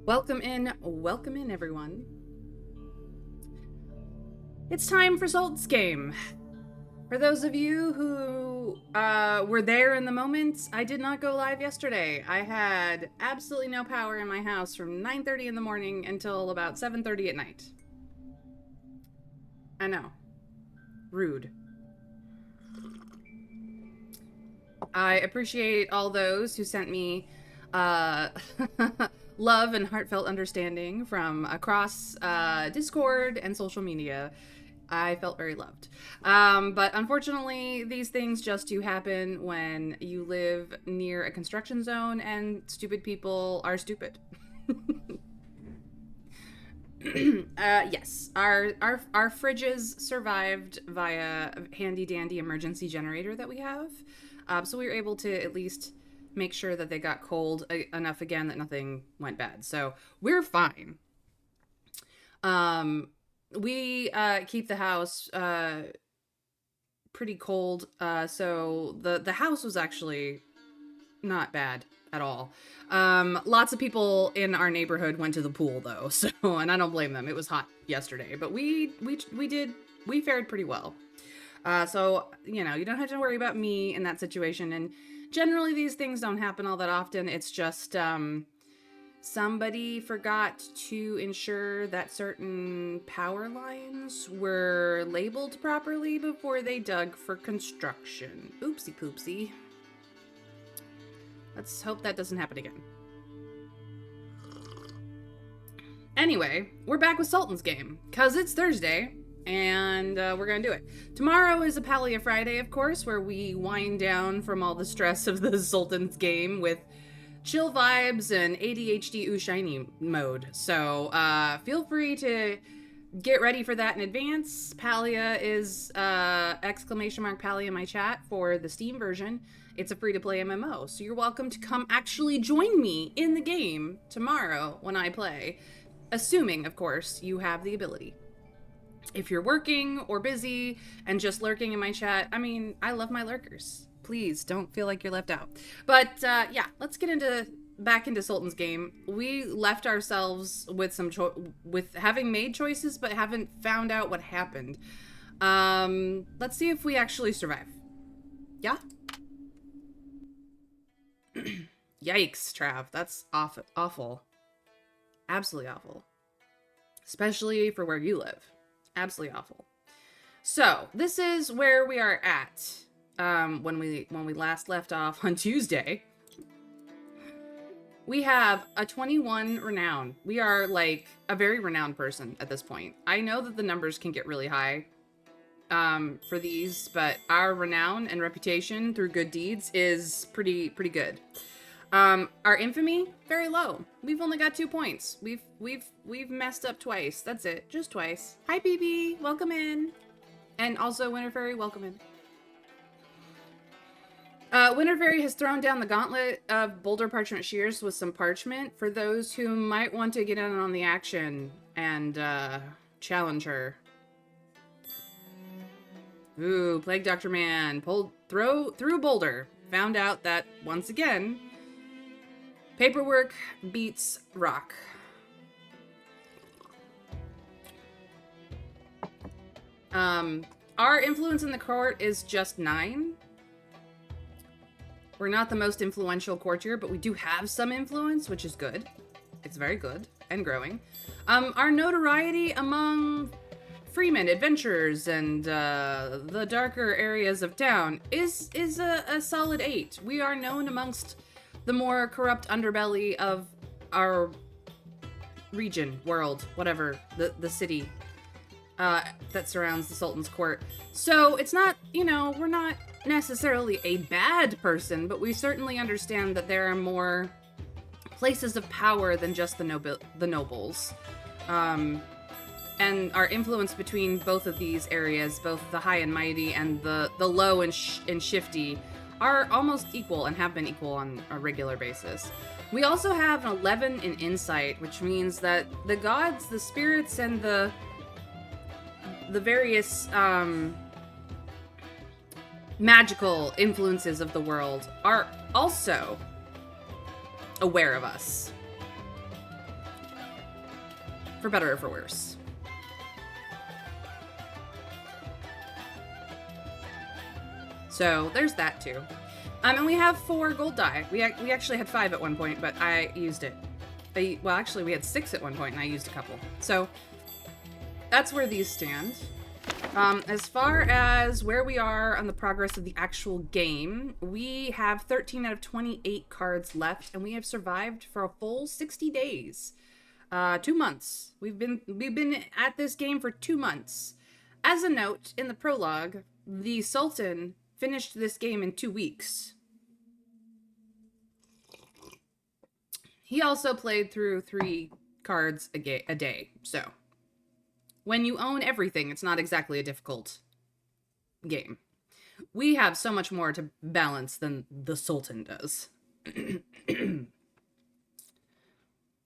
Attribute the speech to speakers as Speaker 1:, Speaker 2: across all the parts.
Speaker 1: Welcome in, everyone. It's time for Sultan's game. For those of you who were there in the moment, I did not go live yesterday. I had absolutely no power in my house from 9:30 in the morning until about 7:30 at night. I know. Rude. I appreciate all those who sent me love and heartfelt understanding from across Discord and social media. I felt very loved. But unfortunately, these things just do happen when you live near a construction zone and stupid people are stupid. Yes, our fridges survived via a handy dandy emergency generator that we have. So we were able to at least make sure that they got cold enough again that nothing went bad. So we're fine. We keep the house pretty cold. So the house was actually not bad at all. Lots of people in our neighborhood went to the pool though, so and I don't blame them. It was hot yesterday, but we fared pretty well. So you know, you don't have to worry about me in that situation. And generally, these things don't happen all that often. It's just somebody forgot to ensure that certain power lines were labeled properly before they dug for construction. Oopsie poopsie. Let's hope that doesn't happen again. Anyway, we're back with Sultan's game, because it's Thursday, and we're going to do it. Tomorrow is a Palia Friday, of course, where we wind down from all the stress of the Sultan's game with chill vibes and ADHD ooh shiny mode. So feel free to get ready for that in advance. Palia is !Palia in my chat for the Steam version. It's a free-to-play MMO, so you're welcome to come actually join me in the game tomorrow when I play, assuming, of course, you have the ability. If you're working or busy and just lurking in my chat, I mean, I love my lurkers. Please don't feel like you're left out. But yeah, let's get back into Sultan's game. We left ourselves with with having made choices, but haven't found out what happened. Let's see if we actually survive. Yeah. Yikes, Trav. That's awful. Absolutely awful. Especially for where you live. Absolutely awful. So, this is where we are at when we last left off on Tuesday. We have a 21 renown. We are like a very renowned person at this point. I know that the numbers can get really high for these, but our renown and reputation through good deeds is pretty good. Our infamy, very low. We've only got 2 points. We've messed up twice. That's it, just twice. Hi, BB, welcome in, and also Winter Fairy, welcome in. Winter Fairy has thrown down the gauntlet of Boulder Parchment Shears with some parchment for those who might want to get in on the action and challenge her. Ooh, Plague Doctor Man pulled through Boulder. Found out that, once again, paperwork beats rock. Our influence in the court is just 9. We're not the most influential courtier, but we do have some influence, which is good. It's very good and growing. Our notoriety among freemen, adventurers, and the darker areas of town is a solid 8. We are known amongst the more corrupt underbelly of our region, world, whatever, the city that surrounds the Sultan's court. So it's not, you know, we're not necessarily a bad person, but we certainly understand that there are more places of power than just the nobles. And our influence between both of these areas, both the high and mighty and the low and shifty, are almost equal and have been equal on a regular basis. We also have an 11 in insight, which means that the gods, the spirits, and the various magical influences of the world are also aware of us. for better or for worse. So there's that too. And we have 4 gold die. We actually had 5 at one point, but I used it. Well, actually, we had 6 at one point, and I used a couple. So that's where these stand. As far as where we are on the progress of the actual game, we have 13 out of 28 cards left, and we have survived for a full 60 days. 2 months. We've been at this game for 2 months. As a note, in the prologue, the Sultan finished this game in 2 weeks. He also played through 3 cards a day, so when you own everything, it's not exactly a difficult game. We have so much more to balance than the Sultan does.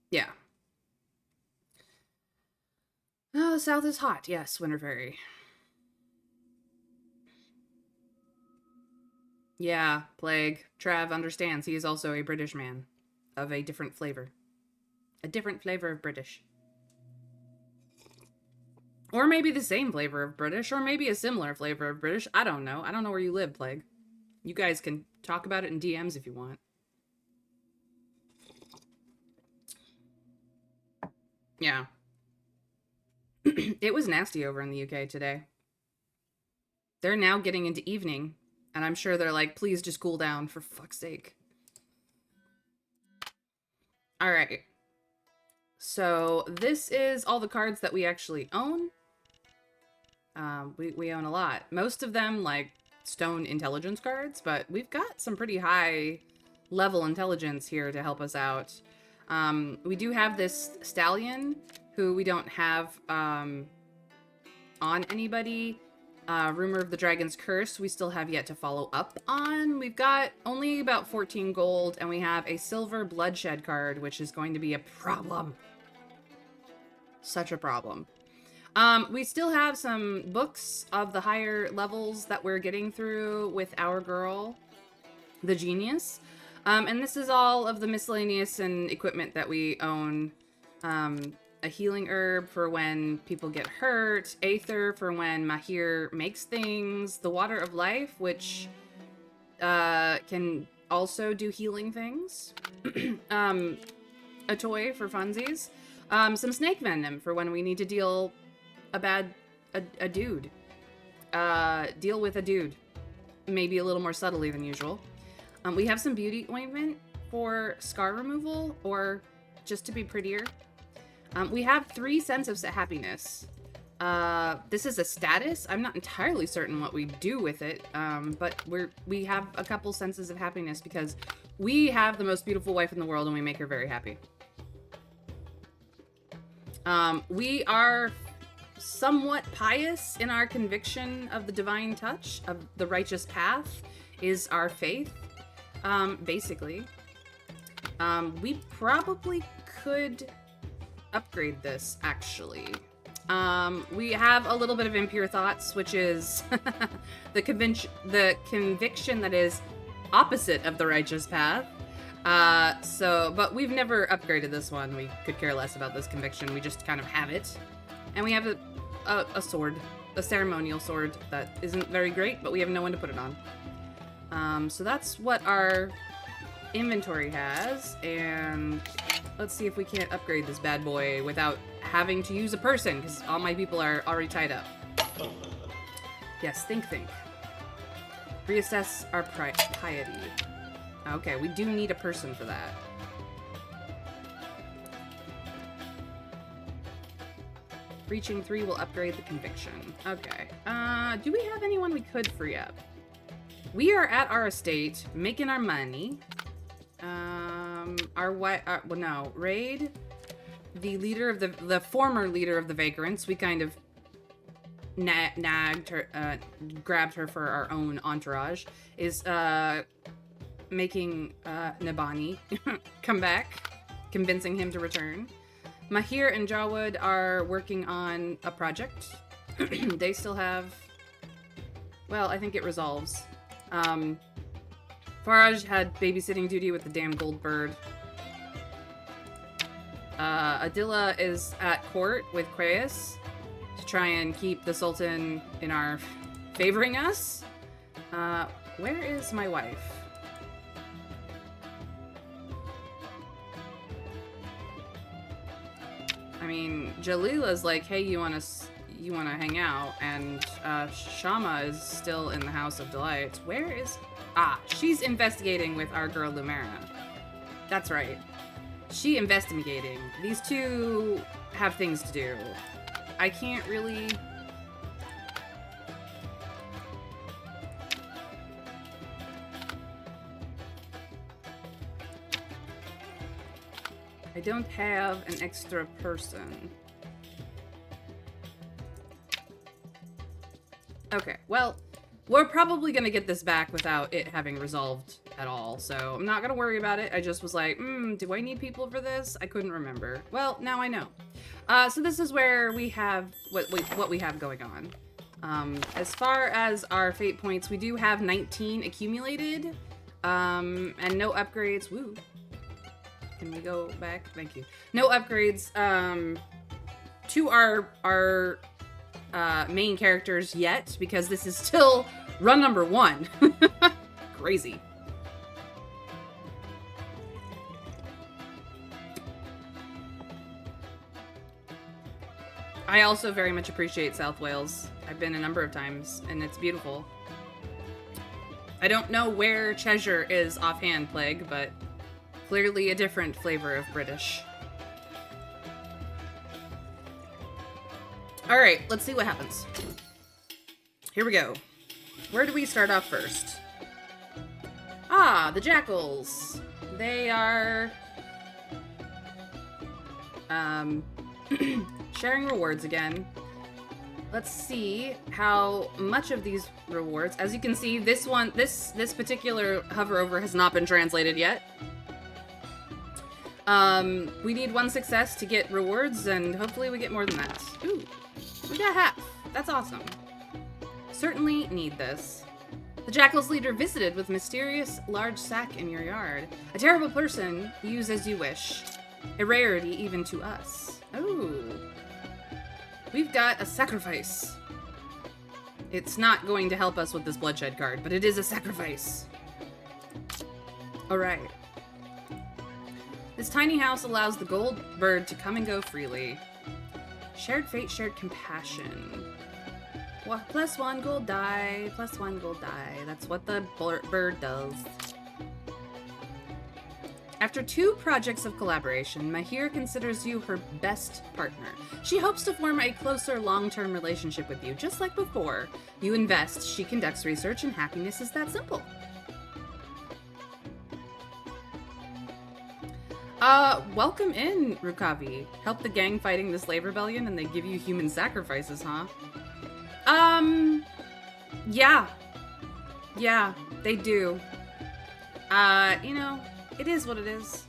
Speaker 1: Yeah. Oh, the South is hot. Yes, Winter Fairy. Yeah, Plague. Trav understands. He is also a British man of a different flavor. A different flavor of British. Or maybe the same flavor of British, or maybe a similar flavor of British. I don't know. I don't know where you live, Plague. You guys can talk about it in DMs if you want. Yeah. It was nasty over in the UK today. They're now getting into evening, and I'm sure they're like, please just cool down, for fuck's sake. Alright. So, this is all the cards that we actually own. We own a lot. Most of them, like, stone intelligence cards, but we've got some pretty high level intelligence here to help us out. We do have this stallion, who we don't have on anybody. Rumor of the Dragon's Curse, we still have yet to follow up on. We've got only about 14 gold, and we have a silver bloodshed card, which is going to be a problem. Such a problem. We still have some books of the higher levels that we're getting through with our girl, the Genius. And this is all of the miscellaneous and equipment that we own. A healing herb for when people get hurt, Aether for when Mahir makes things, the Water of Life, which can also do healing things, a toy for funsies, some snake venom for when we need to deal a dude. Deal with a dude, maybe a little more subtly than usual. We have some beauty ointment for scar removal or just to be prettier. We have 3 cents of happiness. This is a status. I'm not entirely certain what we do with it, but we have a couple senses of happiness because we have the most beautiful wife in the world and we make her very happy. We are somewhat pious in our conviction of the divine touch, of the righteous path is our faith, basically. We probably could upgrade this, actually. We have a little bit of impure thoughts, which is the conviction that is opposite of the righteous path. But we've never upgraded this one. We could care less about this conviction. We just kind of have it. And we have a sword, a ceremonial sword that isn't very great, but we have no one to put it on. So that's what our inventory has, and let's see if we can't upgrade this bad boy without having to use a person, because all my people are already tied up. Yes, think. Reassess our piety. Okay, we do need a person for that. Reaching 3 will upgrade the conviction. Okay. Do we have anyone we could free up? We are at our estate, making our money. Raid, the leader of the former leader of the Vagrants. We kind of nagged her, grabbed her for our own entourage. Is making Nabani come back, convincing him to return. Mahir and Jawwood are working on a project. They still have. Well, I think it resolves. Faraj had babysitting duty with the damn gold bird. Adilla is at court with Creus to try and keep the Sultan in our favoring us. Where is my wife? I mean, Jalila's like, hey, you wanna hang out, and Shama is still in the House of Delights. Where is... Ah, she's investigating with our girl Lumera. That's right. She investigating. These two have things to do. I can't really... I don't have an extra person. Okay, well, we're probably gonna get this back without it having resolved at all, so I'm not gonna worry about it. I just was like, do I need people for this? I couldn't remember. Well, now I know. So this is where we have what we have going on. As far as our fate points, we do have 19 accumulated, and no upgrades. Woo. Can we go back? Thank you. No upgrades to our main characters yet, because this is still run number 1. Crazy. I also very much appreciate South Wales. I've been a number of times, and it's beautiful. I don't know where Cheshire is offhand, Plague, but clearly a different flavor of British. All right, let's see what happens. Here we go. Where do we start off first? Ah, the jackals. They are sharing rewards again. Let's see how much of these rewards. As you can see, this particular hover over has not been translated yet. We need 1 success to get rewards, and hopefully we get more than that. Ooh, we got half. That's awesome. Certainly need this. The Jackal's leader visited with mysterious large sack in your yard. A terrible person, use as you wish. A rarity even to us. Ooh. We've got a sacrifice. It's not going to help us with this bloodshed card, but it is a sacrifice. Alright. This tiny house allows the gold bird to come and go freely. Shared fate, shared compassion. Well, +1 gold die, +1 gold die. That's what the bird does. After 2 projects of collaboration, Mahir considers you her best partner. She hopes to form a closer long-term relationship with you, just like before. You invest, she conducts research, and happiness is that simple. Welcome in, Rukavi. Help the gang fighting the slave rebellion and they give you human sacrifices, huh? Yeah. Yeah, they do. You know, it is what it is.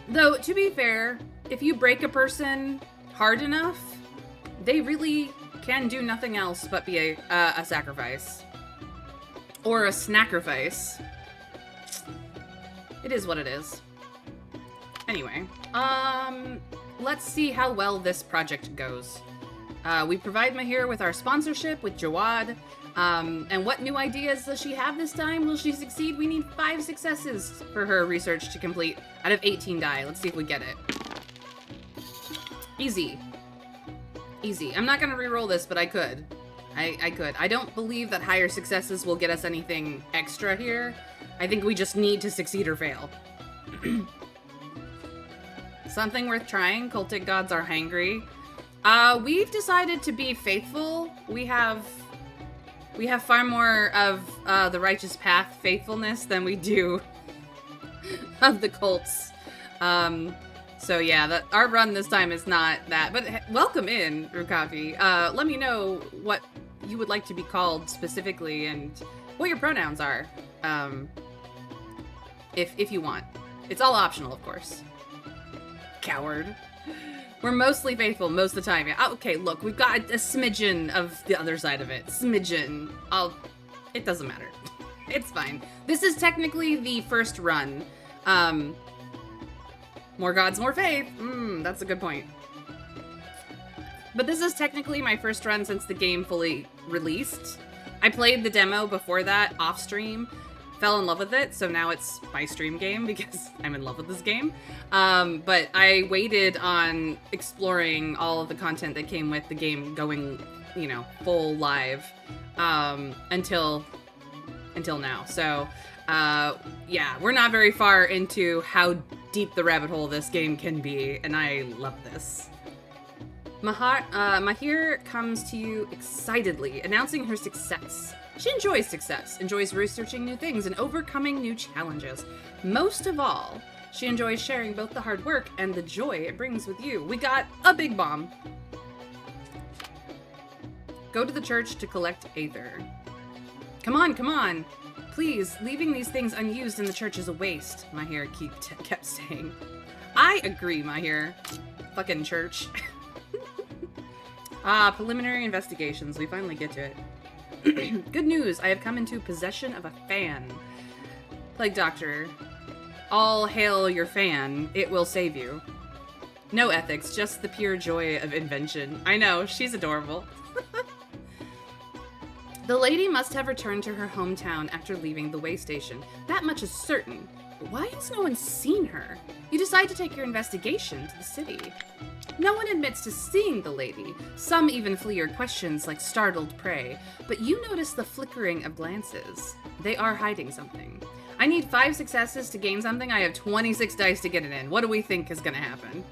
Speaker 1: Though, to be fair, if you break a person hard enough, they really can do nothing else but be a sacrifice. Or a snackerfice. It is what it is. Anyway, let's see how well this project goes. We provide Mahir with our sponsorship with Jawad. And what new ideas does she have this time? Will she succeed? We need 5 successes for her research to complete out of 18 die. Let's see if we get it. Easy. Easy. I'm not gonna re-roll this, but I could. I could. I don't believe that higher successes will get us anything extra here. I think we just need to succeed or fail. Something worth trying. Cultic gods are hangry. We've decided to be faithful. We have far more of the righteous path faithfulness than we do of the cults. So yeah, our run this time is not that. But welcome in, Rukavi. Let me know what you would like to be called specifically and what your pronouns are. If you want. It's all optional, of course. Coward. We're mostly faithful most of the time. Yeah. Okay, look, we've got a smidgen of the other side of it. Smidgen. It doesn't matter. It's fine. This is technically the first run. More gods, more faith. That's a good point. But this is technically my first run since the game fully released. I played the demo before that off stream, fell in love with it, so now it's my stream game because I'm in love with this game. But I waited on exploring all of the content that came with the game going, you know, full live until now. So yeah, we're not very far into how deep the rabbit hole this game can be, and I love this. Mahir comes to you excitedly, announcing her success. She enjoys success, enjoys researching new things and overcoming new challenges. Most of all, she enjoys sharing both the hard work and the joy it brings with you. We got a big bomb. Go to the church to collect Aether. Come on, come on. Please, leaving these things unused in the church is a waste, Mahir kept saying. I agree, Mahir. Fucking church. Preliminary investigations. We finally get to it. Good news. I have come into possession of a fan. Plague Doctor. All hail your fan. It will save you. No ethics, just the pure joy of invention. I know, she's adorable. The lady must have returned to her hometown after leaving the way station. That much is certain. But why has no one seen her? You decide to take your investigation to the city. No one admits to seeing the lady. Some even flee your questions like startled prey. But you notice the flickering of glances. They are hiding something. I need 5 successes to gain something. I have 26 dice to get it in. What do we think is going to happen?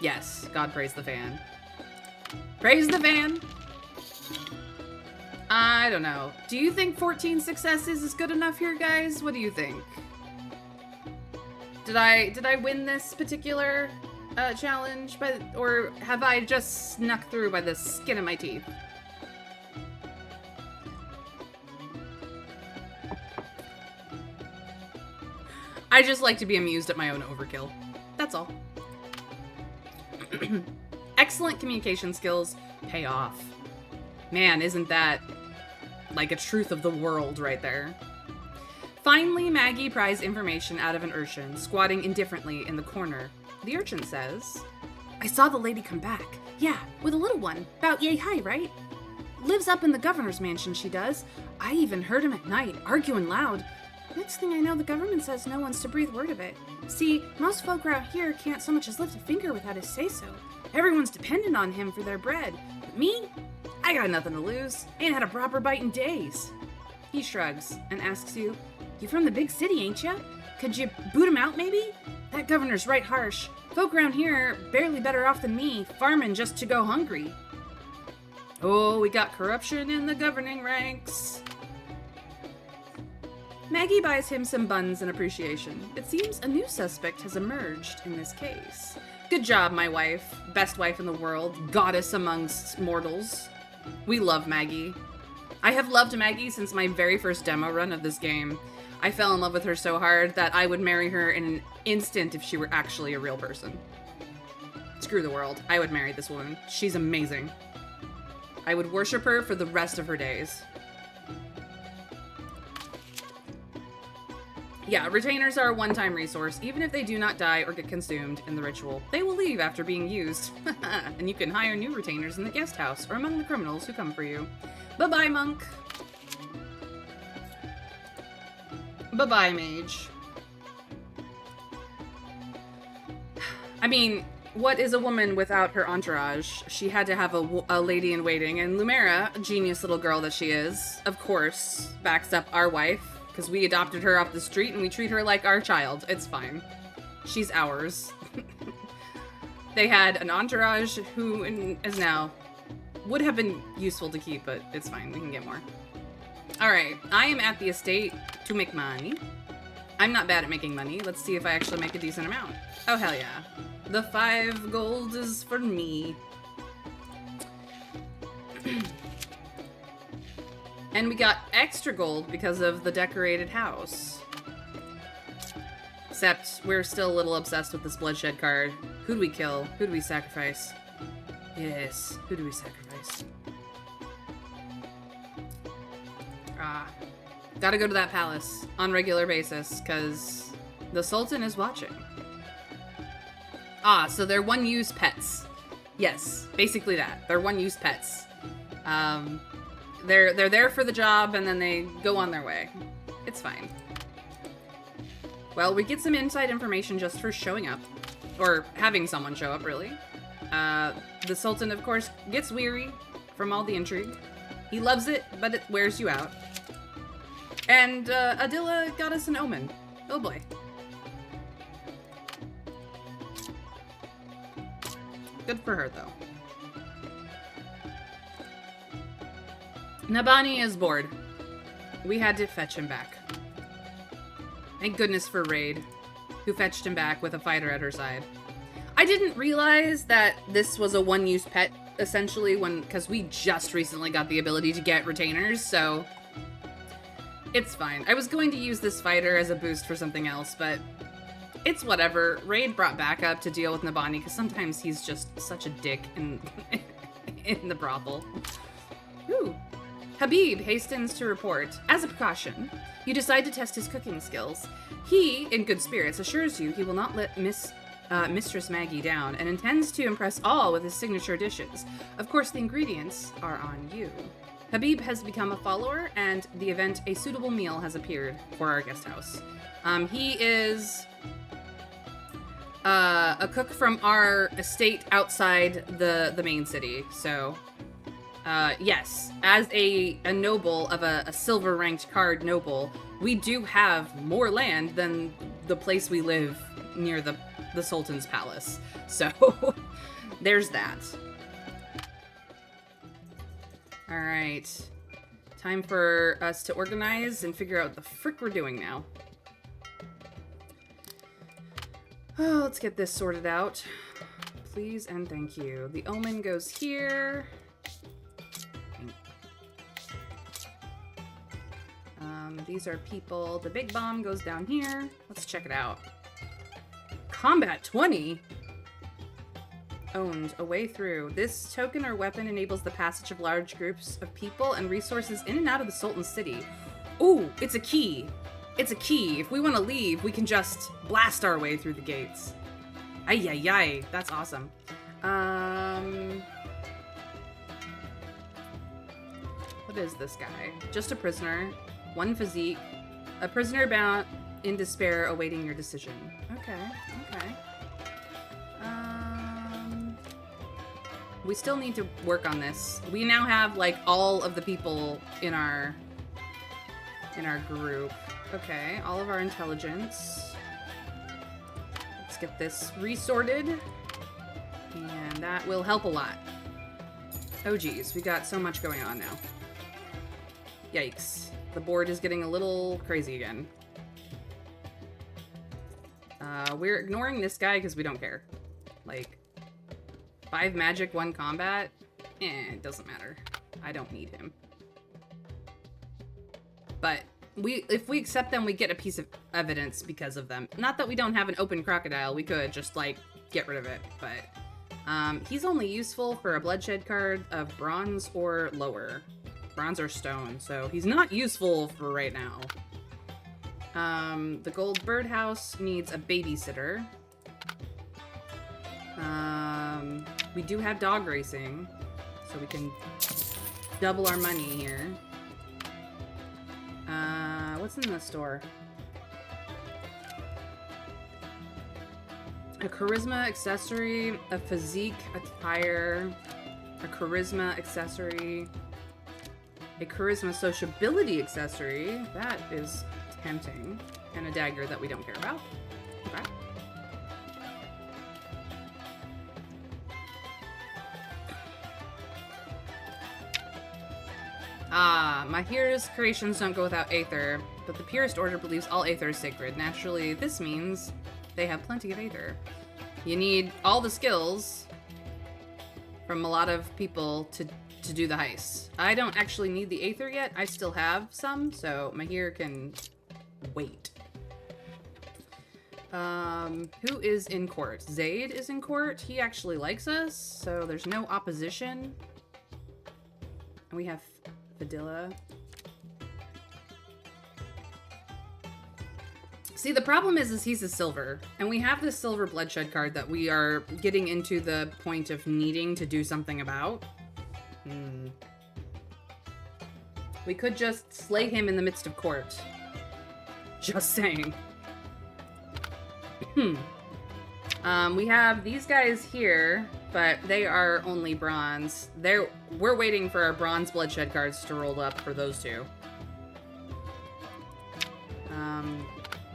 Speaker 1: Yes, God praise the fan. Praise the fan! I don't know. Do you think 14 successes is good enough here, guys? What do you think? Did I win this particular challenge, or have I just snuck through by the skin of my teeth? I just like to be amused at my own overkill. That's all. Excellent communication skills pay off. Man, isn't that like a truth of the world right there? Finally, Maggie pries information out of an urchin, squatting indifferently in the corner. The urchin says, I saw the lady come back. Yeah, with a little one. About yay high, right? Lives up in the governor's mansion, she does. I even heard him at night, arguing loud. Next thing I know, the government says no one's to breathe word of it. See, most folk around here can't so much as lift a finger without his say-so. Everyone's dependent on him for their bread. But me? I got nothing to lose. Ain't had a proper bite in days. He shrugs and asks you, You from the big city, ain't ya? Could you boot him out, maybe? That governor's right harsh. Folk around here barely better off than me, farming just to go hungry. Oh, we got corruption in the governing ranks. Maggie buys him some buns in appreciation. It seems a new suspect has emerged in this case. Good job, my wife. Best wife in the world. Goddess amongst mortals. We love Maggie. I have loved Maggie since my very first demo run of this game. I fell in love with her so hard that I would marry her in an instant if she were actually a real person. Screw the world. I would marry this woman. She's amazing. I would worship her for the rest of her days. Yeah, retainers are a one-time resource. Even if they do not die or get consumed in the ritual, they will leave after being used. And you can hire new retainers in the guest house or among the criminals who come for you. Bye-bye, monk. Bye-bye, mage. I mean, what is a woman without her entourage? She had to have a lady-in-waiting, and Lumera, a genius little girl that she is, of course, backs up our wife, because we adopted her off the street and we treat her like our child. It's fine. She's ours. They had an entourage who is now would have been useful to keep, but it's fine. We can get more. Alright, I am at the estate to make money. I'm not bad at making money. Let's see if I actually make a decent amount. Oh, hell yeah. The 5 gold is for me. And we got extra gold because of the decorated house. Except we're still a little obsessed with this bloodshed card. Who do we kill? Who do we sacrifice? Yes, who do we sacrifice? Gotta go to that palace on regular basis, because the Sultan is watching. Ah, so they're one-use pets. Yes, basically that. They're one-use pets. They're there for the job, and then they go on their way. It's fine. Well, we get some inside information just for showing up. Or having someone show up, really. The Sultan, of course, gets weary from all the intrigue. He loves it, but it wears you out. And Adila got us an omen. Oh boy. Good for her, though. Nabani is bored. We had to fetch him back. Thank goodness for Raid, who fetched him back with a fighter at her side. I didn't realize that this was a one-use pet, essentially, because we just recently got the ability to get retainers, so it's fine. I was going to use this fighter as a boost for something else, but it's whatever. Raid brought backup to deal with Nabani, because sometimes he's just such a dick in the brothel. Ooh. Habib hastens to report. As a precaution, you decide to test his cooking skills. He, in good spirits, assures you he will not let Mistress Maggie down and intends to impress all with his signature dishes. Of course, the ingredients are on you. Habib has become a follower, and the event A Suitable Meal has appeared for our guest house. He is a cook from our estate outside the main city, so... yes, as a noble of a silver-ranked card noble, we do have more land than the place we live near the Sultan's palace. So, there's that. Alright. Time for us to organize and figure out what the frick we're doing now. Oh, let's get this sorted out. Please and thank you. The omen goes here. These are people. The big bomb goes down here. Let's check it out. Combat 20? Owned. A way through. This token or weapon enables the passage of large groups of people and resources in and out of the Sultan's city. Ooh, it's a key. It's a key. If we want to leave, we can just blast our way through the gates. Ay, ay, ay. That's awesome. What is this guy? Just a prisoner. One physique. A prisoner bound in despair awaiting your decision. Okay, okay. We still need to work on this. We now have, like, all of the people in our group. Okay, all of our intelligence. Let's get this resorted. And that will help a lot. Oh geez, we got so much going on now. Yikes. The board is getting a little crazy again. We're ignoring this guy because we don't care. Like, 5 magic, 1 combat? It doesn't matter. I don't need him. But if we accept them, we get a piece of evidence because of them. Not that we don't have an open crocodile. We could just, like, get rid of it. But he's only useful for a bloodshed card of bronze or lower. Bronze or stone, so he's not useful for right now. The gold birdhouse needs a babysitter. We do have dog racing, so we can double our money here. What's in the store? A charisma accessory, a physique attire, a charisma accessory, a charisma sociability accessory. That is tempting. And a dagger that we don't care about. Okay. Mahir's creations don't go without Aether, but the purest order believes all Aether is sacred. Naturally, this means they have plenty of Aether. You need all the skills from a lot of people to do the heist. I don't actually need the Aether yet. I still have some, so Mahir can wait. Who is in court? Zaid is in court. He actually likes us, so there's no opposition. And we have Fadilla. See, the problem is he's a silver, and we have this silver bloodshed card that we are getting into the point of needing to do something about. We could just slay him in the midst of court. Just saying. We have these guys here, but they are only bronze. We're waiting for our bronze bloodshed cards to roll up for those two.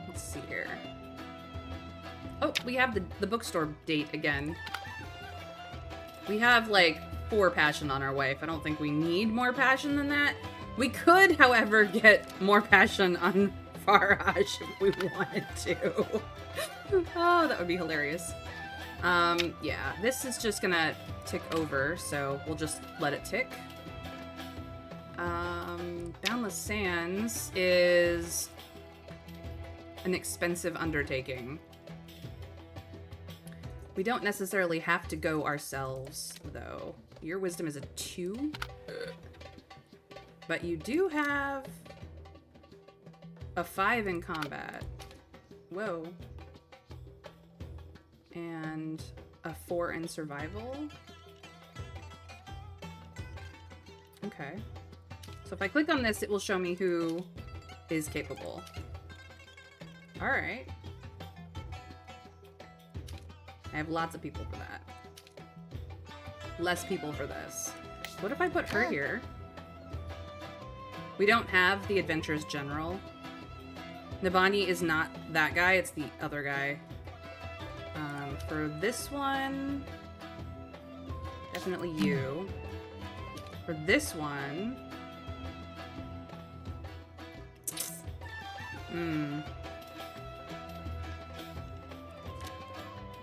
Speaker 1: Let's see here. Oh, we have the bookstore date again. We have like 4 passion on our wife. I don't think we need more passion than that. We could, however, get more passion on Faraj if we wanted to. Oh, that would be hilarious. Yeah, this is just gonna tick over, so we'll just let it tick. Boundless Sands is an expensive undertaking. We don't necessarily have to go ourselves, though. Your wisdom is a 2. But you do have a 5 in combat. Whoa. And a 4 in survival. Okay. So if I click on this, it will show me who is capable. Alright. I have lots of people for that. Less people for this. What if I put her here? We don't have the Adventurers General. Nabani is not that guy, it's the other guy. For this one, definitely you. For this one,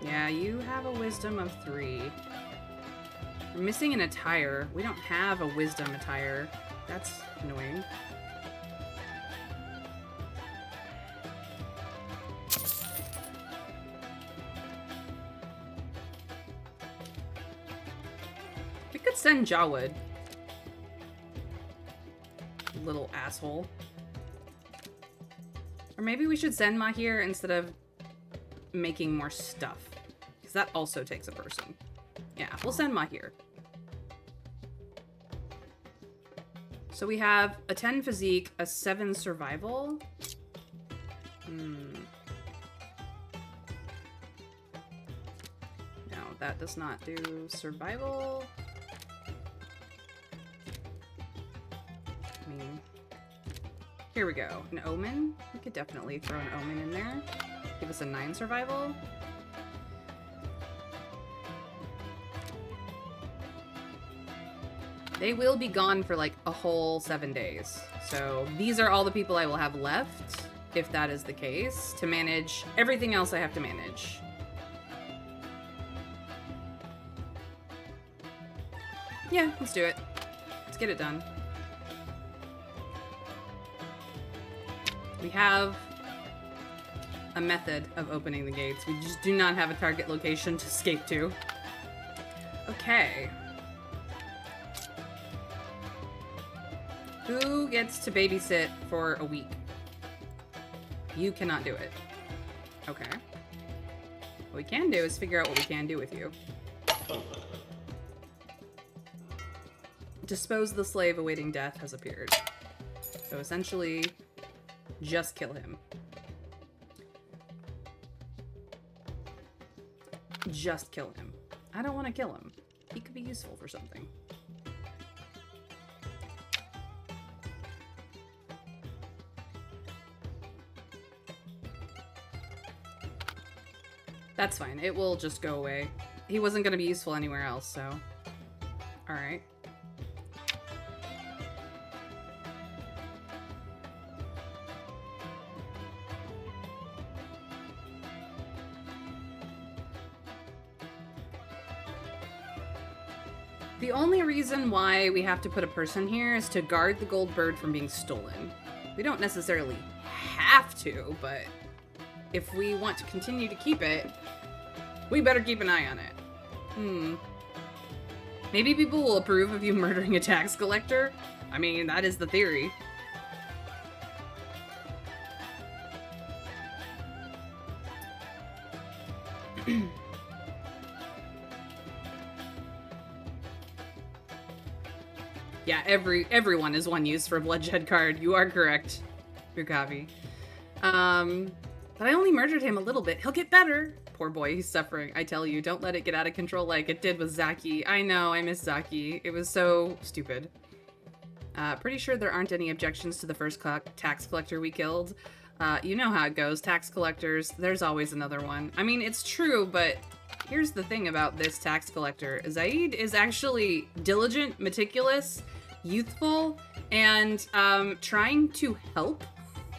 Speaker 1: yeah, you have a wisdom of 3. We're missing an attire. We don't have a wisdom attire. That's annoying. We could send Jawad. Little asshole. Or maybe we should send Mahir instead of making more stuff. Because that also takes a person. Yeah, we'll send Mahir. So we have a 10 physique, a 7 survival. No, that does not do survival. I mean, here we go. An omen. We could definitely throw an omen in there. Give us a 9 survival. They will be gone for like a whole 7 days. So these are all the people I will have left, if that is the case, to manage everything else I have to manage. Yeah, let's do it. Let's get it done. We have a method of opening the gates. We just do not have a target location to escape to. Okay. Who gets to babysit for a week? You cannot do it. Okay. What we can do is figure out what we can do with you. Dispose the slave awaiting death has appeared. So essentially, just kill him. Just kill him. I don't want to kill him. He could be useful for something. That's fine. It will just go away. He wasn't going to be useful anywhere else, so... Alright. The only reason why we have to put a person here is to guard the gold bird from being stolen. We don't necessarily have to, but if we want to continue to keep it, we better keep an eye on it. Maybe people will approve of you murdering a tax collector? I mean, that is the theory. Yeah, everyone is one use for a bloodshed card. You are correct, Rukavi. But I only murdered him a little bit. He'll get better. Poor boy, he's suffering. I tell you, don't let it get out of control like it did with Zaki. I know, I miss Zaki. It was so stupid. Pretty sure there aren't any objections to the first tax collector we killed. You know how it goes. Tax collectors, there's always another one. I mean, it's true, but here's the thing about this tax collector. Zaid is actually diligent, meticulous, youthful, and trying to help.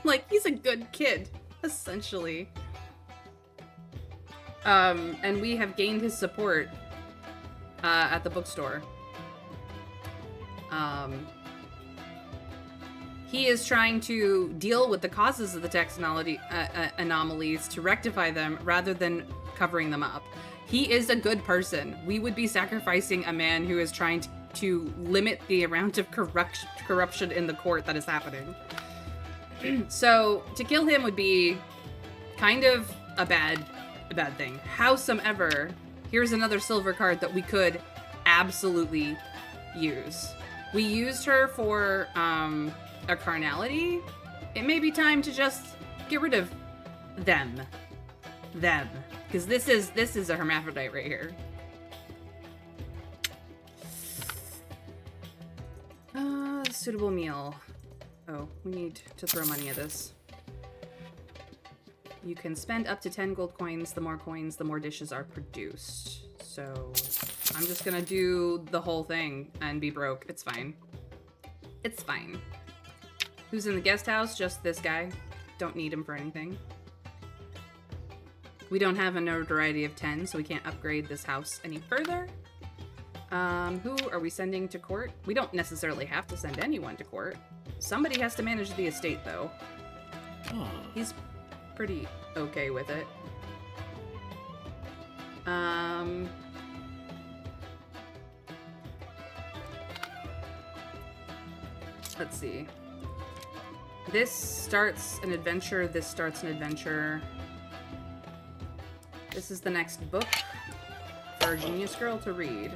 Speaker 1: Like, he's a good kid, essentially. And we have gained his support at the bookstore. He is trying to deal with the causes of the tax anomalies to rectify them rather than covering them up. He is a good person. We would be sacrificing a man who is trying to limit the amount of corruption in the court that is happening. So to kill him would be kind of a bad thing. Howsomever, here's another silver card that we could absolutely use. We used her for a carnality. It may be time to just get rid of them, because this is a hermaphrodite right here. Suitable meal. Oh, we need to throw money at this. You can spend up to 10 gold coins. The more coins, the more dishes are produced. So I'm just gonna do the whole thing and be broke. It's fine. It's fine. Who's in the guest house? Just this guy. Don't need him for anything. We don't have a notoriety of 10, so we can't upgrade this house any further. Who are we sending to court? We don't necessarily have to send anyone to court. Somebody has to manage the estate, though. Oh. He's pretty okay with it. Let's see. This starts an adventure. This starts an adventure. This is the next book for a genius girl to read.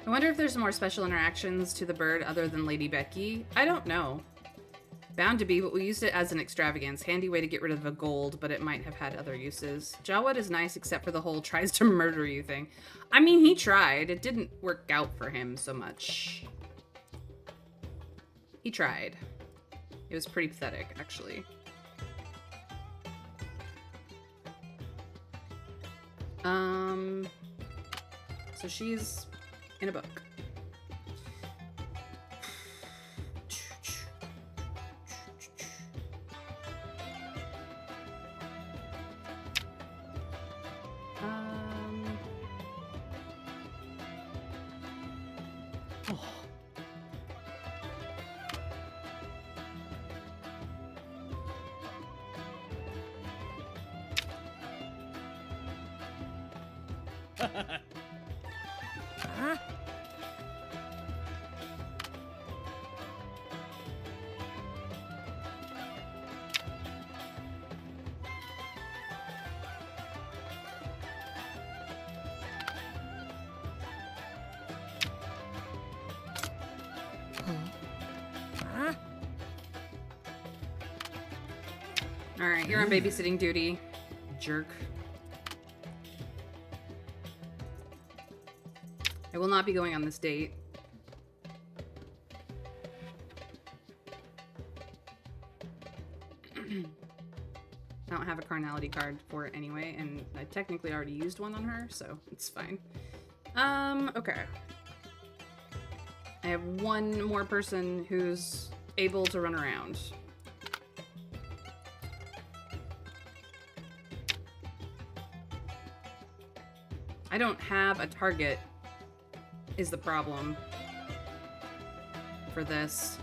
Speaker 1: I wonder if there's more special interactions to the bird other than Lady Becky. I don't know. Bound to be, but we used it as an extravagance. Handy way to get rid of a gold, but it might have had other uses. Jawad is nice except for the whole tries to murder you thing. I mean, he tried. It didn't work out for him so much. He tried. It was pretty pathetic, actually. So she's in a book. Alright, you're on babysitting duty, jerk. I will not be going on this date. I don't have a carnality card for it anyway, and I technically already used one on her, so it's fine. Okay. I have one more person who's able to run around. I don't have a target, is the problem for this.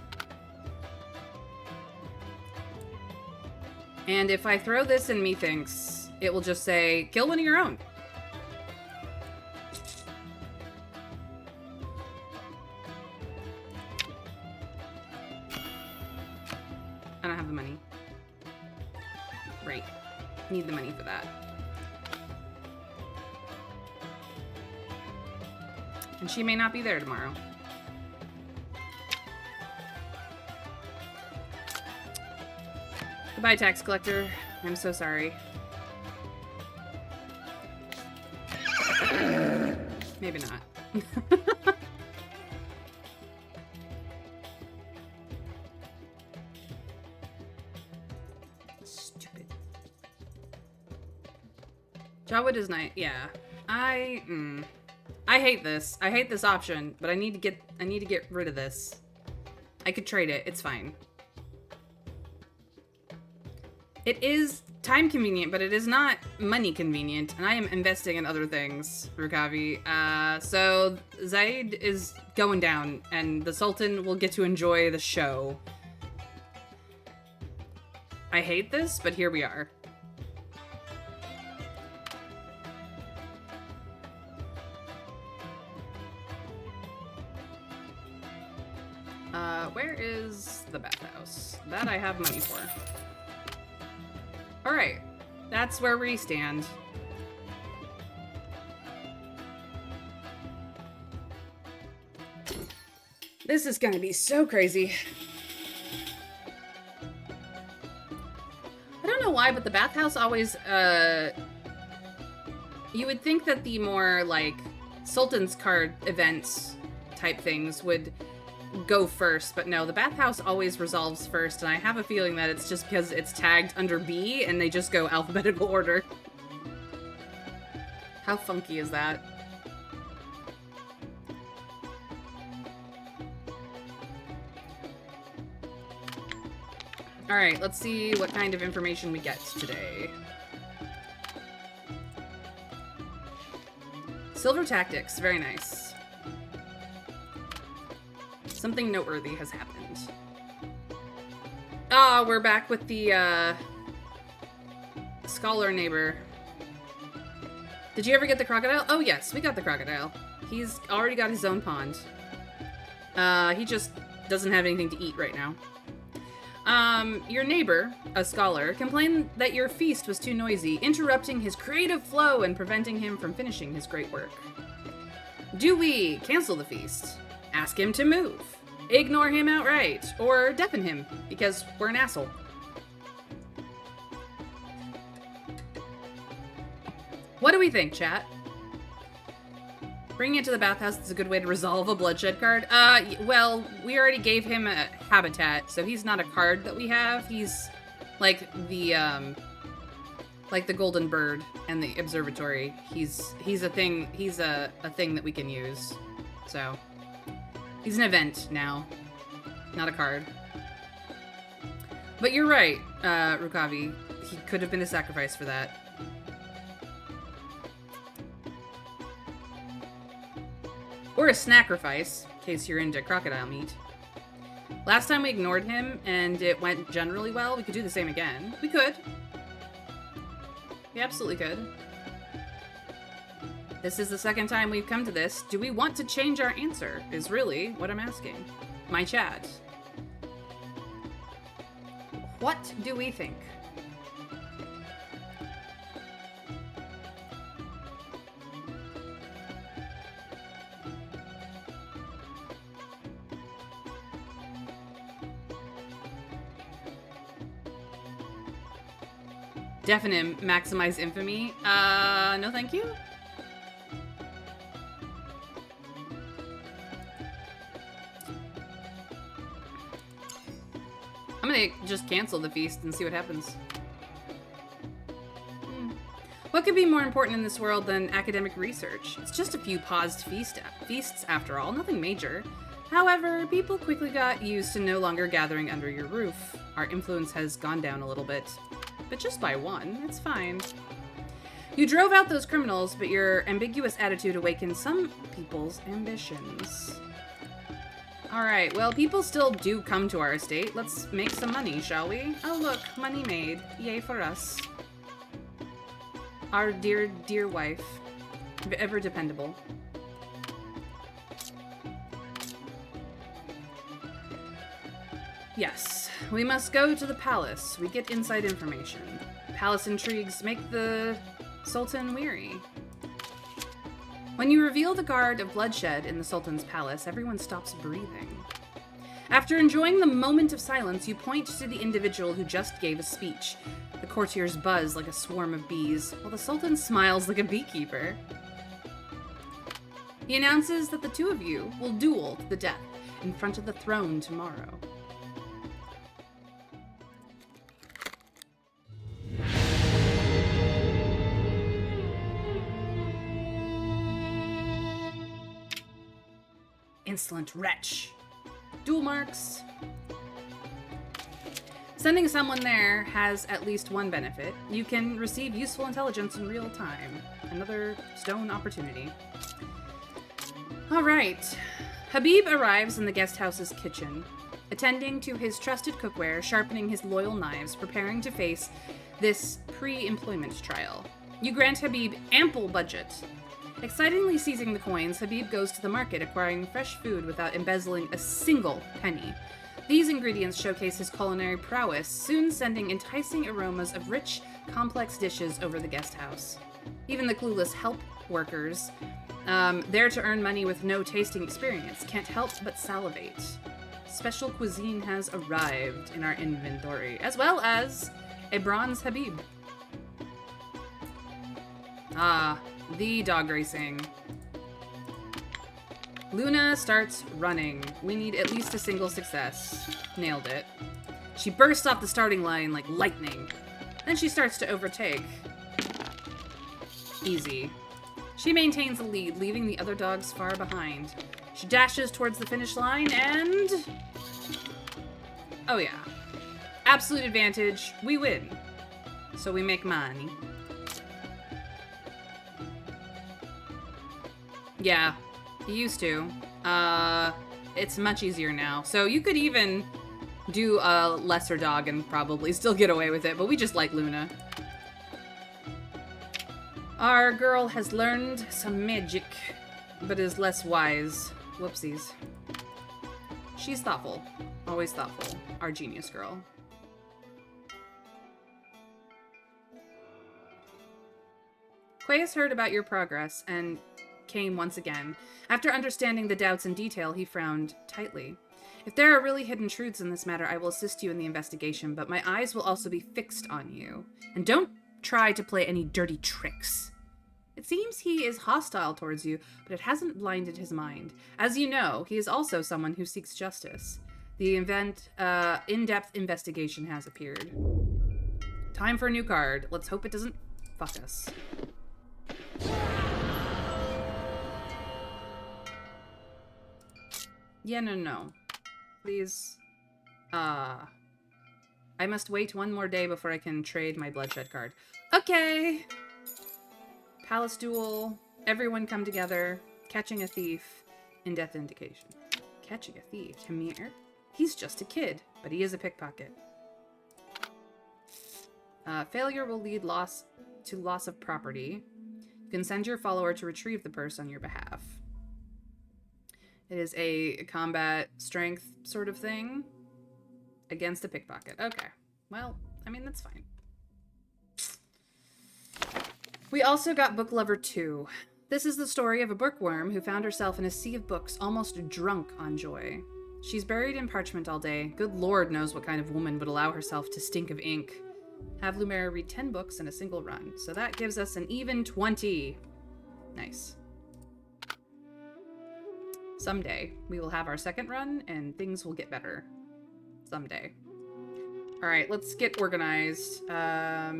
Speaker 1: And if I throw this in methinks, it will just say, kill one of your own. I don't have the money. Right. Need the money for that. And she may not be there tomorrow. Goodbye, tax collector. I'm so sorry. Maybe not. Stupid. Jawwood is nice. Yeah. I hate this. I hate this option, but I need to get rid of this. I could trade it. It's fine. It is time convenient, but it is not money convenient, and I am investing in other things, Rukavi. So Zaid is going down, and the Sultan will get to enjoy the show. I hate this, but here we are. Where is the bathhouse? That I have money for. Alright, that's where we stand. This is gonna be so crazy. I don't know why, but the bathhouse always, you would think that the more, like, Sultan's card events type things would go first, but no, the bathhouse always resolves first, and I have a feeling that it's just because it's tagged under B and they just go alphabetical order. How funky is that? Alright, let's see what kind of information we get today. Silver Tactics, very nice. Something noteworthy has happened. Ah, we're back with the, scholar neighbor. Did you ever get the crocodile? Oh, yes, we got the crocodile. He's already got his own pond. He just doesn't have anything to eat right now. Your neighbor, a scholar, complained that your feast was too noisy, interrupting his creative flow and preventing him from finishing his great work. Do we cancel the feast? Ask him to move. Ignore him outright. Or deafen him, because we're an asshole. What do we think, chat? Bringing it to the bathhouse is a good way to resolve a bloodshed card. Well, we already gave him a habitat, so he's not a card that we have. He's like the golden bird and the observatory. He's a thing. He's a thing that we can use. So he's an event now, not a card. But you're right, Rukavi. He could have been a sacrifice for that. Or a snackrifice, in case you're into crocodile meat. Last time we ignored him, and it went generally well. We could do the same again. We could. We absolutely could. This is the second time we've come to this. Do we want to change our answer, is really what I'm asking. My chat. What do we think? Deafen him, maximize infamy. No thank you. I'm gonna just cancel the feast and see what happens. What could be more important in this world than academic research? It's just a few paused feasts after all, nothing major. However, people quickly got used to no longer gathering under your roof. Our influence has gone down a little bit. But just by one, it's fine. You drove out those criminals, but your ambiguous attitude awakened some people's ambitions. Alright, well, people still do come to our estate. Let's make some money, shall we? Oh, look, money made. Yay for us. Our dear, dear wife. Ever dependable. Yes, we must go to the palace. We get inside information. Palace intrigues make the Sultan weary. When you reveal the guard of bloodshed in the Sultan's palace, everyone stops breathing. After enjoying the moment of silence, you point to the individual who just gave a speech. The courtiers buzz like a swarm of bees, while the Sultan smiles like a beekeeper. He announces that the two of you will duel to the death in front of the throne tomorrow. Insolent wretch. Duel marks. Sending someone there has at least one benefit. You can receive useful intelligence in real time. Another stone opportunity. Alright. Habib arrives in the guest house's kitchen, attending to his trusted cookware, sharpening his loyal knives, preparing to face this pre-employment trial. You grant Habib ample budget. Excitingly seizing the coins, Habib goes to the market, acquiring fresh food without embezzling a single penny. These ingredients showcase his culinary prowess, soon sending enticing aromas of rich, complex dishes over the guest house. Even the clueless help workers, there to earn money with no tasting experience, can't help but salivate. Special cuisine has arrived in our inventory, as well as a bronze Habib. Ah, the dog racing. Luna starts running. We need at least a single success. Nailed it. She bursts off the starting line like lightning. Then she starts to overtake. Easy. She maintains the lead, leaving the other dogs far behind. She dashes towards the finish line and... oh yeah. Absolute advantage. We win. So we make money. Yeah, you used to. It's much easier now. So you could even do a lesser dog and probably still get away with it, but we just like Luna. Our girl has learned some magic, but is less wise. Whoopsies. She's thoughtful. Always thoughtful. Our genius girl. Quay has heard about your progress and came once again. After understanding the doubts in detail, he frowned tightly. If there are really hidden truths in this matter, I will assist you in the investigation, but my eyes will also be fixed on you. And don't try to play any dirty tricks. It seems he is hostile towards you, but it hasn't blinded his mind. As you know, he is also someone who seeks justice. The in-depth investigation has appeared. Time for a new card. Let's hope it doesn't fuck us. Yeah, no. Please. I must wait one more day before I can trade my bloodshed card. Okay! Palace duel. Everyone come together. Catching a thief. In-depth indication. Catching a thief. Hamir? He's just a kid, but he is a pickpocket. Failure will lead to loss of property. You can send your follower to retrieve the purse on your behalf. It is a combat strength sort of thing against a pickpocket. Okay. Well, I mean, that's fine. We also got Book Lover 2. This is the story of a bookworm who found herself in a sea of books, almost drunk on joy. She's buried in parchment all day. Good Lord knows what kind of woman would allow herself to stink of ink. Have Lumera read 10 books in a single run. So that gives us an even 20. Nice. Someday, we will have our second run, and things will get better. Someday. Alright, let's get organized. What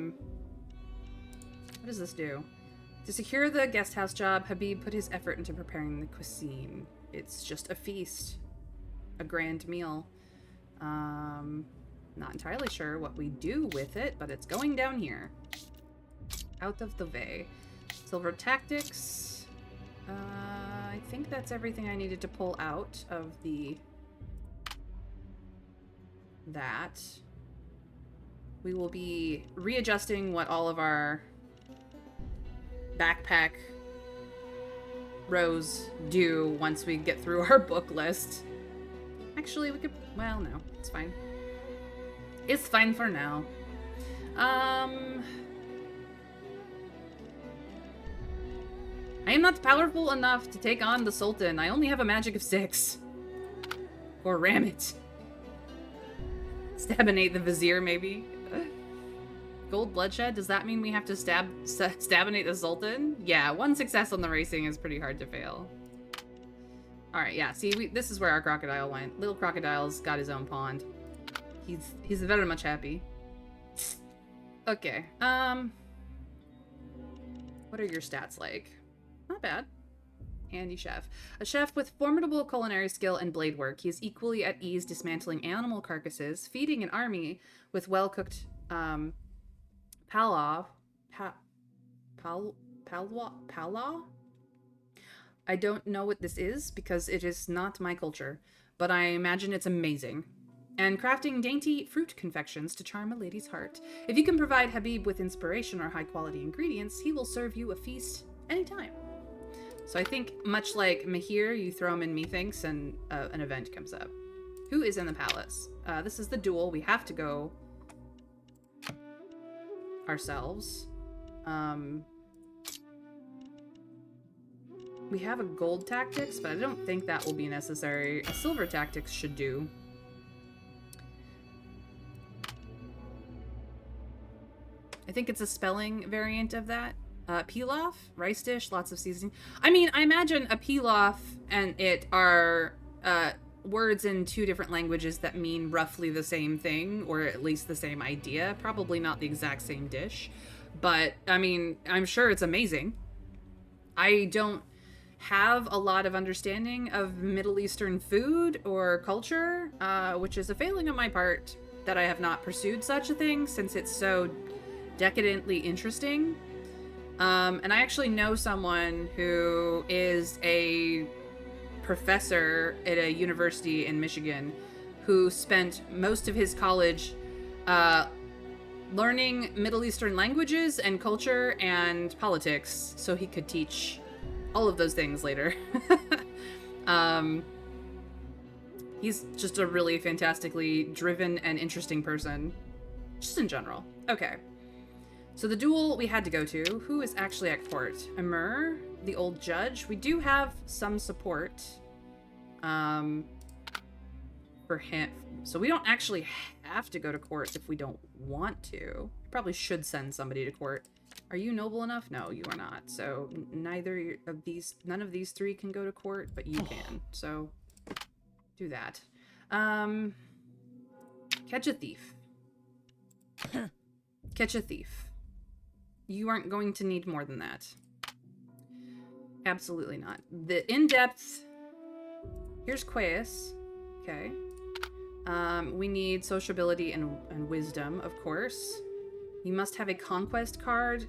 Speaker 1: does this do? To secure the guest house job, Habib put his effort into preparing the cuisine. It's just a feast. A grand meal. Not entirely sure what we do with it, but it's going down here. Out of the way. Silver tactics. I think that's everything I needed to pull out of the that. We will be readjusting what all of our backpack rows do once we get through our book list. Actually, we could... Well, no. It's fine. It's fine for now. I am not powerful enough to take on the Sultan. I only have a magic of 6. Or ram it. Stabinate the Vizier, maybe. Gold bloodshed? Does that mean we have to stabinate the Sultan? Yeah, 1 success on the racing is pretty hard to fail. Alright, yeah, see, this is where our crocodile went. Little crocodile's got his own pond. He's very much happy. Okay, what are your stats like? Not bad. Handy chef. A chef with formidable culinary skill and blade work. He is equally at ease dismantling animal carcasses, feeding an army with well-cooked, palaw? I don't know what this is because it is not my culture, but I imagine it's amazing. And crafting dainty fruit confections to charm a lady's heart. If you can provide Habib with inspiration or high-quality ingredients, he will serve you a feast anytime. So I think, much like Mahir, you throw him in methinks and an event comes up. Who is in the palace? This is the duel. We have to go ourselves. We have a gold tactics, but I don't think that will be necessary. A silver tactics should do. I think it's a spelling variant of that. Pilaf, rice dish, lots of seasoning. I mean, I imagine a pilaf and it are words in 2 different languages that mean roughly the same thing, or at least the same idea. Probably not the exact same dish, but I mean, I'm sure it's amazing. I don't have a lot of understanding of Middle Eastern food or culture, which is a failing on my part that I have not pursued such a thing since it's so decadently interesting. And I actually know someone who is a professor at a university in Michigan who spent most of his college learning Middle Eastern languages and culture and politics so he could teach all of those things later. He's just a really fantastically driven and interesting person, just in general. Okay. So the duel we had to go to. Who is actually at court? Amur, the old judge. We do have some support for him. So we don't actually have to go to court if we don't want to. Probably should send somebody to court. Are you noble enough? No, you are not. So none of these 3 can go to court, but you can. So do that. Catch a thief. Catch a thief. You aren't going to need more than that. Absolutely not. The in-depth... Here's Quaeus. Okay. We need sociability and wisdom, of course. You must have a conquest card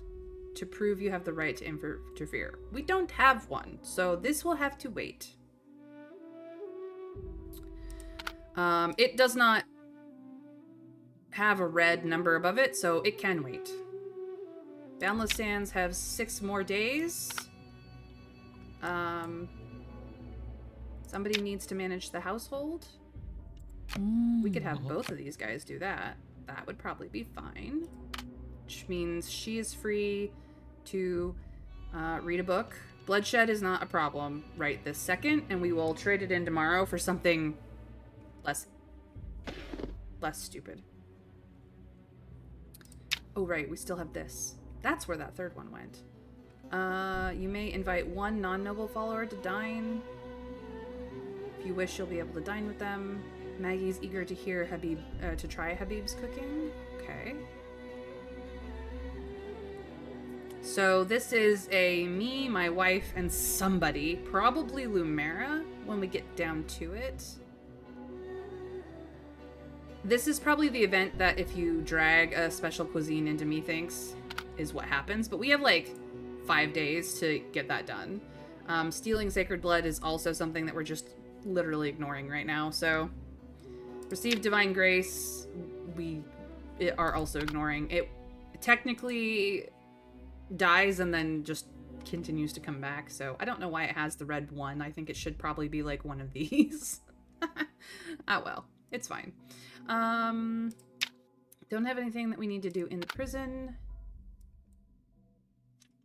Speaker 1: to prove you have the right to interfere. We don't have one, so this will have to wait. It does not have a red number above it, so it can wait. Boundless Sands have 6 more days. Somebody needs to manage the household. We could have both of these guys do that. That would probably be fine. Which means she is free to read a book. Bloodshed is not a problem right this second, and we will trade it in tomorrow for something less stupid. Oh, right, we still have this. That's where that 3rd one went. You may invite 1 non-noble follower to dine. If you wish, you'll be able to dine with them. Maggie's eager to hear Habib, to try Habib's cooking. Okay. So this is me, my wife, and somebody. Probably Lumera when we get down to it. This is probably the event that if you drag a special cuisine into methinks is what happens, but we have like 5 days to get that done. Stealing sacred blood is also something that we're just literally ignoring right now, so Receive divine grace. We are also ignoring. It technically dies and then just continues to come back. So I don't know why it has the red one. I think it should probably be like one of these. Oh well, it's fine. Don't have anything that we need to do in the prison.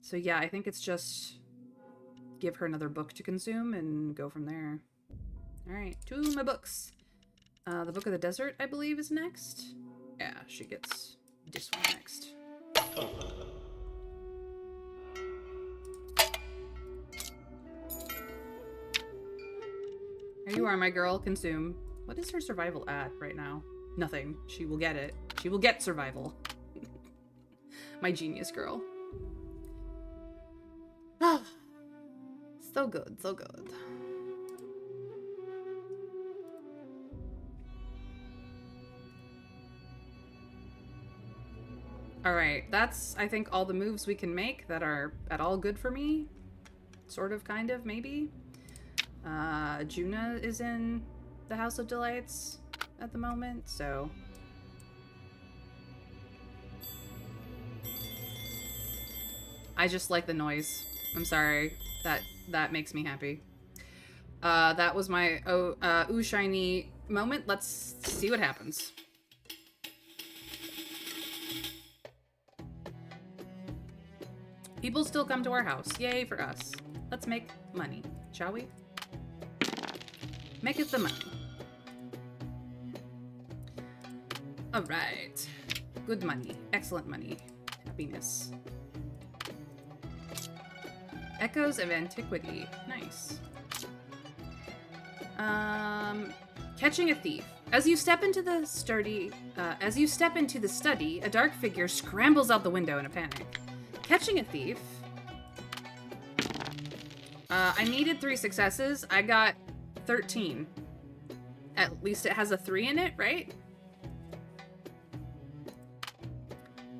Speaker 1: So yeah, I think it's just give her another book to consume and go from there. All right, to my books. The Book of the Desert, I believe, is next. Yeah, she gets this one next. Here you are, my girl. Consume. What is her survival at right now? Nothing. She will get it. She will get survival. My genius girl. Ah, so good, so good. All right, that's, I think, all the moves we can make that are at all good for me. Sort of, kind of, maybe. Juna is in the House of Delights at the moment, so... I just like the noise. I'm sorry. That makes me happy. That was my ooh shiny moment. Let's see what happens. People still come to our house. Yay for us. Let's make money, shall we? Make it the money. All right. Good money. Excellent money. Happiness. Echoes of Antiquity. Nice. Catching a thief. As you step into the study, a dark figure scrambles out the window in a panic. Catching a thief. I needed 3 successes. I got 13. At least it has a 3 in it, right?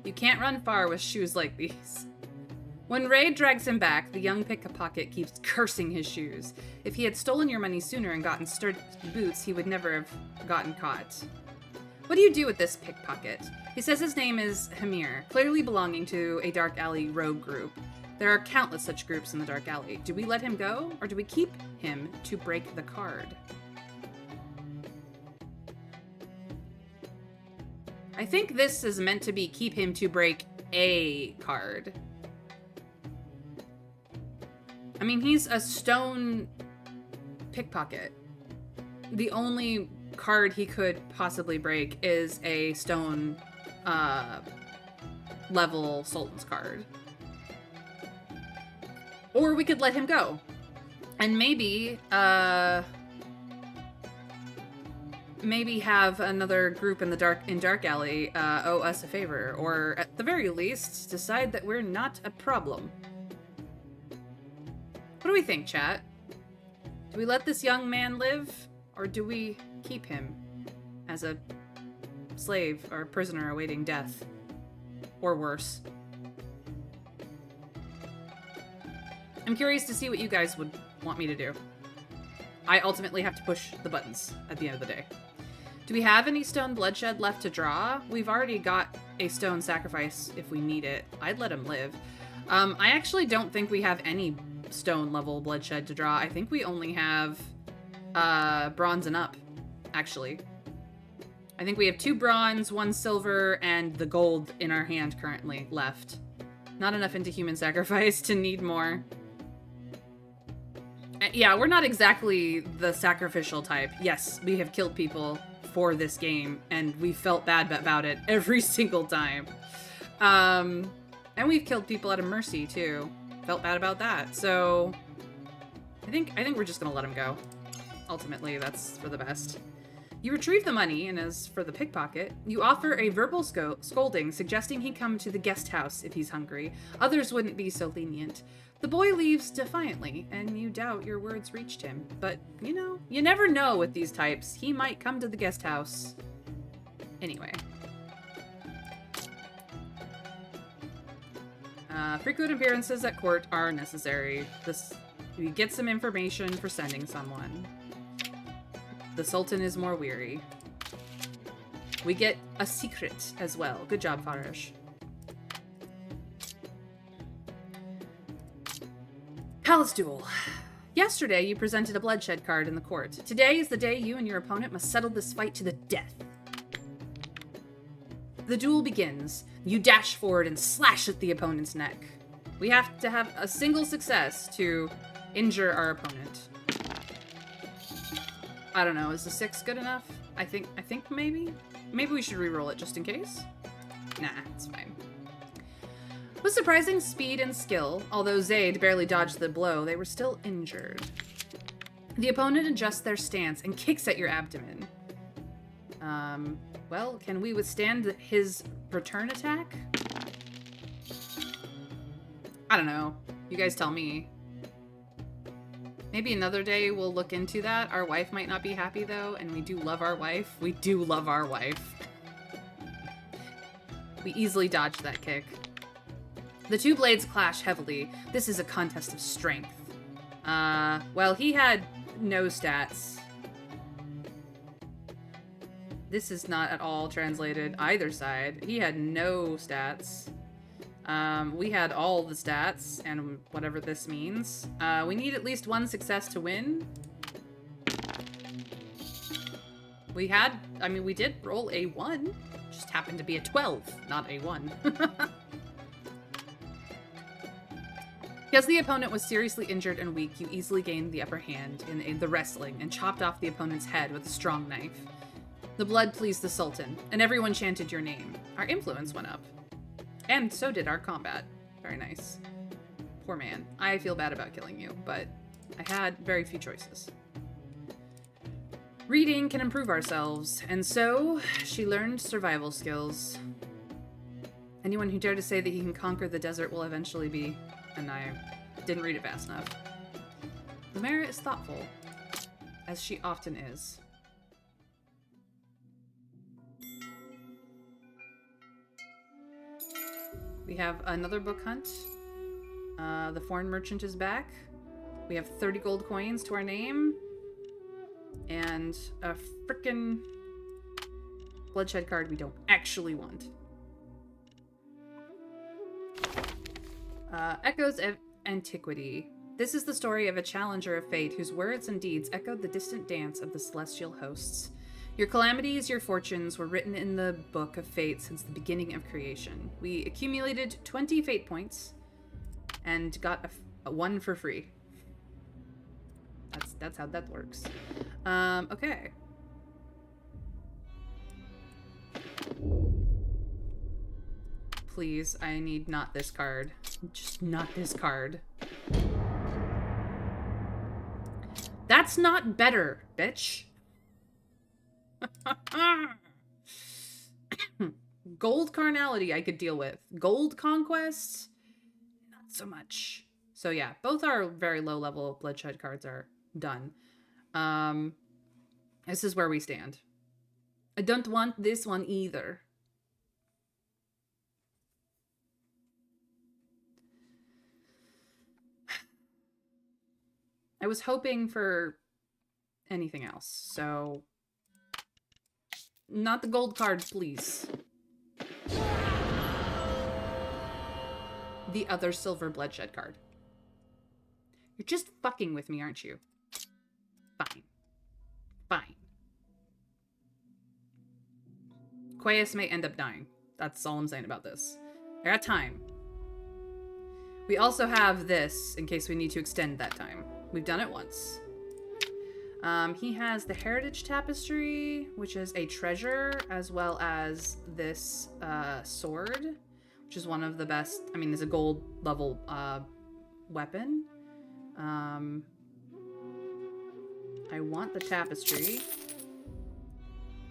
Speaker 1: You can't run far with shoes like these. When Ray drags him back, the young pickpocket keeps cursing his shoes. If he had stolen your money sooner and gotten sturdy boots, he would never have gotten caught. What do you do with this pickpocket? He says his name is Hamir, clearly belonging to a dark alley rogue group. There are countless such groups in the dark alley. Do we let him go, or do we keep him to break the card? I think this is meant to be keep him to break a card. I mean, he's a stone pickpocket. The only card he could possibly break is a stone level Sultan's card. Or we could let him go. And maybe have another group in the dark alley owe us a favor, or at the very least decide that we're not a problem. What do we think, chat? Do we let this young man live, or do we keep him as a slave or a prisoner awaiting death? Or worse. I'm curious to see what you guys would want me to do. I ultimately have to push the buttons at the end of the day. Do we have any stone bloodshed left to draw? We've already got a stone sacrifice if we need it. I'd let him live. I actually don't think we have any stone level bloodshed to draw. I think we only have bronze and up, actually. I think we have 2 bronze, 1 silver, and the gold in our hand currently left. Not enough into human sacrifice to need more. Yeah, we're not exactly the sacrificial type. Yes, we have killed people for this game, and we felt bad about it every single time. And we've killed people out of mercy, too. Felt bad about that. So, I think we're just gonna let him go. Ultimately, that's for the best. You retrieve the money, and as for the pickpocket, you offer a verbal scolding, suggesting he come to the guest house if he's hungry. Others wouldn't be so lenient. The boy leaves defiantly, and you doubt your words reached him. But, you know, you never know with these types. He might come to the guest house. Anyway. Frequent appearances at court are necessary. You get some information for sending someone. The Sultan is more weary. We get a secret as well. Good job, Farash. Palace Duel. Yesterday, you presented a bloodshed card in the court. Today is the day you and your opponent must settle this fight to the death. The duel begins. You dash forward and slash at the opponent's neck. We have to have a single success to injure our opponent. I don't know, is the 6 good enough? I think maybe? Maybe we should re-roll it just in case? Nah, it's fine. With surprising speed and skill, although Zaid barely dodged the blow, they were still injured. The opponent adjusts their stance and kicks at your abdomen. Well, can we withstand his return attack? I don't know. You guys tell me. Maybe another day we'll look into that. Our wife might not be happy, though, and we do love our wife. We do love our wife. We easily dodged that kick. The two blades clash heavily. This is a contest of strength. Well, he had no stats. This is not at all translated either side. He had no stats. We had all the stats, and whatever this means. We need at least one success to win. We did roll a 1. Just happened to be a 12, not a 1. Because the opponent was seriously injured and weak, you easily gained the upper hand in the wrestling and chopped off the opponent's head with a strong knife. The blood pleased the Sultan, and everyone chanted your name. Our influence went up. And so did our combat. Very nice. Poor man. I feel bad about killing you, but I had very few choices. Reading can improve ourselves, and so she learned survival skills. Anyone who dare to say that he can conquer the desert will eventually be... And I didn't read it fast enough. Lumera is thoughtful, as she often is. We have another book hunt. The foreign merchant is back. We have 30 gold coins to our name. And a frickin' bloodshed card we don't actually want. Echoes of Antiquity. This is the story of a challenger of fate whose words and deeds echoed the distant dance of the celestial hosts. Your calamities, your fortunes were written in the book of fate since the beginning of creation. We accumulated 20 fate points and got a 1 for free. That's how that works. Okay. Please, I need not this card. Just not this card. That's not better, bitch. Gold Carnality I could deal with. Gold Conquest, not so much. So yeah, both our very low level bloodshed cards are done. This is where we stand. I don't want this one either. I was hoping for anything else, so... Not the gold card, please. The other silver bloodshed card. You're just fucking with me, aren't you? Fine. Fine. Quaes may end up dying. That's all I'm saying about this. I got time. We also have this, in case we need to extend that time. We've done it once. He has the Heritage Tapestry, which is a treasure, as well as this sword, which is one of the best, I mean, it's a gold level weapon. I want the tapestry.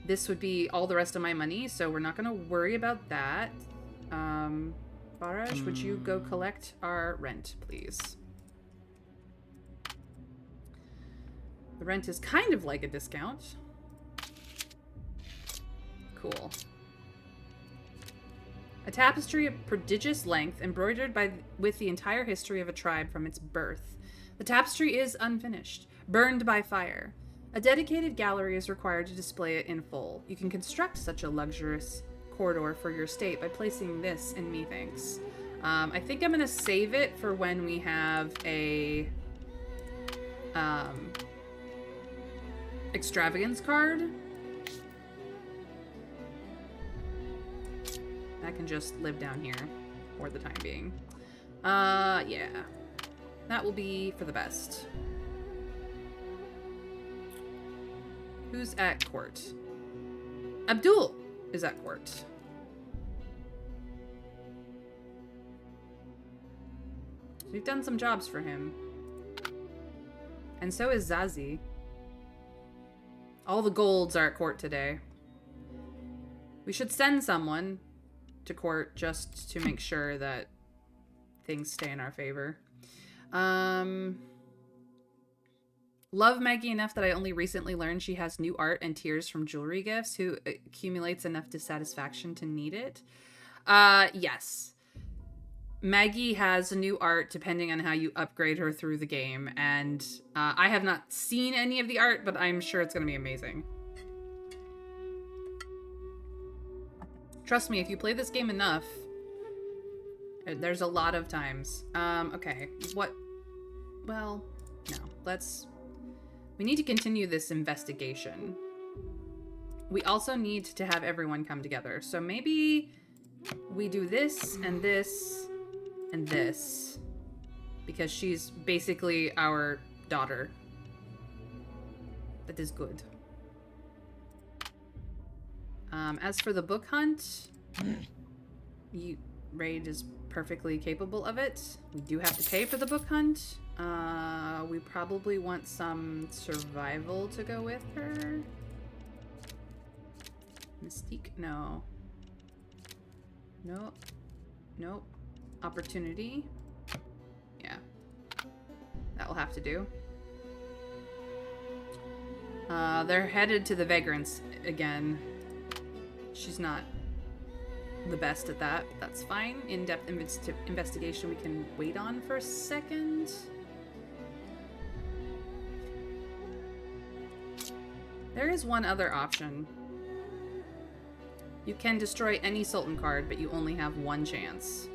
Speaker 1: This would be all the rest of my money, so we're not going to worry about that. Baraj, would you go collect our rent, please? The rent is kind of like a discount. Cool. A tapestry of prodigious length, embroidered with the entire history of a tribe from its birth. The tapestry is unfinished, burned by fire. A dedicated gallery is required to display it in full. You can construct such a luxurious corridor for your estate by placing this in methinks. I think I'm going to save it for when we have a extravagance card. That can just live down here for the time being. Yeah. That will be for the best. Who's at court? Abdul is at court. We've done some jobs for him. And so is Zazie. All the golds are at court today. We should send someone to court just to make sure that things stay in our favor. Love Maggie enough that I only recently learned she has new art and tears from jewelry gifts who accumulates enough dissatisfaction to need it. Yes. Maggie has new art depending on how you upgrade her through the game, and I have not seen any of the art, but I'm sure it's going to be amazing. Trust me, if you play this game enough, there's a lot of times. Okay, what? Well, no, we need to continue this investigation. We also need to have everyone come together. So maybe we do this and this and this, because she's basically our daughter. That is good. As for the book hunt, Raid is perfectly capable of it. We do have to pay for the book hunt. We probably want some survival to go with her. Mystique? No. Nope. Nope. Opportunity? Yeah. That will have to do. They're headed to the Vagrants again. She's not the best at that, but that's fine. In-depth investigation we can wait on for a second. There is one other option. You can destroy any Sultan card, but you only have one chance.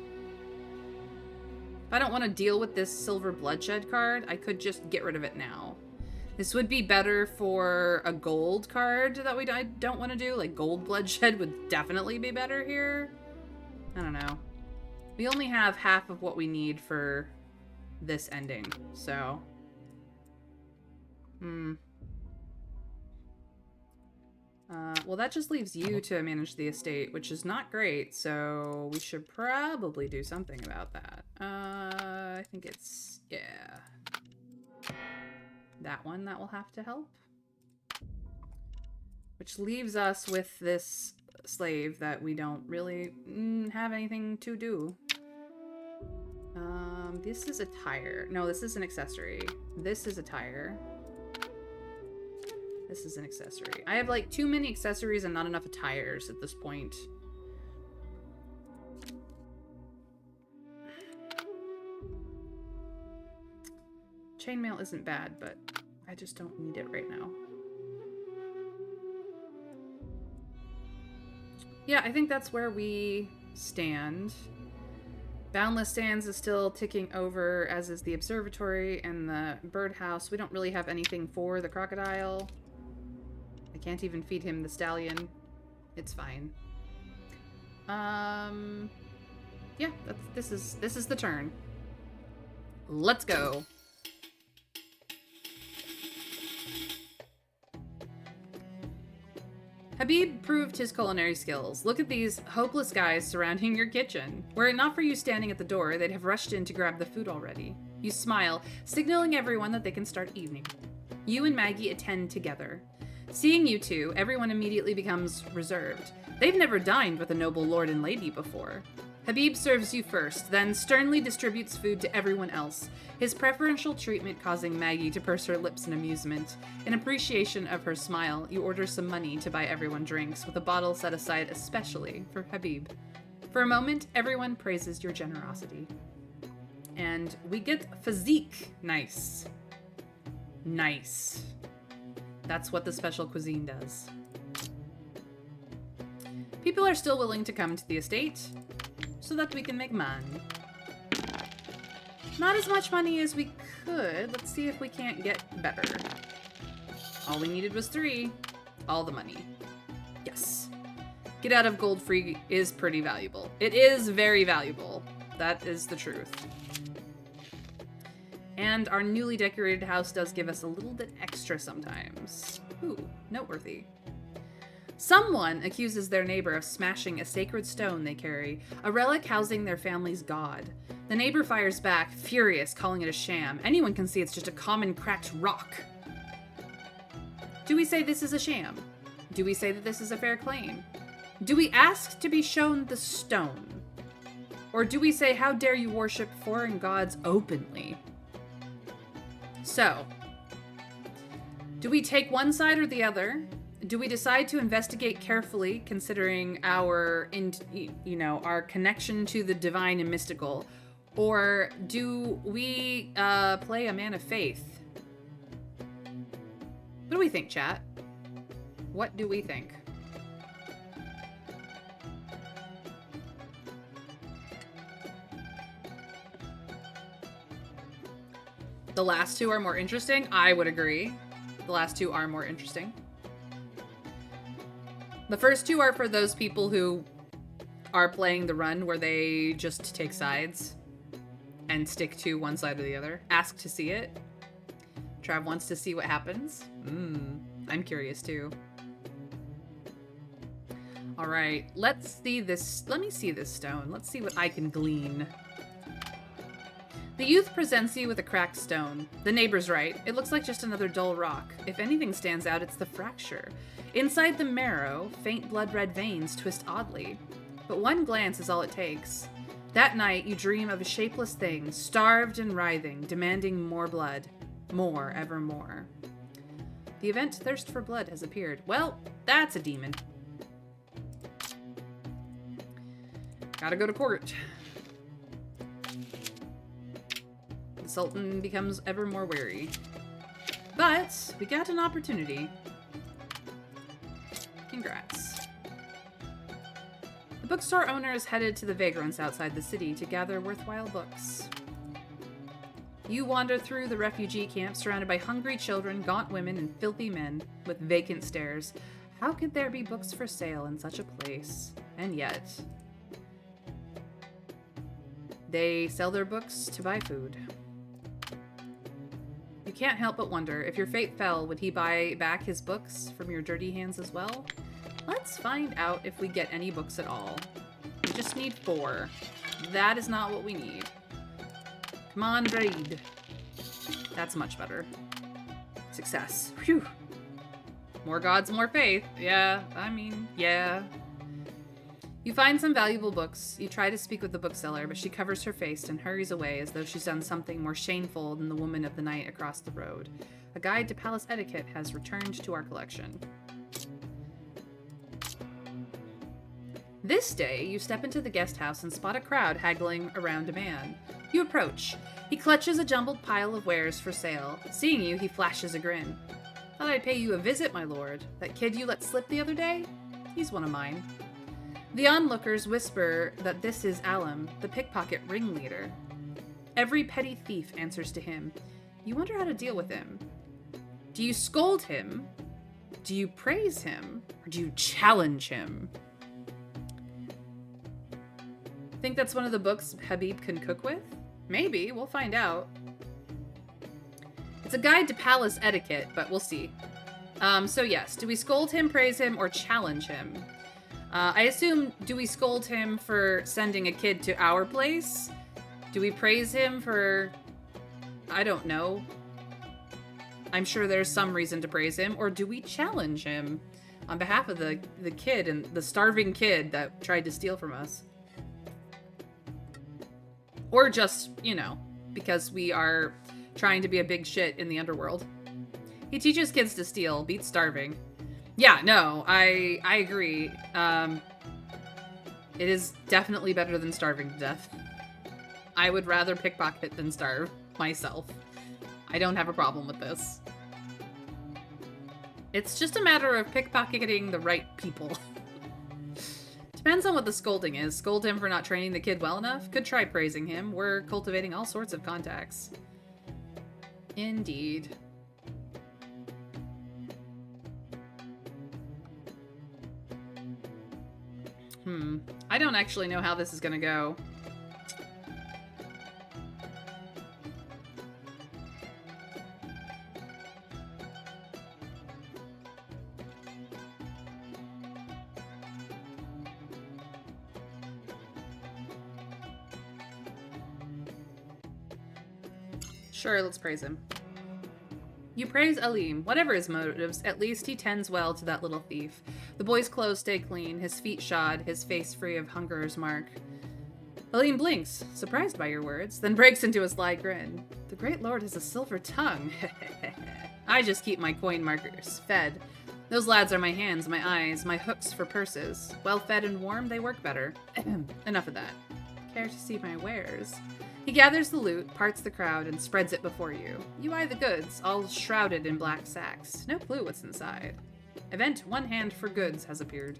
Speaker 1: If I don't want to deal with this Silver Bloodshed card, I could just get rid of it now. This would be better for a gold card that I don't want to do. Like, Gold Bloodshed would definitely be better here. I don't know. We only have half of what we need for this ending, so... well, that just leaves you to manage the estate, which is not great, so we should probably do something about that. I think it's... yeah. That one that will have to help. Which leaves us with this slave that we don't really have anything to do. This is a tire. No, this is an accessory. This is a tire. This is an accessory. I have like too many accessories and not enough tires at this point. Chainmail isn't bad, but I just don't need it right now. Yeah, I think that's where we stand. Boundless Sands is still ticking over, as is the observatory and the birdhouse. We don't really have anything for the crocodile. I can't even feed him the stallion. It's fine. Yeah, this is the turn. Let's go. Habib proved his culinary skills. Look at these hopeless guys surrounding your kitchen. Were it not for you standing at the door, they'd have rushed in to grab the food already. You smile, signaling everyone that they can start eating. You and Maggie attend together. Seeing you two, everyone immediately becomes reserved. They've never dined with a noble lord and lady before. Habib serves you first, then sternly distributes food to everyone else, his preferential treatment causing Maggie to purse her lips in amusement. In appreciation of her smile, you order some money to buy everyone drinks, with a bottle set aside especially for Habib. For a moment, everyone praises your generosity. And we get physique. Nice. Nice. That's what the special cuisine does. People are still willing to come to the estate so that we can make money. Not as much money as we could. Let's see if we can't get better. All we needed was 3. All the money. Yes. Get out of gold free is pretty valuable. It is very valuable. That is the truth. And our newly decorated house does give us a little bit extra sometimes. Ooh, noteworthy. Someone accuses their neighbor of smashing a sacred stone they carry, a relic housing their family's god. The neighbor fires back, furious, calling it a sham. Anyone can see it's just a common cracked rock. Do we say this is a sham? Do we say that this is a fair claim? Do we ask to be shown the stone? Or do we say, how dare you worship foreign gods openly? So, do we take one side or the other? Do we decide to investigate carefully, considering our, our connection to the divine and mystical? Or do we play a man of faith? What do we think, chat? What do we think? The last 2 are more interesting. I would agree. The last 2 are more interesting. The first 2 are for those people who are playing the run where they just take sides and stick to one side or the other. Ask to see it. Trav wants to see what happens. I'm curious too. All right, let's see this. Let me see this stone. Let's see what I can glean. The youth presents you with a cracked stone. The neighbor's right. It looks like just another dull rock. If anything stands out, it's the fracture. Inside the marrow, faint blood-red veins twist oddly. But one glance is all it takes. That night, you dream of a shapeless thing, starved and writhing, demanding more blood. More, ever more. The event Thirst for Blood has appeared. Well, that's a demon. Gotta go to court. The Sultan becomes ever more wary. But we got an opportunity. Congrats. The bookstore owner is headed to the vagrants outside the city to gather worthwhile books. You wander through the refugee camp surrounded by hungry children, gaunt women, and filthy men with vacant stares. How could there be books for sale in such a place? And yet, they sell their books to buy food. You can't help but wonder, if your fate fell, would he buy back his books from your dirty hands as well? Let's find out if we get any books at all. We just need 4. That is not what we need. Come on, read. That's much better. Success. Phew. More gods, more faith. Yeah, yeah. You find some valuable books. You try to speak with the bookseller, but she covers her face and hurries away as though she's done something more shameful than the woman of the night across the road. A guide to palace etiquette has returned to our collection. This day, you step into the guest house and spot a crowd haggling around a man. You approach. He clutches a jumbled pile of wares for sale. Seeing you, he flashes a grin. Thought I'd pay you a visit, my lord. That kid you let slip the other day? He's one of mine. The onlookers whisper that this is Alum, the pickpocket ringleader. Every petty thief answers to him. You wonder how to deal with him. Do you scold him? Do you praise him? Or do you challenge him? Think that's one of the books Habib can cook with? Maybe, we'll find out. It's a guide to palace etiquette, but we'll see. So yes, do we scold him, praise him, or challenge him? I assume, do we scold him for sending a kid to our place? Do we praise him for, I don't know. I'm sure there's some reason to praise him. Or do we challenge him on behalf of the kid and the starving kid that tried to steal from us? Or just, because we are trying to be a big shit in the underworld. He teaches kids to steal, beats starving. Yeah, no, I agree. It is definitely better than starving to death. I would rather pickpocket than starve myself. I don't have a problem with this. It's just a matter of pickpocketing the right people. Depends on what the scolding is. Scold him for not training the kid well enough? Could try praising him. We're cultivating all sorts of contacts. Indeed. I don't actually know how this is gonna go. Sure, let's praise him. You praise Aleem. Whatever his motives, at least he tends well to that little thief. The boy's clothes stay clean, his feet shod, his face free of hunger's mark. Aleem blinks, surprised by your words, then breaks into a sly grin. The great lord has a silver tongue. I just keep my coin markers fed. Those lads are my hands, my eyes, my hooks for purses. Well fed and warm, they work better. Enough of that. Care to see my wares? He gathers the loot, parts the crowd, and spreads it before you. You eye the goods, all shrouded in black sacks. No clue what's inside. Event one hand for goods has appeared.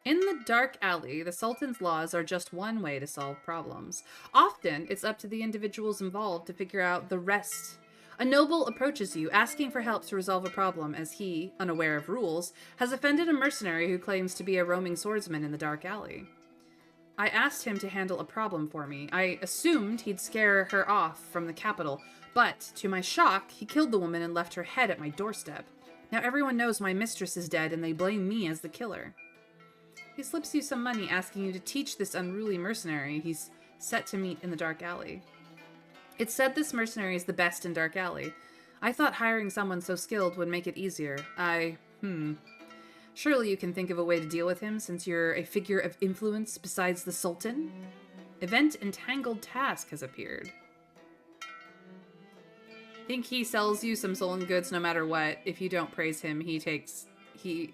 Speaker 1: In the dark alley, the Sultan's laws are just one way to solve problems. Often, it's up to the individuals involved to figure out the rest. A noble approaches you, asking for help to resolve a problem, as he, unaware of rules, has offended a mercenary who claims to be a roaming swordsman in the dark alley. I asked him to handle a problem for me. I assumed he'd scare her off from the capital, but, to my shock, he killed the woman and left her head at my doorstep. Now everyone knows my mistress is dead, and they blame me as the killer. He slips you some money, asking you to teach this unruly mercenary he's set to meet in the dark alley. It's said this mercenary is the best in Dark Alley. I thought hiring someone so skilled would make it easier. Surely you can think of a way to deal with him, since you're a figure of influence besides the Sultan? Event Entangled Task has appeared. Think he sells you some stolen goods no matter what. If you don't praise him, he takes the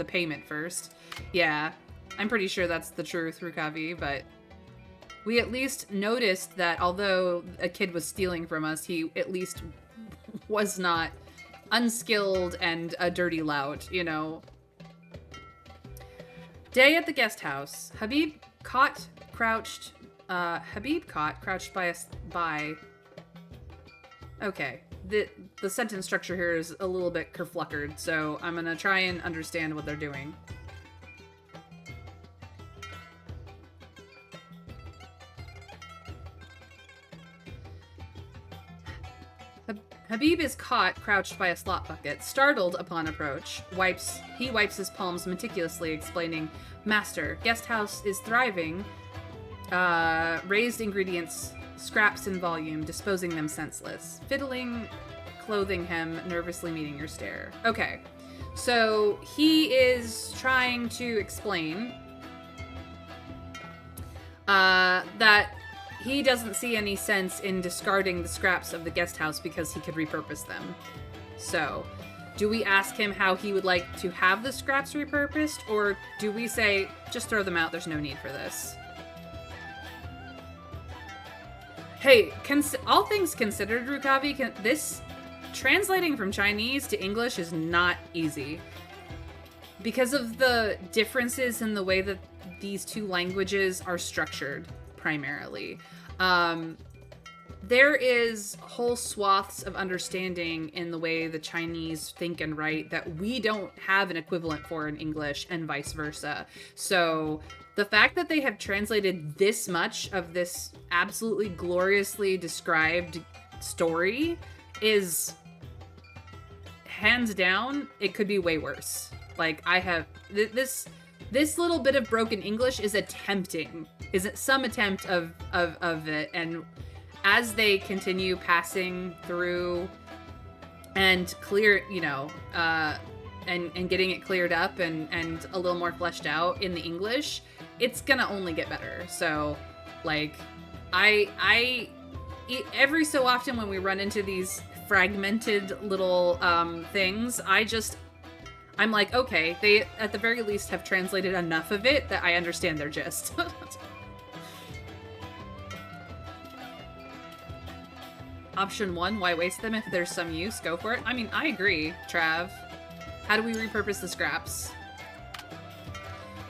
Speaker 1: payment first. Yeah, I'm pretty sure that's the truth, Rukavi, but we at least noticed that although a kid was stealing from us, he at least was not unskilled and a dirty lout, you know. Day at the guest house. Habib caught crouched by. Okay, the sentence structure here is a little bit kerfluckered, so I'm gonna try and understand what they're doing. Habib is caught crouched by a slop bucket. Startled upon approach, he wipes his palms meticulously, explaining, "Master, guest house is thriving. Raised ingredients, scraps in volume, disposing them senseless. Fiddling, clothing hem, nervously meeting your stare." Okay, so he is trying to explain that he doesn't see any sense in discarding the scraps of the guest house because he could repurpose them. So, do we ask him how he would like to have the scraps repurposed, or do we say, just throw them out, there's no need for this? Hey, all things considered, Rukavi, this translating from Chinese to English is not easy. Because of the differences in the way that these two languages are structured, primarily. There is whole swaths of understanding in the way the Chinese think and write that we don't have an equivalent for in English, and vice versa. So the fact that they have translated this much of this absolutely gloriously described story is, hands down, it could be way worse. Like, I have this little bit of broken English is some attempt of it, and as they continue passing through and clear, and getting it cleared up and a little more fleshed out in the English, it's gonna only get better. So, like, I every so often when we run into these fragmented little things, I'm like, okay, they at the very least have translated enough of it that I understand their gist. Option 1, why waste them if there's some use? Go for it. I mean, I agree, Trav. How do we repurpose the scraps?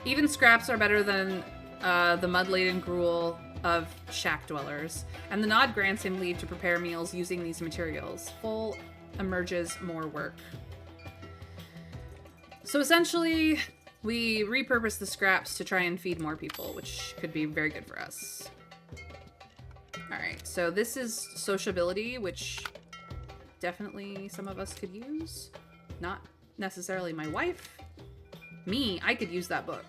Speaker 1: Even scraps are better than the mud-laden gruel of shack dwellers, and the nod grants him leave to prepare meals using these materials. Full emerges more work. So essentially, we repurpose the scraps to try and feed more people, which could be very good for us. Alright, so this is sociability, which definitely some of us could use. Not necessarily my wife. Me, I could use that book.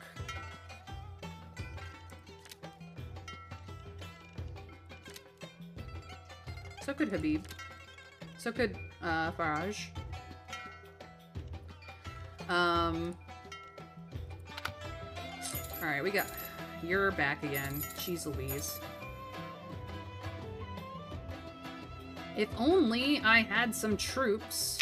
Speaker 1: So could Habib. So could Faraj. Alright, we got... You're back again. Jeez Louise. If only I had some troops.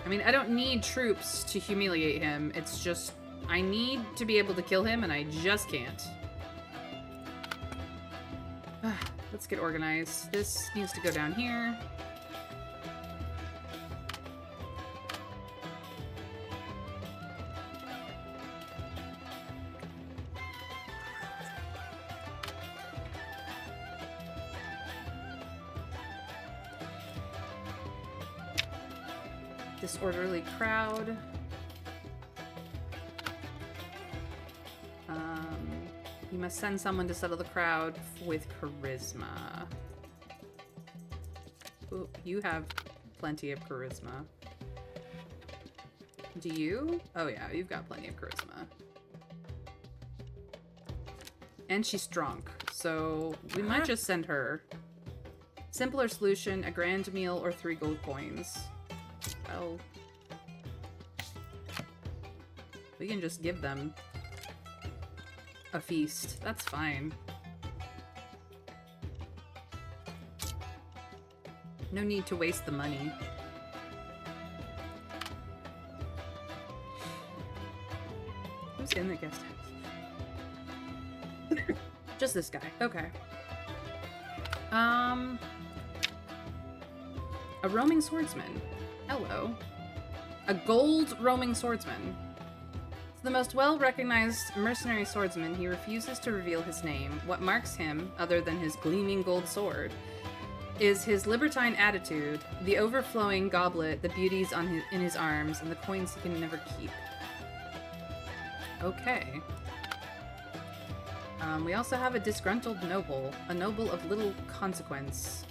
Speaker 1: I mean, I don't need troops to humiliate him. It's just, I need to be able to kill him, and I just can't. Let's get organized. This needs to go down here. Disorderly crowd. You must send someone to settle the crowd with charisma. Ooh, you have plenty of charisma. Do you? Oh yeah, you've got plenty of charisma. And she's drunk, so we might just send her. Simpler solution, a grand meal or 3 gold coins. Well, we can just give them a feast. That's fine. No need to waste the money. Who's in the guest house? Just this guy. Okay. A roaming swordsman. Hello. A gold roaming swordsman. The most well-recognized mercenary swordsman, he refuses to reveal his name. What marks him, other than his gleaming gold sword, is his libertine attitude, the overflowing goblet, the beauties in his arms, and the coins he can never keep. Okay. We also have a disgruntled noble, a noble of little consequence.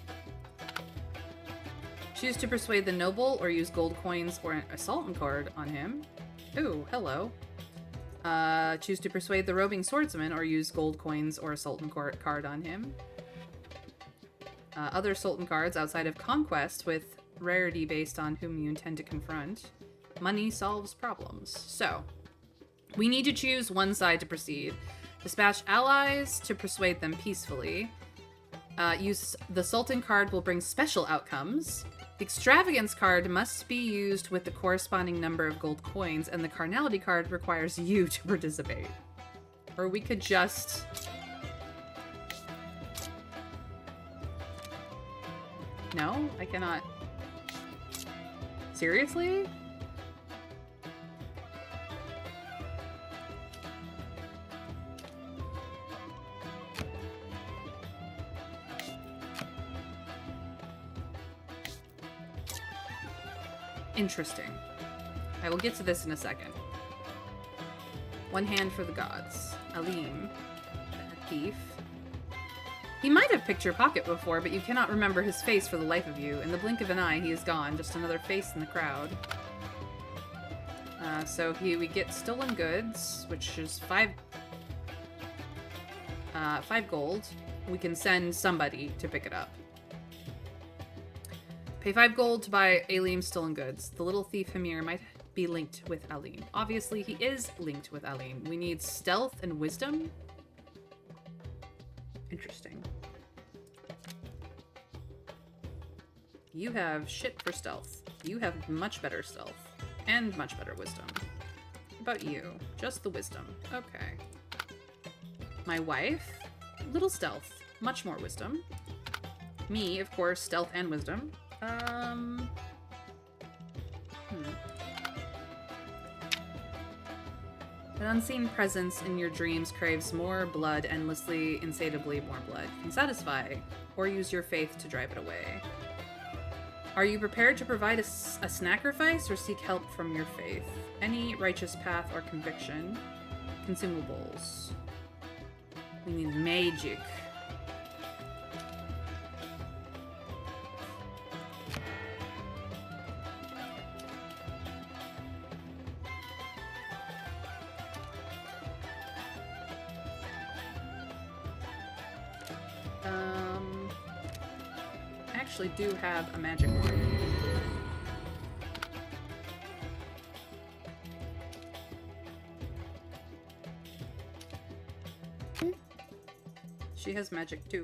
Speaker 1: Choose to persuade the noble or use gold coins or a Sultan card on him. Ooh, hello. Choose to persuade the roving swordsman or use gold coins or a Sultan card on him. Other Sultan cards outside of Conquest with rarity based on whom you intend to confront. Money solves problems. So, we need to choose one side to proceed. Dispatch allies to persuade them peacefully. Use the Sultan card will bring special outcomes. The Extravagance card must be used with the corresponding number of gold coins, and the Carnality card requires you to participate. Or we could just... No? I cannot... Seriously? Interesting. I will get to this in a second. One hand for the gods. Alim, the thief. He might have picked your pocket before, but you cannot remember his face for the life of you. In the blink of an eye, he is gone. Just another face in the crowd. So we get stolen goods, which is 5 gold. We can send somebody to pick it up. Pay 5 gold to buy Alim's stolen goods. The little thief Hamir might be linked with Alim. Obviously, he is linked with Alim. We need stealth and wisdom. Interesting. You have shit for stealth. You have much better stealth. And much better wisdom. What about you? Just the wisdom. Okay. My wife? Little stealth. Much more wisdom. Me, of course, stealth and wisdom. An unseen presence in your dreams craves more blood, endlessly, insatiably more blood. Can satisfy, or use your faith to drive it away. Are you prepared to provide a sacrifice or seek help from your faith? Any righteous path or conviction. Consumables. We need magic. I actually do have a magic word. She has magic too.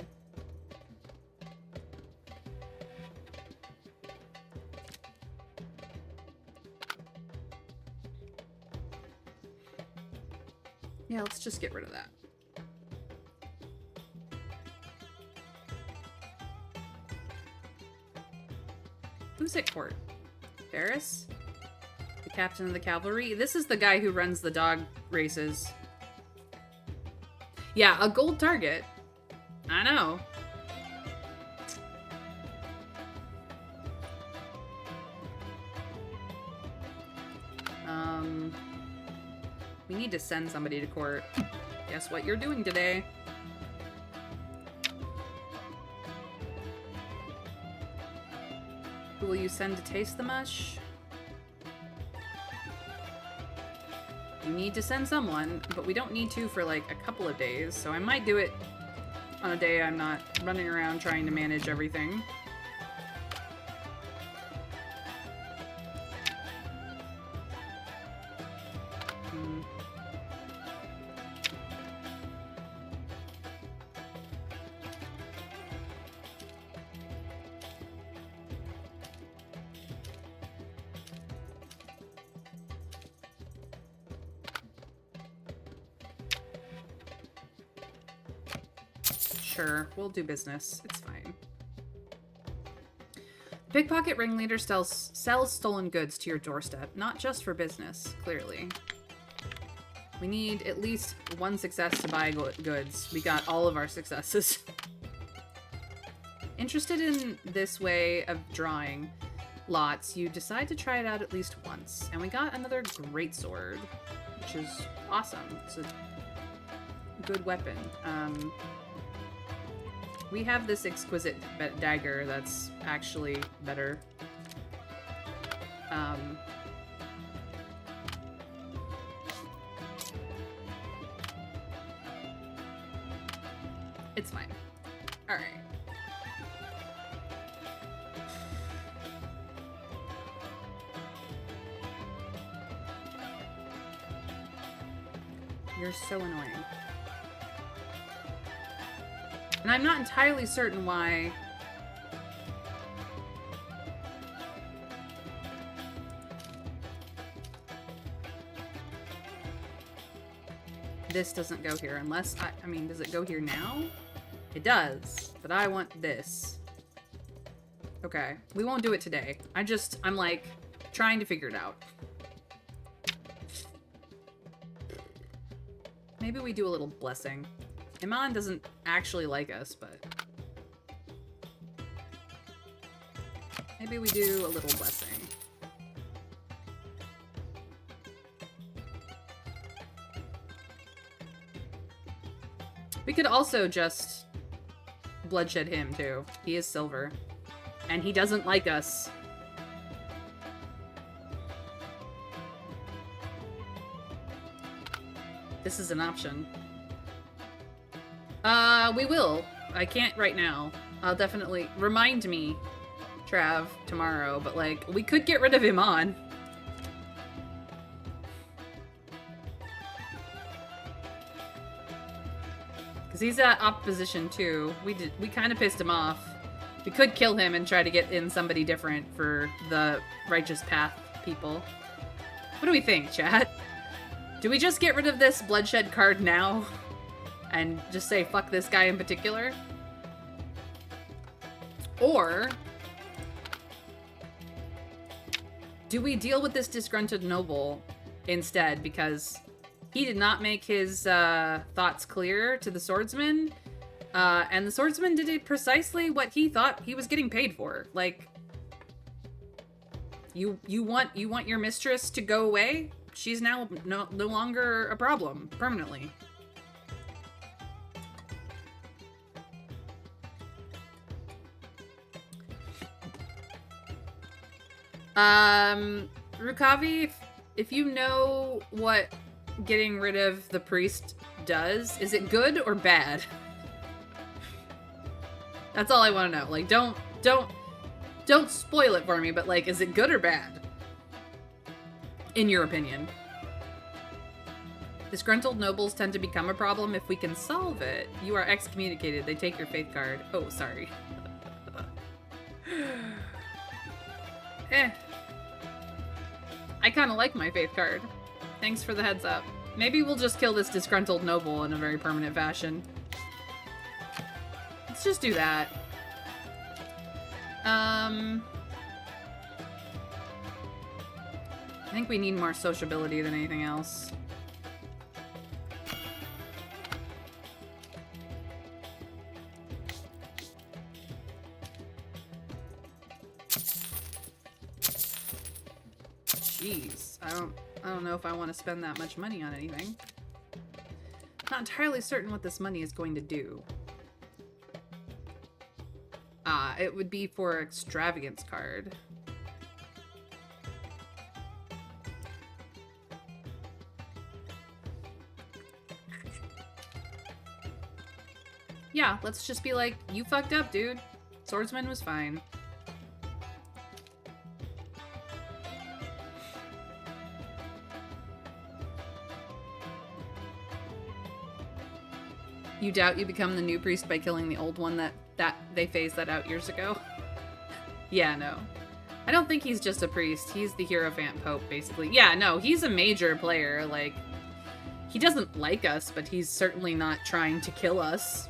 Speaker 1: Yeah, let's just get rid of that. Who's at court? Ferris? The captain of the cavalry? This is the guy who runs the dog races. Yeah, a gold target. I know. We need to send somebody to court. Guess what you're doing today? Who will you send to taste the mush? You need to send someone, but we don't need to for like a couple of days, so I might do it on a day I'm not running around trying to manage everything. Sure, we'll do business. It's fine. The pickpocket ringleader sells stolen goods to your doorstep, not just for business, clearly. We need at least one success to buy goods. We got all of our successes. Interested in this way of drawing lots, you decide to try it out at least once. And we got another greatsword, which is awesome. It's a good weapon. We have this exquisite dagger that's actually better. It's fine. Alright. You're so annoying. And I'm not entirely certain why this doesn't go here, unless I mean, does it go here now? It does, but I want this. Okay, we won't do it today. I'm like trying to figure it out. Maybe we do a little blessing. Iman doesn't actually like us, but maybe we do a little blessing. We could also just bloodshed him too. He is silver. And he doesn't like us. This is an option. We will. I can't right now. I'll definitely remind me, Trav, tomorrow, but like, we could get rid of him on. Because he's at opposition too. We kind of pissed him off. We could kill him and try to get in somebody different for the righteous path people. What do we think, chat? Do we just get rid of this bloodshed card now? And just say fuck this guy in particular? Or do we deal with this disgruntled noble instead, because he did not make his thoughts clear to the swordsman, and the swordsman did precisely what he thought he was getting paid for. Like, you want your mistress to go away? She's now no longer a problem permanently. Rukavi, if you know what getting rid of the priest does, is it good or bad? That's all I want to know. Like, don't spoil it for me, but like, is it good or bad? In your opinion. Disgruntled nobles tend to become a problem if we can solve it. You are excommunicated. They take your faith card. Oh, sorry. I kind of like my faith card. Thanks for the heads up. Maybe we'll just kill this disgruntled noble in a very permanent fashion. Let's just do that. I think we need more sociability than anything else. Jeez, I don't know if I want to spend that much money on anything. Not entirely certain what this money is going to do. It would be for extravagance card. Yeah, let's just be like, you fucked up, dude. Swordsman was fine. You doubt you become the new priest by killing the old one that they phased that out years ago? Yeah, no. I don't think he's just a priest. He's the Hierophant Pope, basically. Yeah, no, he's a major player. Like, he doesn't like us, but he's certainly not trying to kill us.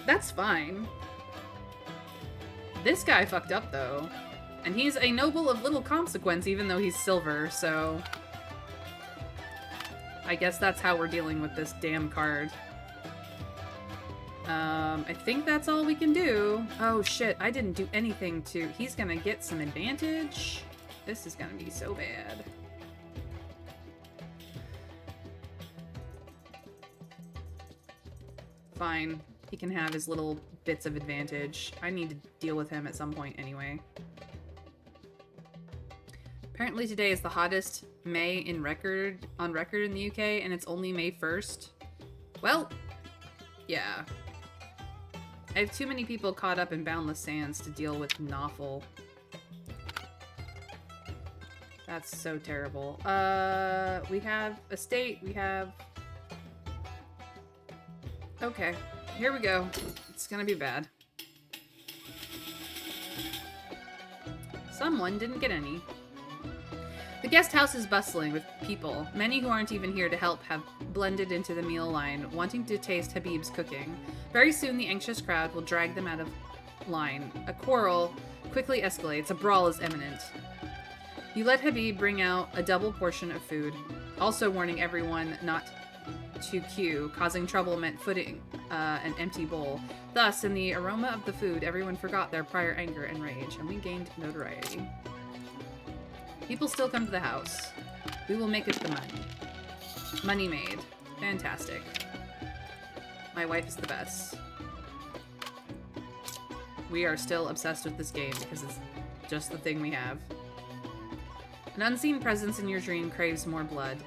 Speaker 1: That's fine. This guy fucked up, though. And he's a noble of little consequence, even though he's silver, so... I guess that's how we're dealing with this damn card. I think that's all we can do. Oh shit, I didn't do anything to... He's gonna get some advantage. This is gonna be so bad. Fine. He can have his little bits of advantage. I need to deal with him at some point anyway. Apparently today is the hottest May on record in the UK, and it's only May 1st. Well, yeah. I have too many people caught up in Boundless Sands to deal with Nawful. That's so terrible. We have a state, we have... Okay, here we go. It's gonna be bad. Someone didn't get any. The guest house is bustling with people. Many who aren't even here to help have blended into the meal line, wanting to taste Habib's cooking. Very soon, the anxious crowd will drag them out of line. A quarrel quickly escalates. A brawl is imminent. You let Habib bring out a double portion of food, also warning everyone not to queue. Causing trouble meant footing an empty bowl. Thus, in the aroma of the food, everyone forgot their prior anger and rage, and we gained notoriety. People still come to the house. We will make it the money. Money made. Fantastic. My wife is the best. We are still obsessed with this game because it's just the thing we have. An unseen presence in your dream craves more blood.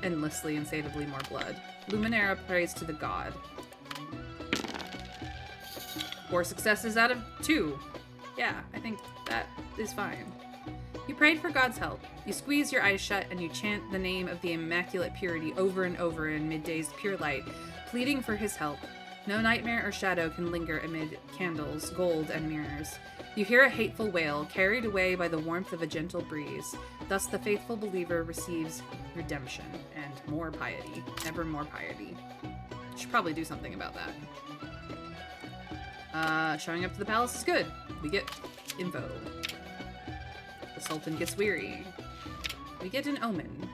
Speaker 1: Endlessly, insatiably more blood. Luminera prays to the god. 4 successes out of 2. Yeah, I think that is fine. You prayed for God's help. You squeeze your eyes shut and you chant the name of the Immaculate Purity over and over in midday's pure light, pleading for his help. No nightmare or shadow can linger amid candles, gold, and mirrors. You hear a hateful wail, carried away by the warmth of a gentle breeze. Thus the faithful believer receives redemption and more piety, ever more piety. Should probably do something about that. Showing up to the palace is good. We get info. The Sultan gets weary. We get an omen.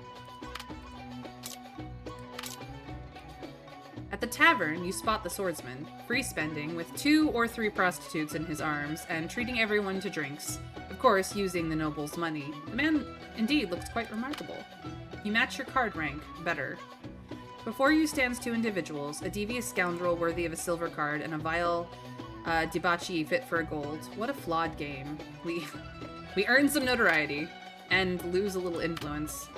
Speaker 1: At the tavern, you spot the swordsman, free spending, with 2 or 3 prostitutes in his arms, and treating everyone to drinks. Of course, using the noble's money. The man, indeed, looks quite remarkable. You match your card rank better. Before you stands 2 individuals, a devious scoundrel worthy of a silver card, and a vile debauchee fit for a gold. What a flawed game. We earn some notoriety, and lose a little influence,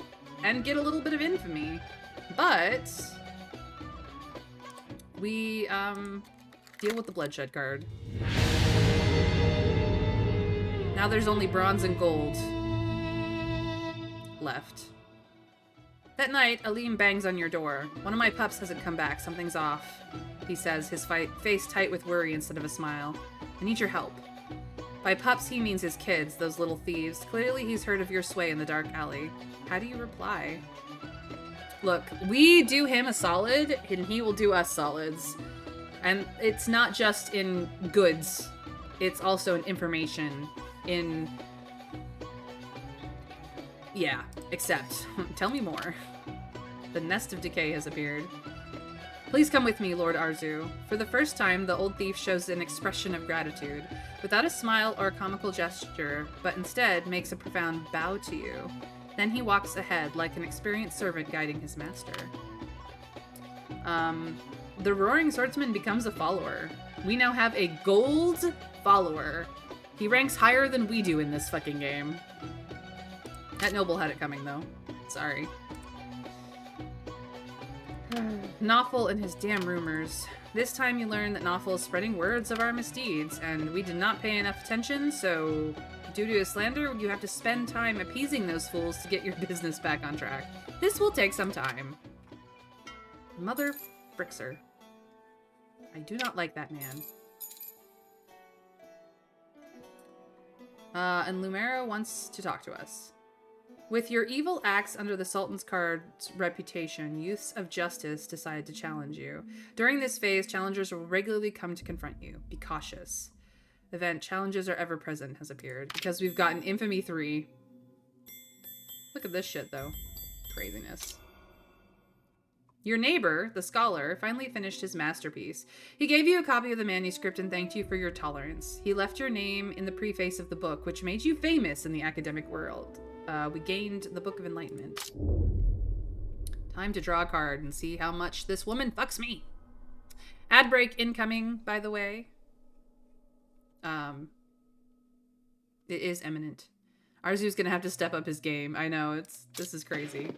Speaker 1: and get a little bit of infamy. But we deal with the bloodshed card. Now there's only bronze and gold left. That night, Aleem bangs on your door. One of my pups hasn't come back. Something's off, he says, his face tight with worry instead of a smile. I need your help. By pups, he means his kids, those little thieves. Clearly, he's heard of your sway in the dark alley. How do you reply? Look, we do him a solid, and he will do us solids. And it's not just in goods. It's also in information. Yeah, except. Tell me more. The nest of decay has appeared. Please come with me, Lord Arzu. For the first time, the old thief shows an expression of gratitude, without a smile or a comical gesture, but instead makes a profound bow to you. Then he walks ahead, like an experienced servant guiding his master. The Roaring Swordsman becomes a follower. We now have a gold follower. He ranks higher than we do in this fucking game. That noble had it coming, though. Sorry. Nawful and his damn rumors. This time you learn that Nawful is spreading words of our misdeeds, and we did not pay enough attention, so due to his slander, you have to spend time appeasing those fools to get your business back on track. This will take some time. Mother Frixer. I do not like that man. And Lumera wants to talk to us. With your evil acts under the Sultan's card's reputation, youths of justice decided to challenge you. During this phase, challengers will regularly come to confront you. Be cautious. Event challenges are ever present has appeared because we've gotten Infamy 3. Look at this shit, though. Craziness. Your neighbor, the scholar, finally finished his masterpiece. He gave you a copy of the manuscript and thanked you for your tolerance. He left your name in the preface of the book, which made you famous in the academic world. We gained the Book of Enlightenment. Time to draw a card and see how much this woman fucks me. Ad break incoming, by the way. It is imminent. Arzu's gonna have to step up his game. I know, this is crazy.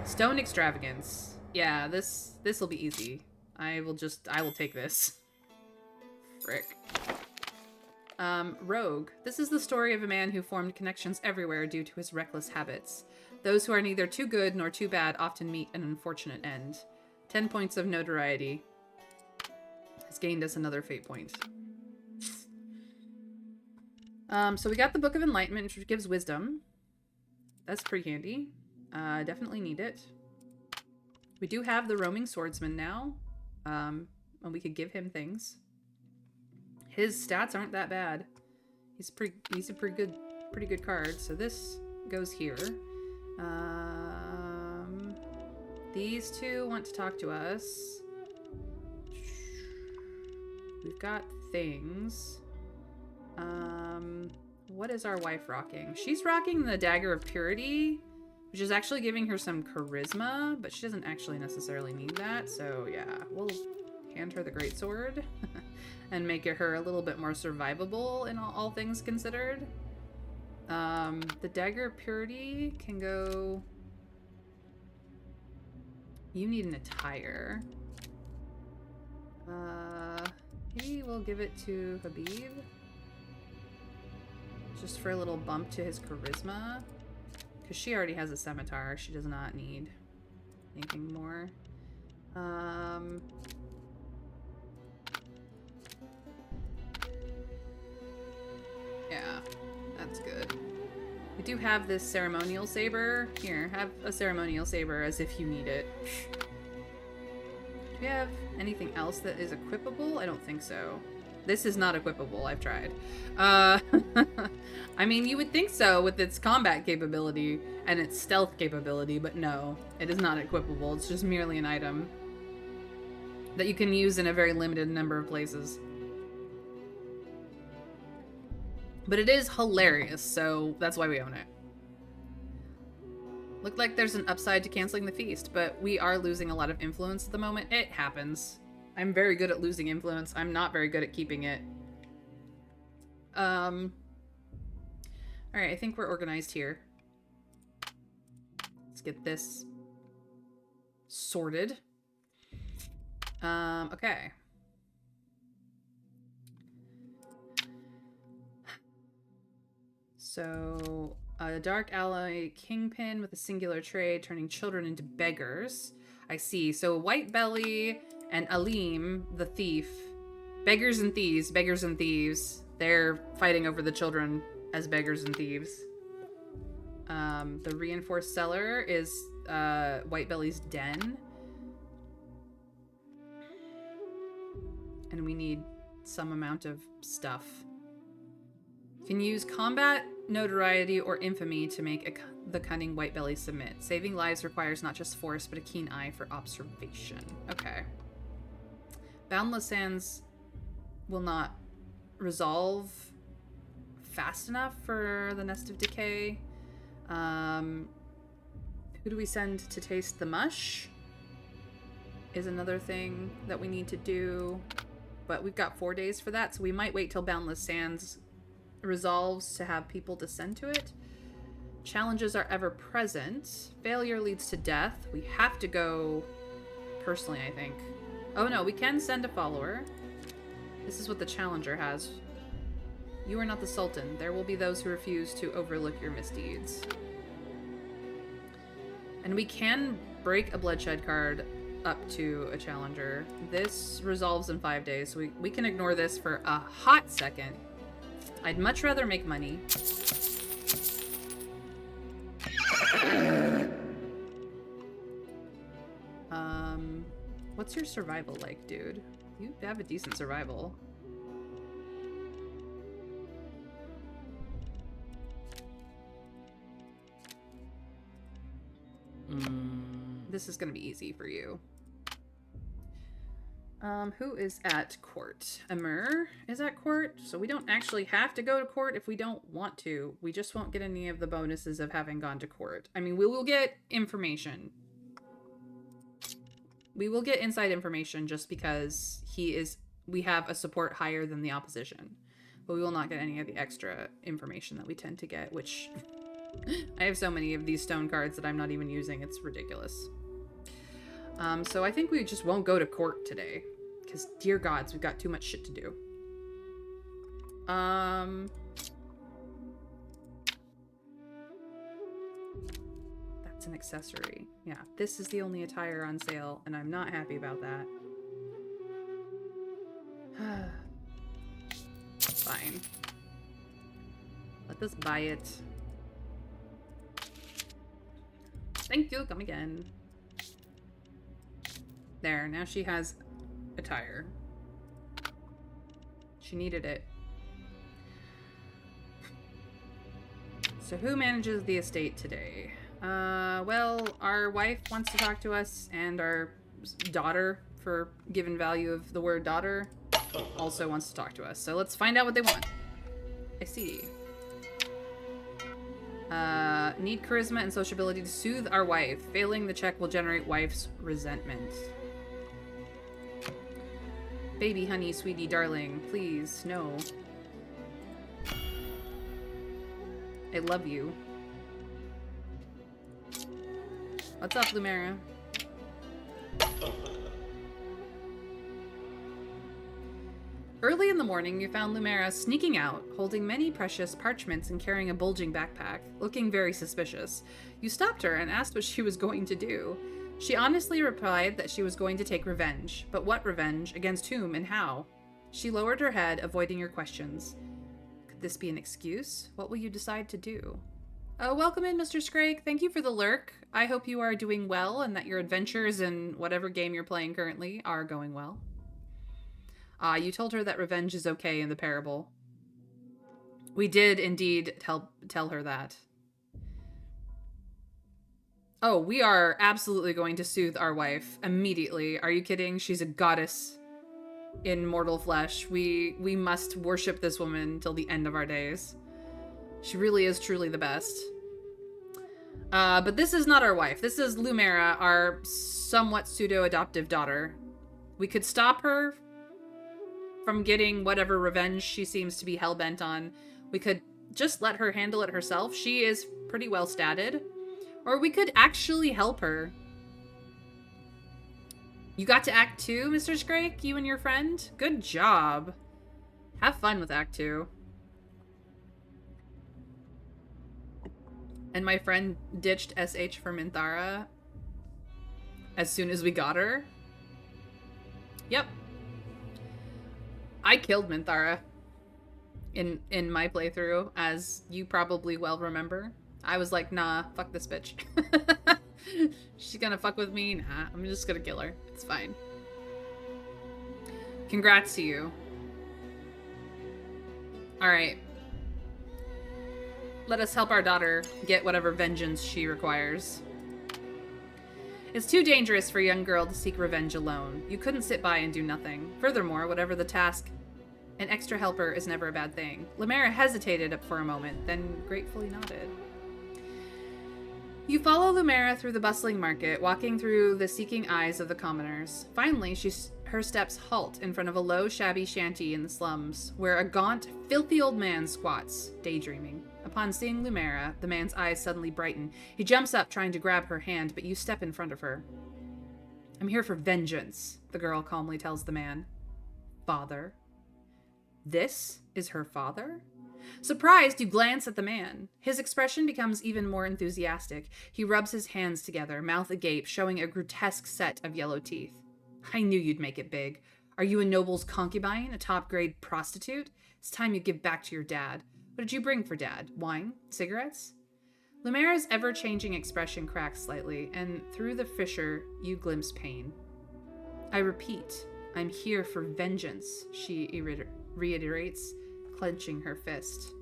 Speaker 1: Stone Extravagance. Yeah, this will be easy. I will take this. Frick. Rogue. This is the story of a man who formed connections everywhere due to his reckless habits. Those who are neither too good nor too bad often meet an unfortunate end. 10 points of notoriety. Has gained us another fate point. So we got the Book of Enlightenment, which gives wisdom. That's pretty handy. Definitely need it. We do have the Roaming Swordsman now. And we could give him things. His stats aren't that bad. He's a pretty good card. So this goes here. These two want to talk to us. We've got things. What is our wife rocking? She's rocking the Dagger of Purity, which is actually giving her some charisma, but she doesn't actually necessarily need that. So yeah, we'll hand her the Greatsword and make her a little bit more survivable in all things considered. The Dagger of Purity can go... You need an attire. Maybe we'll give it to Habib. Just for a little bump to his charisma. Because she already has a scimitar. She does not need anything more. Yeah, that's good. We do have this ceremonial saber. Here, have a ceremonial saber as if you need it. we have anything else that is equipable? I don't think so. This is not equipable. I've tried. I mean, you would think so with its combat capability and its stealth capability, but no, it is not equipable. It's just merely an item that you can use in a very limited number of places. But it is hilarious, so that's why we own it. Looked like there's an upside to canceling the feast, but we are losing a lot of influence at the moment. It happens. I'm very good at losing influence. I'm not very good at keeping it. Alright, I think we're organized here. Let's get this sorted. Okay. So, a dark ally kingpin with a singular trade, turning children into beggars. I see. So, White Belly and Alim, the thief. Beggars and thieves. They're fighting over the children as beggars and thieves. The reinforced cellar is White Belly's den. And we need some amount of stuff. You can use combat, notoriety, or infamy to make the cunning White Belly submit. Saving lives requires not just force, but a keen eye for observation. Okay. Boundless Sands will not resolve fast enough for the Nest of Decay. Who do we send to taste the mush? Is another thing that we need to do. But we've got 4 days for that, so we might wait till Boundless Sands resolves to have people descend to it. Challenges are ever present. Failure leads to death. We have to go personally, I think. Oh no, we can send a follower. This is what the challenger has. You are not the Sultan. There will be those who refuse to overlook your misdeeds. And we can break a bloodshed card up to a challenger. This resolves in 5 days, so we can ignore this for a hot second. I'd much rather make money. What's your survival like, dude? You have a decent survival. This is gonna be easy for you. Who is at court? Amur is at court, so we don't actually have to go to court if we don't want to. We just won't get any of the bonuses of having gone to court. I mean, we will get information. We will get inside information just because we have a support higher than the opposition. But we will not get any of the extra information that we tend to get, which I have so many of these stone cards that I'm not even using. It's ridiculous. So I think we just won't go to court today. Because, dear gods, we've got too much shit to do. That's an accessory. Yeah, this is the only attire on sale, and I'm not happy about that. Fine. Let us buy it. Thank you, come again. There, now she has attire. She needed it. So who manages the estate today? Well, our wife wants to talk to us, and our daughter, for given value of the word daughter, also wants to talk to us. So let's find out what they want. I see. Need charisma and sociability to soothe our wife. Failing the check will generate wife's resentment. Baby, honey, sweetie, darling, please, no. I love you. What's up, Lumera? Early in the morning, you found Lumera sneaking out, holding many precious parchments and carrying a bulging backpack, looking very suspicious. You stopped her and asked what she was going to do. She honestly replied that she was going to take revenge. But what revenge? Against whom and how? She lowered her head, avoiding your questions. Could this be an excuse? What will you decide to do? Welcome in, Mr. Scrake. Thank you for the lurk. I hope you are doing well and that your adventures in whatever game you're playing currently are going well. You told her that revenge is okay in the parable. We did indeed tell her that. Oh, we are absolutely going to soothe our wife immediately. Are you kidding? She's a goddess in mortal flesh. We must worship this woman till the end of our days. She really is truly the best. But this is not our wife. This is Lumera, our somewhat pseudo-adoptive daughter. We could stop her from getting whatever revenge she seems to be hell-bent on. We could just let her handle it herself. She is pretty well statted. Or we could actually help her. You got to Act 2, Mr. Scrake? You and your friend? Good job. Have fun with Act 2. And my friend ditched SH for Minthara as soon as we got her. Yep. I killed Minthara in my playthrough, as you probably well remember. I was like, nah, fuck this bitch. She's gonna fuck with me? Nah, I'm just gonna kill her. It's fine. Congrats to you. Alright. Let us help our daughter get whatever vengeance she requires. It's too dangerous for a young girl to seek revenge alone. You couldn't sit by and do nothing. Furthermore, whatever the task, an extra helper is never a bad thing. Lumera hesitated for a moment, then gratefully nodded. You follow Lumera through the bustling market, walking through the seeking eyes of the commoners. Finally, her steps halt in front of a low, shabby shanty in the slums, where a gaunt, filthy old man squats, daydreaming. Upon seeing Lumera, the man's eyes suddenly brighten. He jumps up, trying to grab her hand, but you step in front of her. I'm here for vengeance, the girl calmly tells the man. Father? This is her father? Surprised, you glance at the man. His expression becomes even more enthusiastic. He rubs his hands together, mouth agape, showing a grotesque set of yellow teeth. I knew you'd make it big. Are you a noble's concubine, a top-grade prostitute? It's time you give back to your dad. What did you bring for Dad? Wine? Cigarettes? Lumera's ever-changing expression cracks slightly, and through the fissure, you glimpse pain. I repeat, I'm here for vengeance, she reiterates, clenching her fist.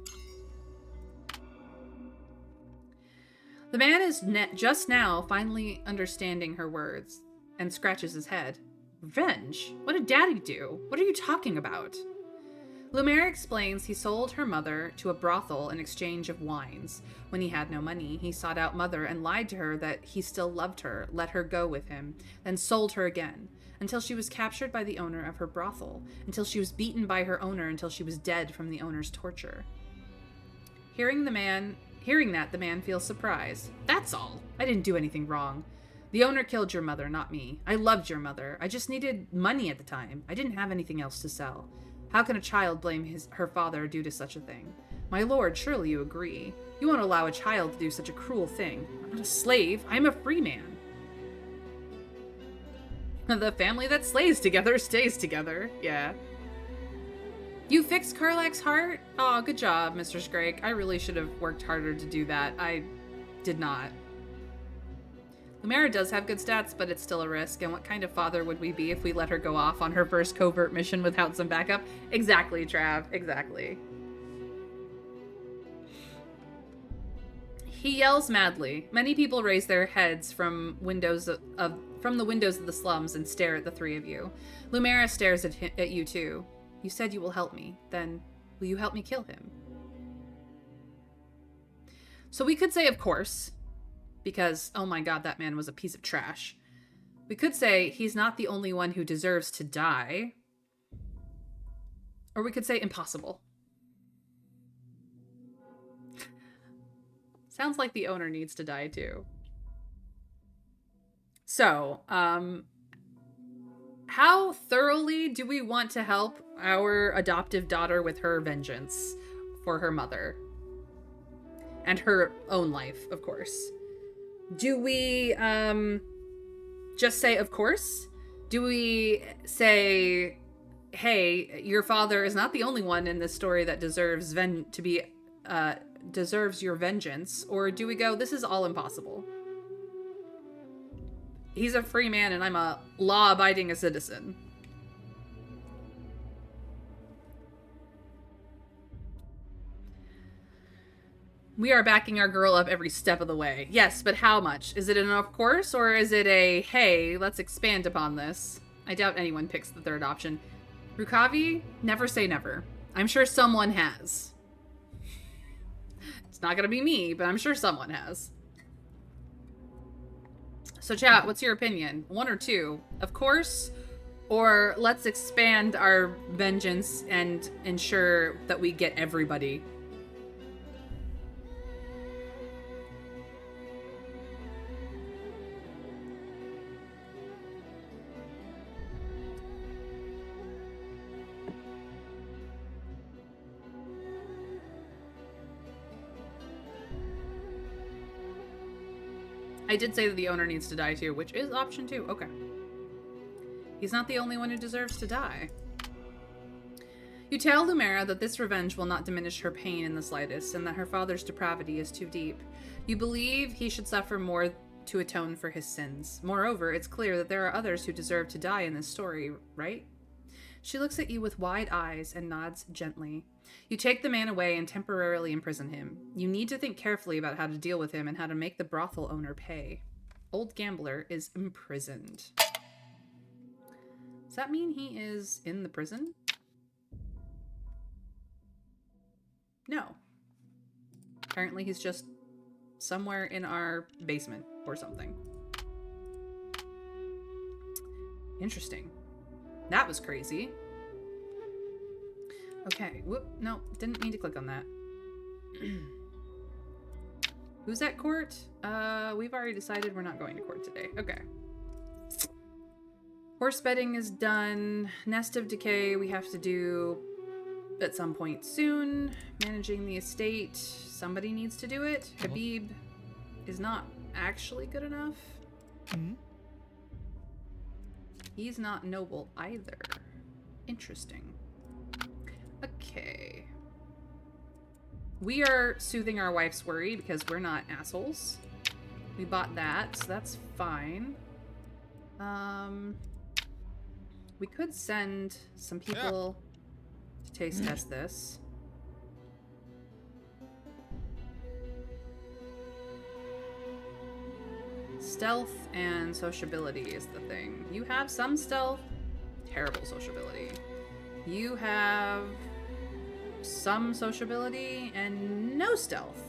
Speaker 1: The man is just now finally understanding her words, and scratches his head. Revenge? What did Daddy do? What are you talking about? Lumera explains he sold her mother to a brothel in exchange of wines. When he had no money, he sought out Mother and lied to her that he still loved her, let her go with him, then sold her again, until she was captured by the owner of her brothel, until she was beaten by her owner until she was dead from the owner's torture. Hearing that, the man feels surprised. That's all. I didn't do anything wrong. The owner killed your mother, not me. I loved your mother. I just needed money at the time. I didn't have anything else to sell. How can a child blame her father due to such a thing? My lord, surely you agree. You won't allow a child to do such a cruel thing. I'm not a slave. I'm a free man. The family that slays together stays together. Yeah. You fixed Karlak's heart? Oh, good job, Mr. Scrake. I really should have worked harder to do that. I did not. Lumera does have good stats, but it's still a risk. And what kind of father would we be if we let her go off on her first covert mission without some backup? Exactly, Trav. Exactly. He yells madly. Many people raise their heads from the windows of the slums and stare at the three of you. Lumera stares at you too. You said you will help me. Then, will you help me kill him? So we could say, of course, because, oh my god, that man was a piece of trash. We could say he's not the only one who deserves to die. Or we could say impossible. Sounds like the owner needs to die too. So, how thoroughly do we want to help our adoptive daughter with her vengeance for her mother? And her own life, of course. Do we, just say, of course? Do we say, hey, your father is not the only one in this story that deserves to be deserves your vengeance? Or do we go, this is all impossible? He's a free man and I'm a law-abiding citizen. We are backing our girl up every step of the way. Yes, but how much? Is it an of course, or is it a, hey, let's expand upon this? I doubt anyone picks the third option. Rukavi, never say never. I'm sure someone has. It's not gonna be me, but I'm sure someone has. So chat, what's your opinion? One or two? Of course, or let's expand our vengeance and ensure that we get everybody. I did say that the owner needs to die too, which is option 2. Okay. He's not the only one who deserves to die. You tell Lumera that this revenge will not diminish her pain in the slightest, and that her father's depravity is too deep. You believe he should suffer more to atone for his sins. Moreover, it's clear that there are others who deserve to die in this story, right? She looks at you with wide eyes and nods gently. You take the man away and temporarily imprison him. You need to think carefully about how to deal with him and how to make the brothel owner pay. Old Gambler is imprisoned. Does that mean he is in the prison? No. Apparently he's just somewhere in our basement or something. Interesting. That was crazy. Okay, whoop, no, didn't mean to click on that. Who's at court? We've already decided we're not going to court today. Okay. Horse betting is done. Nest of Decay we have to do at some point soon. Managing the estate. Somebody needs to do it. Habib is not actually good enough. He's not noble either. Interesting. Okay. We are soothing our wife's worry because we're not assholes. We bought that, so that's fine. We could send some people to taste test this. Stealth and sociability is the thing. You have some stealth, terrible sociability. You have some sociability and no stealth.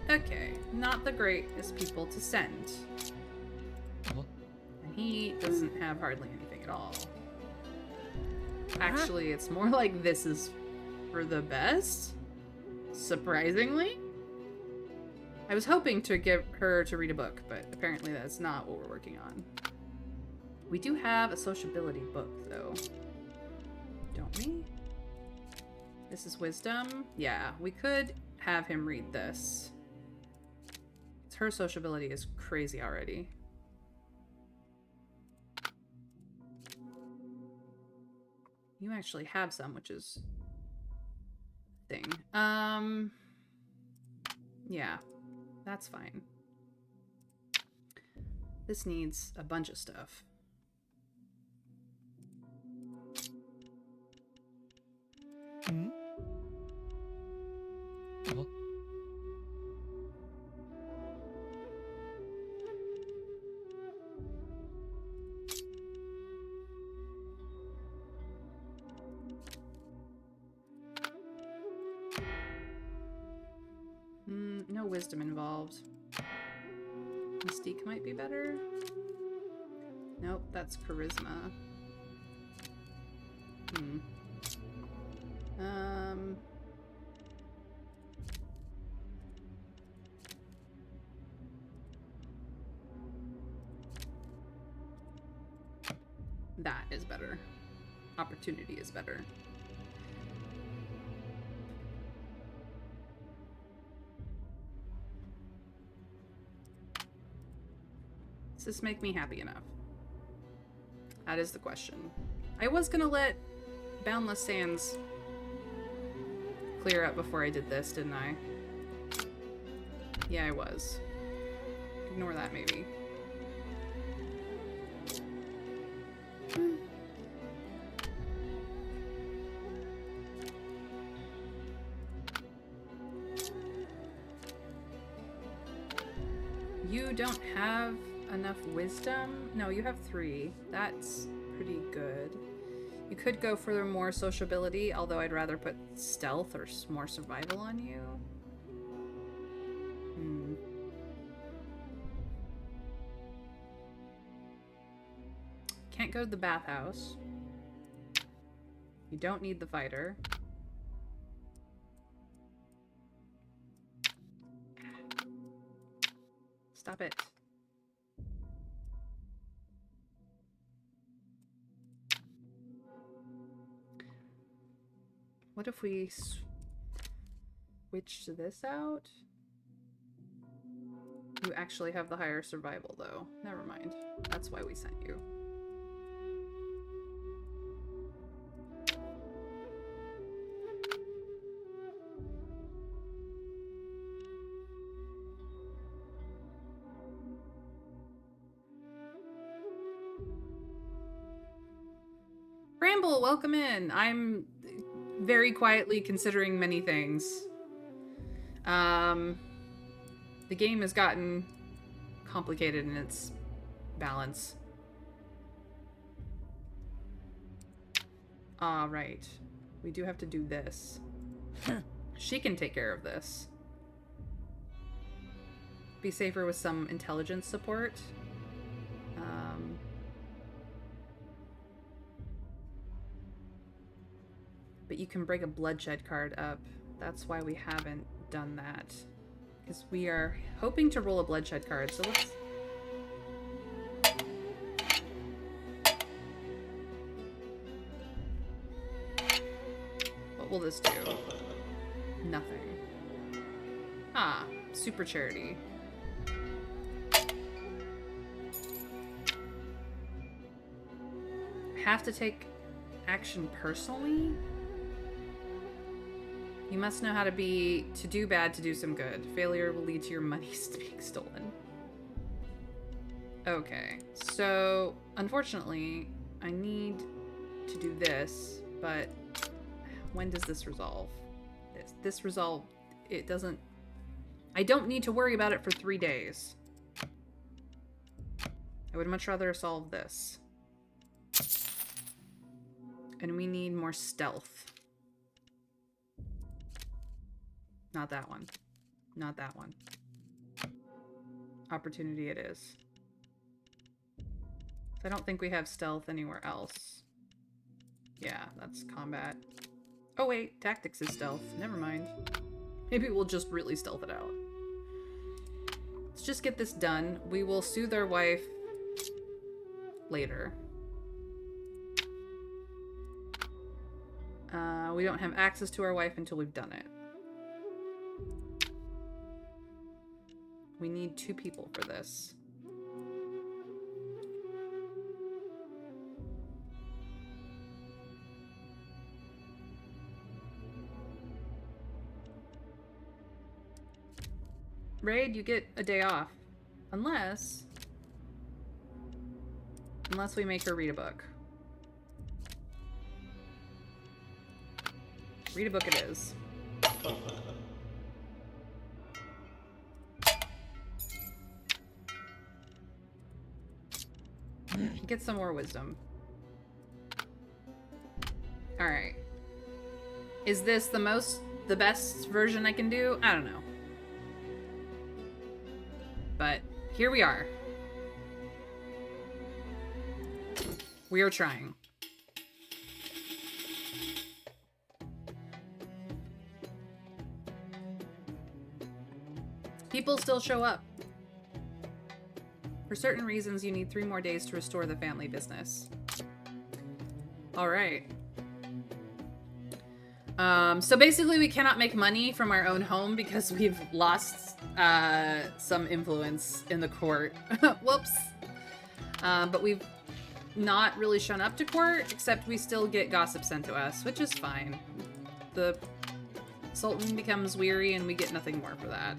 Speaker 1: Okay, not the greatest people to send. And he doesn't have hardly anything at all. Actually, it's more like this is for the best, surprisingly. I was hoping to get her to read a book, but apparently that's not what we're working on. We do have a sociability book, though. Don't we? This is wisdom. Yeah, we could have him read this. Her sociability is crazy already. You actually have some, which is a thing. Yeah, that's fine. This needs a bunch of stuff. No wisdom involved. Mystique might be better. Nope, that's charisma. That is better. Opportunity is better. Does this make me happy enough? That is the question. I was gonna let Boundless Sands clear up before I did this, didn't I? Yeah, I was. Ignore that, maybe. You don't have enough wisdom? No, you have 3. That's pretty good. You could go for more sociability, although I'd rather put stealth or more survival on you. Can't go to the bathhouse. You don't need the fighter. Stop it. What if we switch this out? You actually have the higher survival, though. Never mind. That's why we sent you. Bramble, welcome in. I'm very quietly considering many things. The game has gotten complicated in its balance. Right. We do have to do this. She can take care of this. Be safer with some intelligence support. But you can break a bloodshed card up. That's why we haven't done that. Because we are hoping to roll a bloodshed card, so let's... What will this do? Nothing. Ah, super charity. Have to take action personally? You must know how to do bad to do some good. Failure will lead to your money being stolen. Okay, so unfortunately, I need to do this, but when does this resolve? This resolve, it doesn't... I don't need to worry about it for 3 days. I would much rather solve this. And we need more stealth. Not that one. Not that one. Opportunity it is. I don't think we have stealth anywhere else. Yeah, that's combat. Oh wait, tactics is stealth. Never mind. Maybe we'll just really stealth it out. Let's just get this done. We will soothe our wife later. We don't have access to our wife until we've done it. We need 2 people for this. Raid, you get a day off. Unless we make her read a book. Read a book it is. Get some more wisdom. Alright. Is this the best version I can do? I don't know. But here we are. We are trying. People still show up. For certain reasons, you need 3 more days to restore the family business. Alright. So basically we cannot make money from our own home because we've lost some influence in the court. Whoops. But we've not really shown up to court, except we still get gossip sent to us, which is fine. The Sultan becomes weary and we get nothing more for that.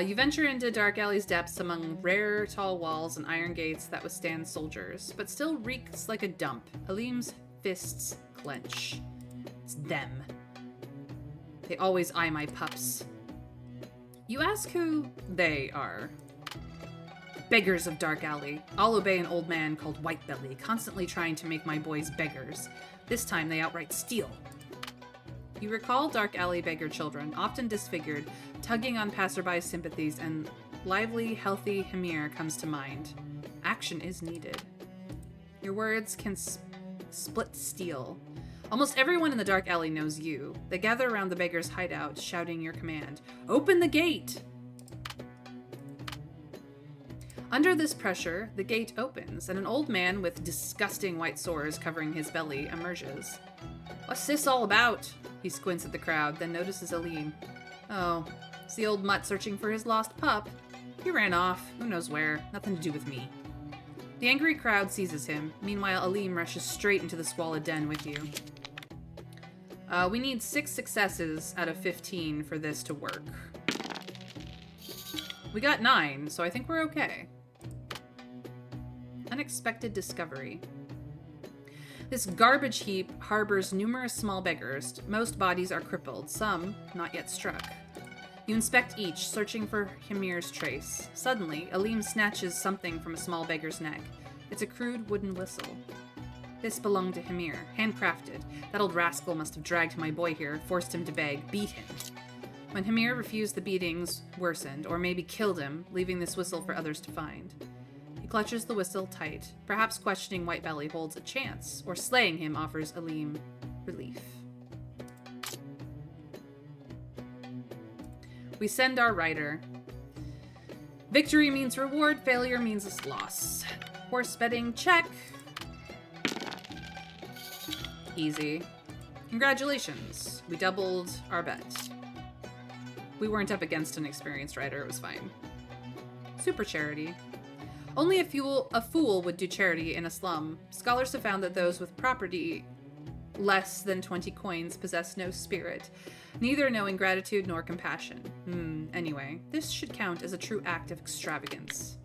Speaker 1: You venture into dark alley's depths among rare tall walls and iron gates that withstand soldiers, but still reeks like a dump. Alim's fists clench. It's them. They always eye my pups. You ask who they are. Beggars of Dark Alley. I'll obey an old man called Whitebelly, constantly trying to make my boys beggars. This time they outright steal. You recall Dark Alley beggar children, often disfigured, tugging on passerby's sympathies, and lively, healthy Hymir comes to mind. Action is needed. Your words can split steel. Almost everyone in the Dark Alley knows you. They gather around the beggar's hideout, shouting your command. Open the gate! Under this pressure, the gate opens, and an old man with disgusting white sores covering his belly emerges. What's this all about? He squints at the crowd, then notices Alim. Oh, it's the old mutt searching for his lost pup. He ran off, who knows where, nothing to do with me. The angry crowd seizes him. Meanwhile, Alim rushes straight into the squalid den with you. We need 6 successes out of 15 for this to work. We got 9, so I think we're okay. Unexpected discovery. This garbage heap harbors numerous small beggars. Most bodies are crippled, some not yet struck. You inspect each, searching for Hymir's trace. Suddenly, Alim snatches something from a small beggar's neck. It's a crude wooden whistle. This belonged to Hymir, handcrafted. That old rascal must have dragged my boy here, forced him to beg, beat him. When Hymir refused, the beatings worsened, or maybe killed him, leaving this whistle for others to find. He clutches the whistle tight. Perhaps questioning Whitebelly holds a chance, or slaying him offers Alim relief. We send our rider. Victory means reward, failure means a loss. Horse betting, check. Easy. Congratulations. We doubled our bet. We weren't up against an experienced rider, it was fine. Super charity. Only a fool would do charity in a slum. Scholars have found that those with property less than 20 coins possess no spirit, neither knowing gratitude nor compassion. Anyway, this should count as a true act of extravagance.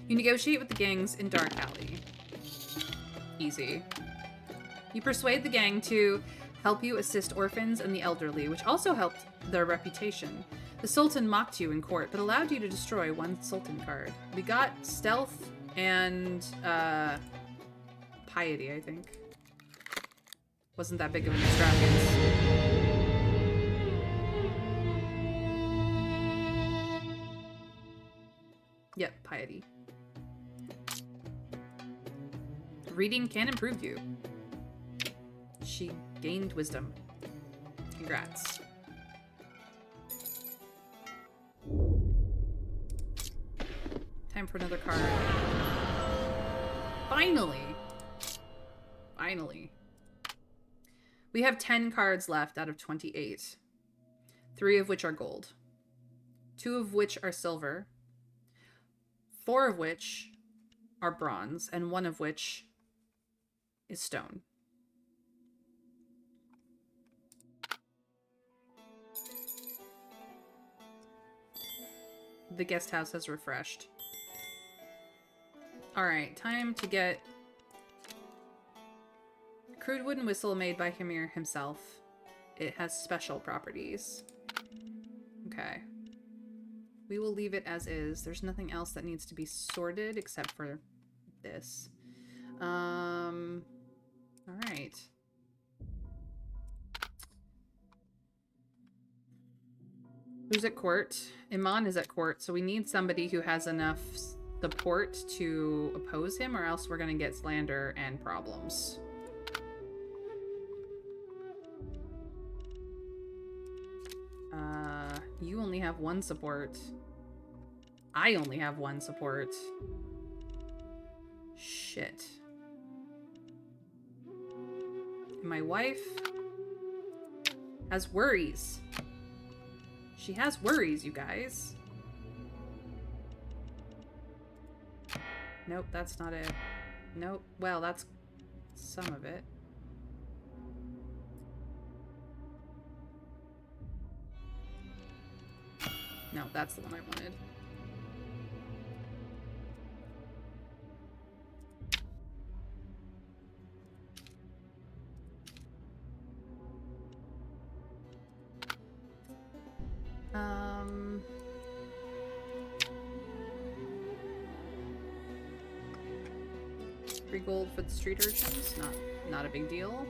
Speaker 1: You negotiate with the gangs in Dark Alley. Easy. You persuade the gang to help you assist orphans and the elderly, which also helped their reputation. The Sultan mocked you in court, but allowed you to destroy 1 Sultan card. We got stealth and piety, I think. Wasn't that big of an extravagance. Yep, piety. Reading can improve you. She gained wisdom. Congrats. Time for another card. Finally! Finally. We have 10 cards left out of 28. 3 of which are gold. 2 of which are silver. 4 of which are bronze. And 1 of which is stone. The guest house has refreshed. Alright, time to get a crude wooden whistle made by Hymir himself. It has special properties. Okay. We will leave it as is. There's nothing else that needs to be sorted except for this. Alright. Who's at court? Iman is at court, so we need somebody who has enough support to oppose him, or else we're gonna get slander and problems. You only have 1 support. I only have 1 support. Shit. And my wife has worries. She has worries, you guys. Nope, that's not it. Nope. Well, that's some of it. No, that's the one I wanted. Free gold for the street urchins. Not a big deal.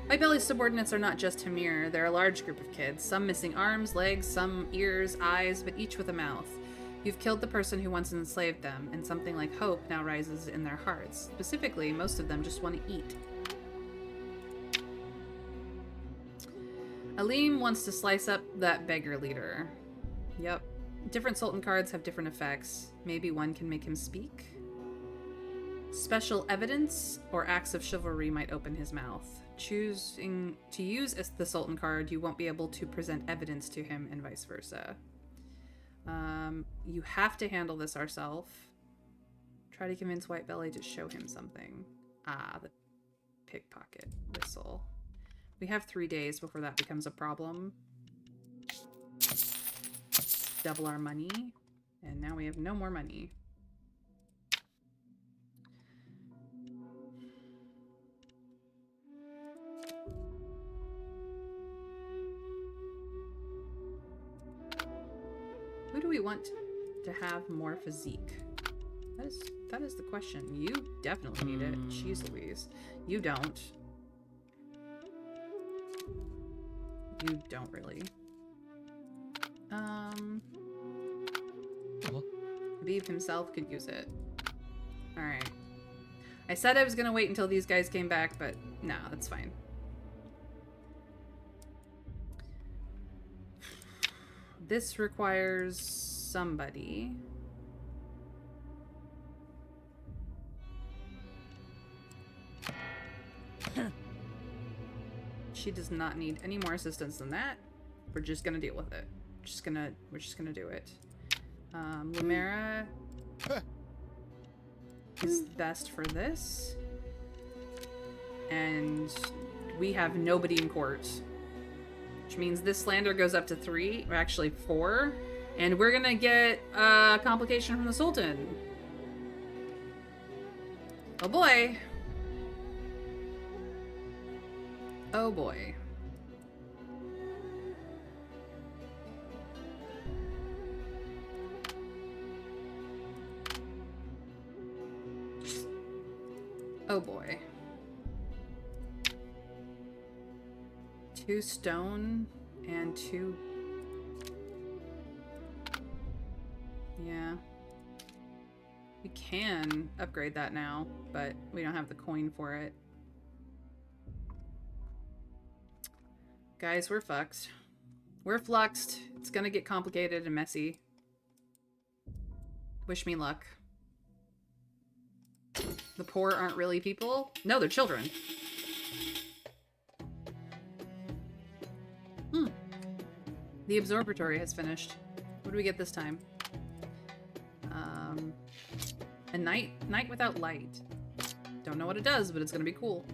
Speaker 1: Whitebelly's subordinates are not just Hamir. They're a large group of kids. Some missing arms, legs, some ears, eyes, but each with a mouth. You've killed the person who once enslaved them, and something like hope now rises in their hearts. Specifically, most of them just want to eat. Aleem wants to slice up that beggar leader. Yep. Different Sultan cards have different effects. Maybe one can make him speak? Special evidence or acts of chivalry might open his mouth. Choosing to use the Sultan card, you won't be able to present evidence to him and vice versa. You have to handle this ourselves. Try to convince Whitebelly to show him something. Ah, the pickpocket whistle. We have 3 days before that becomes a problem. Double our money. And now we have no more money. Who do we want to have more physique? That is the question. You definitely need it. Jeez Louise. You don't. You don't really. Habib himself could use it. Alright. I said I was gonna wait until these guys came back, but no, that's fine. This requires somebody. She does not need any more assistance than that. We're just gonna deal with it. We're just gonna do it. Lumera is best for this. And we have nobody in court. Which means this slander goes up to 3, or actually 4. And we're gonna get a complication from the Sultan. Oh boy. Oh boy. Oh boy. 2 stone and 2... Yeah. We can upgrade that now, but we don't have the coin for it. Guys, we're fucked. We're fluxed. It's gonna get complicated and messy. Wish me luck. The poor aren't really people? No, they're children. The observatory has finished. What do we get this time? A night without light. Don't know what it does, but it's gonna be cool.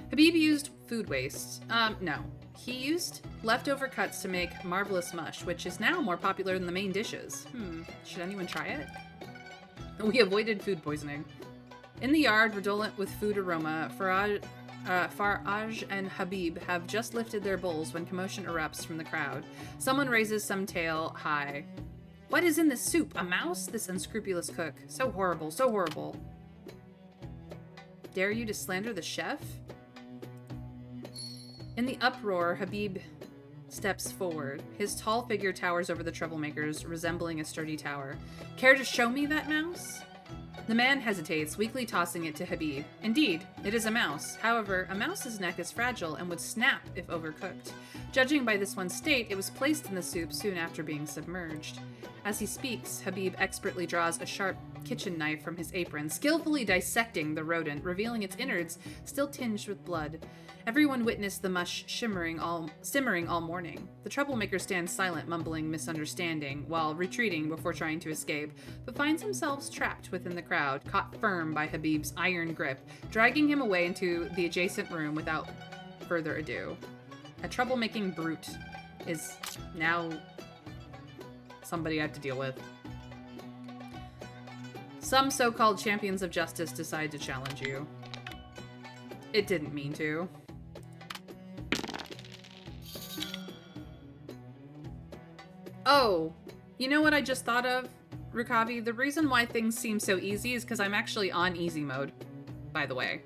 Speaker 1: Habib used food waste. No. He used leftover cuts to make marvelous mush, which is now more popular than the main dishes. Should anyone try it? We avoided food poisoning. In the yard, redolent with food aroma, Faraj and Habib have just lifted their bowls when commotion erupts from the crowd. Someone raises some tail high. What is in this soup? A mouse? This unscrupulous cook. So horrible, so horrible. Dare you to slander the chef? In the uproar, Habib steps forward. His tall figure towers over the troublemakers, resembling a sturdy tower. Care to show me that mouse? The man hesitates, weakly tossing it to Habib. Indeed, it is a mouse. However, a mouse's neck is fragile and would snap if overcooked. Judging by this one's state, it was placed in the soup soon after being submerged. As he speaks, Habib expertly draws a sharp kitchen knife from his apron, skillfully dissecting the rodent, revealing its innards still tinged with blood. Everyone witnessed the mush simmering all morning. The troublemaker stands silent, mumbling misunderstanding, while retreating before trying to escape, but finds themselves trapped within the crowd, caught firm by Habib's iron grip, dragging him away into the adjacent room without further ado. A troublemaking brute is now somebody I have to deal with. Some so-called champions of justice decide to challenge you. It didn't mean to. Oh, you know what I just thought of, Rukavi? The reason why things seem so easy is because I'm actually on easy mode, by the way.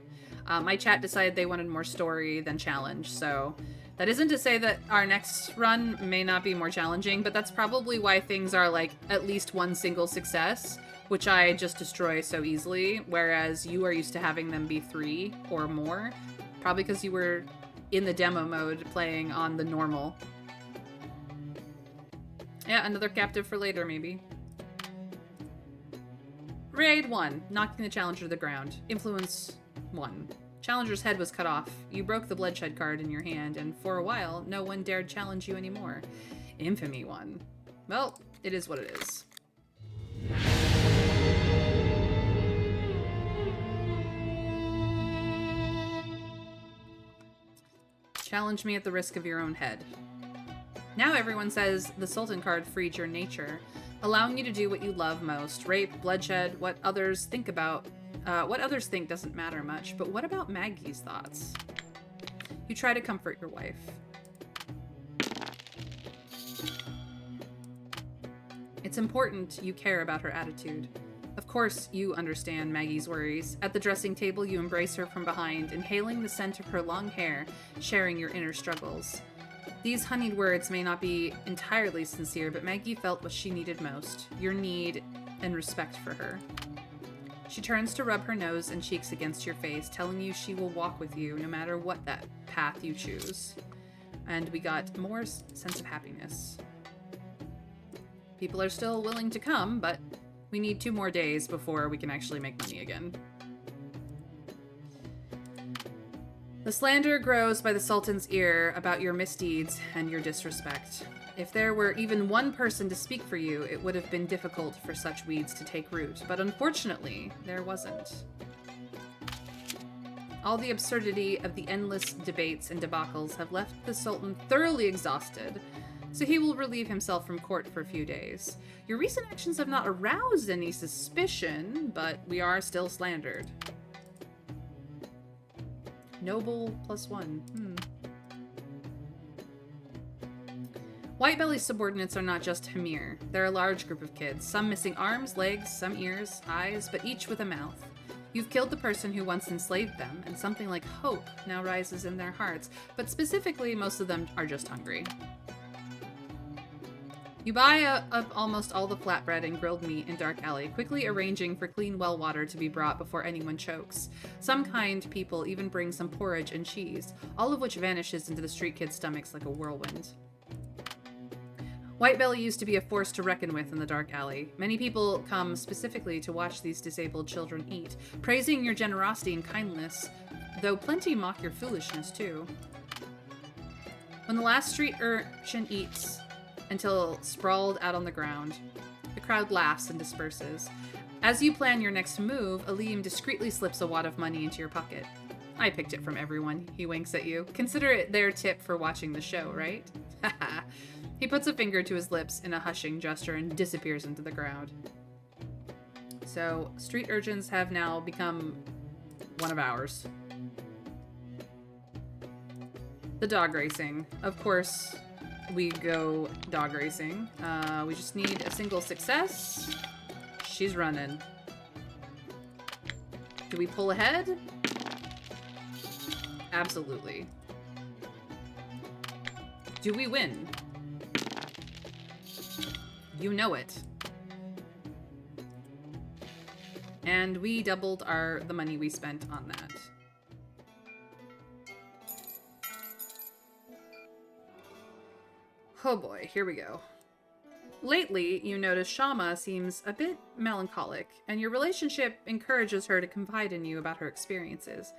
Speaker 1: My chat decided they wanted more story than challenge, so that isn't to say that our next run may not be more challenging, but that's probably why things are like at least one single success, which I just destroy so easily, whereas you are used to having them be 3 or more, probably because you were in the demo mode playing on the normal. Yeah, another captive for later, maybe. Raid 1, knocking the challenger to the ground. Influence 1. Challenger's head was cut off. You broke the bloodshed card in your hand, and for a while, no one dared challenge you anymore. Infamy 1. Well, it is what it is. Challenge me at the risk of your own head. Now everyone says the Sultan card freed your nature, allowing you to do what you love most. Rape, bloodshed, what others think doesn't matter much, but what about Maggie's thoughts? You try to comfort your wife. It's important you care about her attitude. Of course, you understand Maggie's worries. At the dressing table, you embrace her from behind, inhaling the scent of her long hair, sharing your inner struggles. These honeyed words may not be entirely sincere, but Maggie felt what she needed most, your need and respect for her. She turns to rub her nose and cheeks against your face, telling you she will walk with you no matter what that path you choose. And we got more sense of happiness. People are still willing to come, but we need 2 more days before we can actually make money again. The slander grows by the Sultan's ear about your misdeeds and your disrespect. If there were even one person to speak for you, it would have been difficult for such weeds to take root, but unfortunately, there wasn't. All the absurdity of the endless debates and debacles have left the Sultan thoroughly exhausted, so he will relieve himself from court for a few days. Your recent actions have not aroused any suspicion, but we are still slandered. Noble +1. Whitebelly's subordinates are not just Hamir. They're a large group of kids, some missing arms, legs, some ears, eyes, but each with a mouth. You've killed the person who once enslaved them, and something like hope now rises in their hearts, but specifically, most of them are just hungry. You buy up almost all the flatbread and grilled meat in Dark Alley, quickly arranging for clean well water to be brought before anyone chokes. Some kind people even bring some porridge and cheese, all of which vanishes into the street kids' stomachs like a whirlwind. Whitebelly used to be a force to reckon with in the Dark Alley. Many people come specifically to watch these disabled children eat, praising your generosity and kindness, though plenty mock your foolishness too. When the last street urchin eats until sprawled out on the ground, the crowd laughs and disperses. As you plan your next move, Aleem discreetly slips a wad of money into your pocket. I picked it from everyone, he winks at you. Consider it their tip for watching the show, right? Haha. He puts a finger to his lips in a hushing gesture and disappears into the crowd. So, street urchins have now become one of ours. The dog racing. Of course, we go dog racing. We just need a single success. She's running. Do we pull ahead? Absolutely. Do we win? You know it. And we doubled the money we spent on that. Oh boy, here we go. Lately, you notice Shama seems a bit melancholic, and your relationship encourages her to confide in you about her experiences.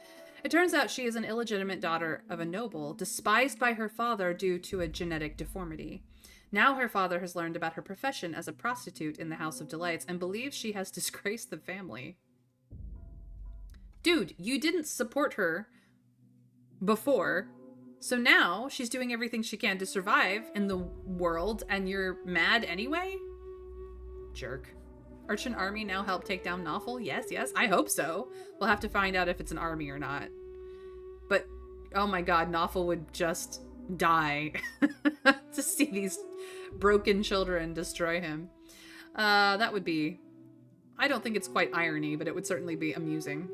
Speaker 1: It turns out she is an illegitimate daughter of a noble, despised by her father due to a genetic deformity. Now her father has learned about her profession as a prostitute in the House of Delights and believes she has disgraced the family. Dude, you didn't support her before, so now she's doing everything she can to survive in the world, and you're mad anyway? Jerk. Urchin army now help take down Nawful? Yes, yes. I hope so. We'll have to find out if it's an army or not. But, oh my god, Nawful would just die to see these broken children destroy him. That would be... I don't think it's quite irony, but it would certainly be amusing.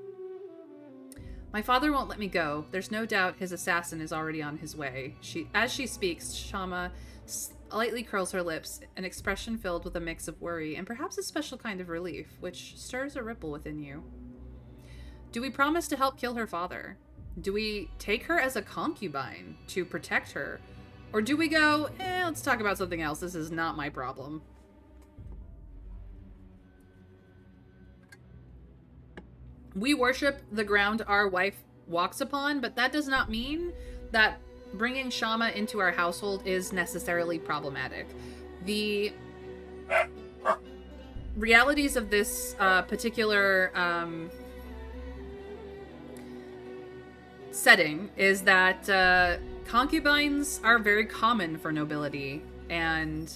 Speaker 1: My father won't let me go. There's no doubt his assassin is already on his way. As she speaks, Shama lightly curls her lips, an expression filled with a mix of worry and perhaps a special kind of relief, which stirs a ripple within you. Do we promise to help kill her father? Do we take her as a concubine to protect her? Or do we go, let's talk about something else. This is not my problem. We worship the ground our wife walks upon, but that does not mean that bringing Shama into our household is necessarily problematic. The realities of this particular setting is that concubines are very common for nobility, and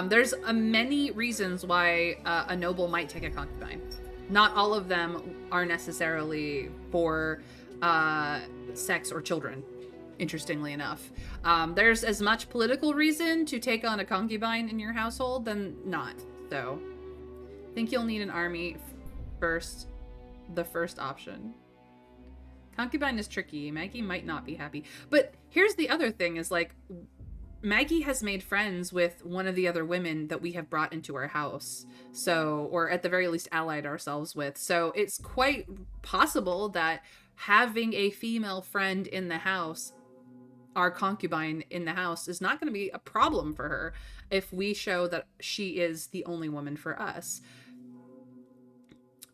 Speaker 1: there's many reasons why a noble might take a concubine. Not all of them are necessarily for sex or children, interestingly enough. There's as much political reason to take on a concubine in your household than not, though. Think you'll need an army first, the first option. Concubine is tricky. Maggie might not be happy. But here's the other thing is, like, Maggie has made friends with one of the other women that we have brought into our house. So, or at the very least allied ourselves with. So it's quite possible that having a female friend in the house, our concubine in the house, is not going to be a problem for her if we show that she is the only woman for us.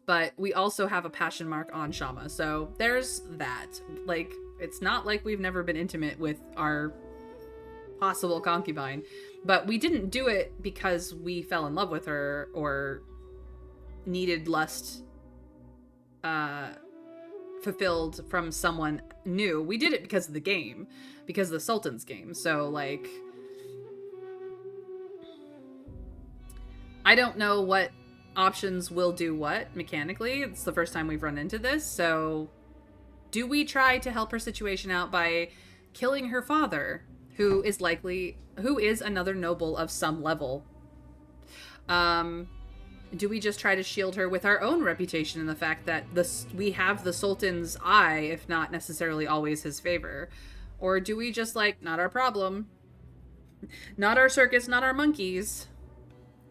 Speaker 1: But we also have a passion mark on Shama. So there's that. Like, it's not like we've never been intimate with our possible concubine, but we didn't do it because we fell in love with her or needed lust fulfilled from someone new. We did it because of the game, because of the Sultan's game. So, like, I don't know what options will do what mechanically. It's the first time we've run into this. So do we try to help her situation out by killing her father, who is another noble of some level? Do we just try to shield her with our own reputation and the fact that we have the Sultan's eye, if not necessarily always his favor? Or do we just, like, not our problem? Not our circus, not our monkeys.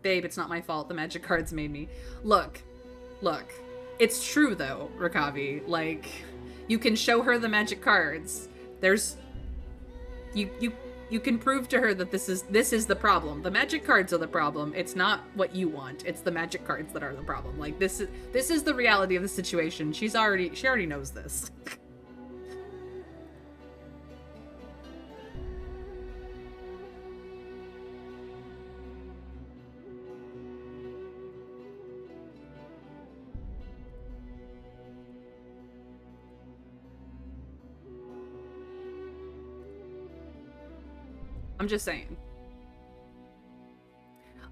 Speaker 1: Babe, it's not my fault. The magic cards made me. Look. It's true, though, Rakavi. Like, you can show her the magic cards. There's... You can prove to her that this is the problem. The magic cards are the problem. It's not what you want. It's the magic cards that are the problem. Like, this is the reality of the situation. She already knows this. I'm just saying.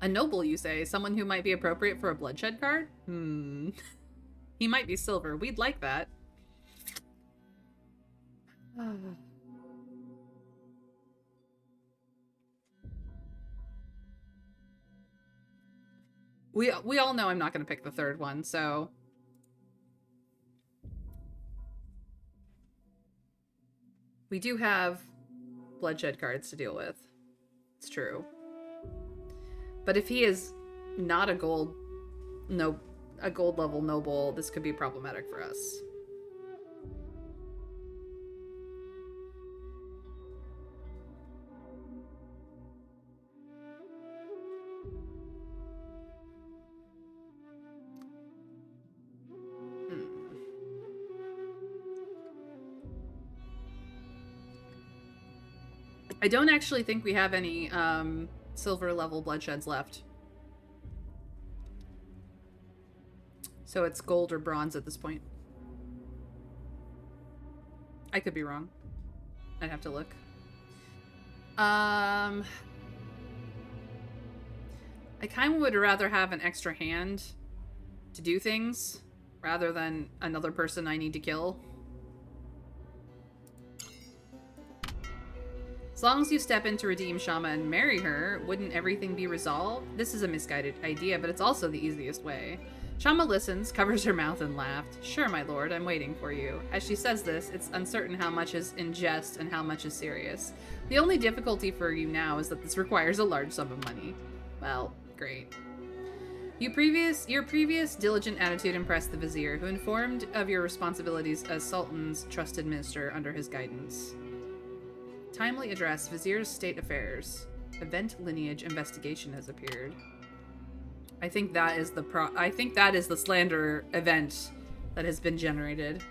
Speaker 1: A noble, you say? Someone who might be appropriate for a bloodshed card? He might be silver. We'd like that. We all know I'm not going to pick the third one, so... We do have bloodshed cards to deal with. It's true. But if he is not a gold level noble, this could be problematic for us. I don't actually think we have any silver level bloodsheds left. So it's gold or bronze at this point. I could be wrong. I'd have to look. I kind of would rather have an extra hand to do things rather than another person I need to kill. As long as you step in to redeem Shama and marry her, wouldn't everything be resolved? This is a misguided idea, but it's also the easiest way. Shama listens, covers her mouth, and laughed. Sure, my lord, I'm waiting for you. As she says this, it's uncertain how much is in jest and how much is serious. The only difficulty for you now is that this requires a large sum of money. Well, great. Your previous diligent attitude impressed the vizier, who informed of your responsibilities as Sultan's trusted minister under his guidance. Timely address, Vizier's state affairs. Event lineage investigation has appeared. I think that is the slander event that has been generated.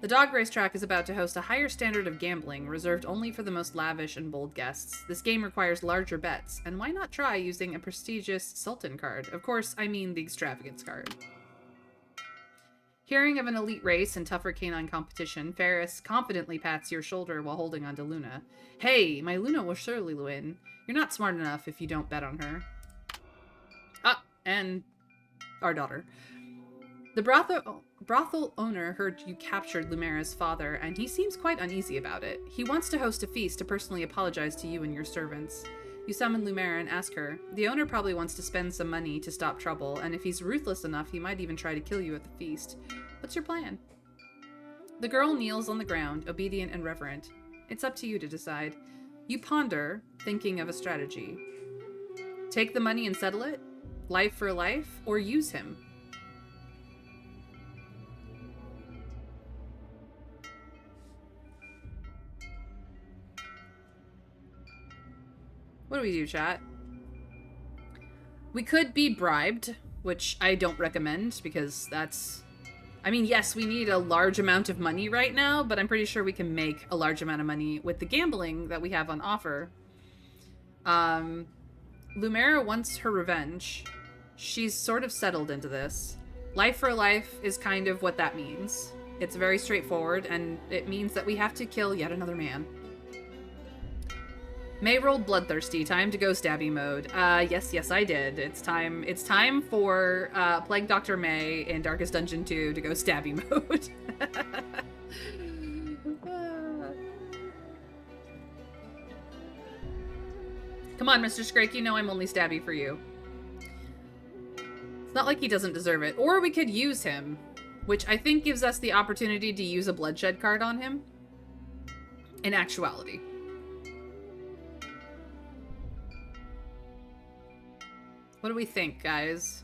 Speaker 1: The dog racetrack is about to host a higher standard of gambling, reserved only for the most lavish and bold guests. This game requires larger bets, and why not try using a prestigious Sultan card? Of course, I mean the extravagance card. Hearing of an elite race and tougher canine competition, Ferris confidently pats your shoulder while holding on to Luna. Hey, my Luna will surely win. You're not smart enough if you don't bet on her. Ah, and our daughter. The brothel owner heard you captured Lumera's father, and he seems quite uneasy about it. He wants to host a feast to personally apologize to you and your servants. You summon Lumera and ask her. The owner probably wants to spend some money to stop trouble, and if he's ruthless enough, he might even try to kill you at the feast. What's your plan? The girl kneels on the ground, obedient and reverent. It's up to you to decide. You ponder, thinking of a strategy. Take the money and settle it? Life for life? Or use him? What do we do, chat? We could be bribed, which I don't recommend because that's... I mean, yes, we need a large amount of money right now, but I'm pretty sure we can make a large amount of money with the gambling that we have on offer. Lumera wants her revenge. She's sort of settled into this. Life for life is kind of what that means. It's very straightforward, and it means that we have to kill yet another man. May rolled bloodthirsty. Time to go stabby mode. Yes, I did. It's time for Plague Dr. May in Darkest Dungeon 2 to go stabby mode. Come on, Mr. Scrake, you know I'm only stabby for you. It's not like he doesn't deserve it. Or we could use him, which I think gives us the opportunity to use a bloodshed card on him. In actuality. What do we think, guys?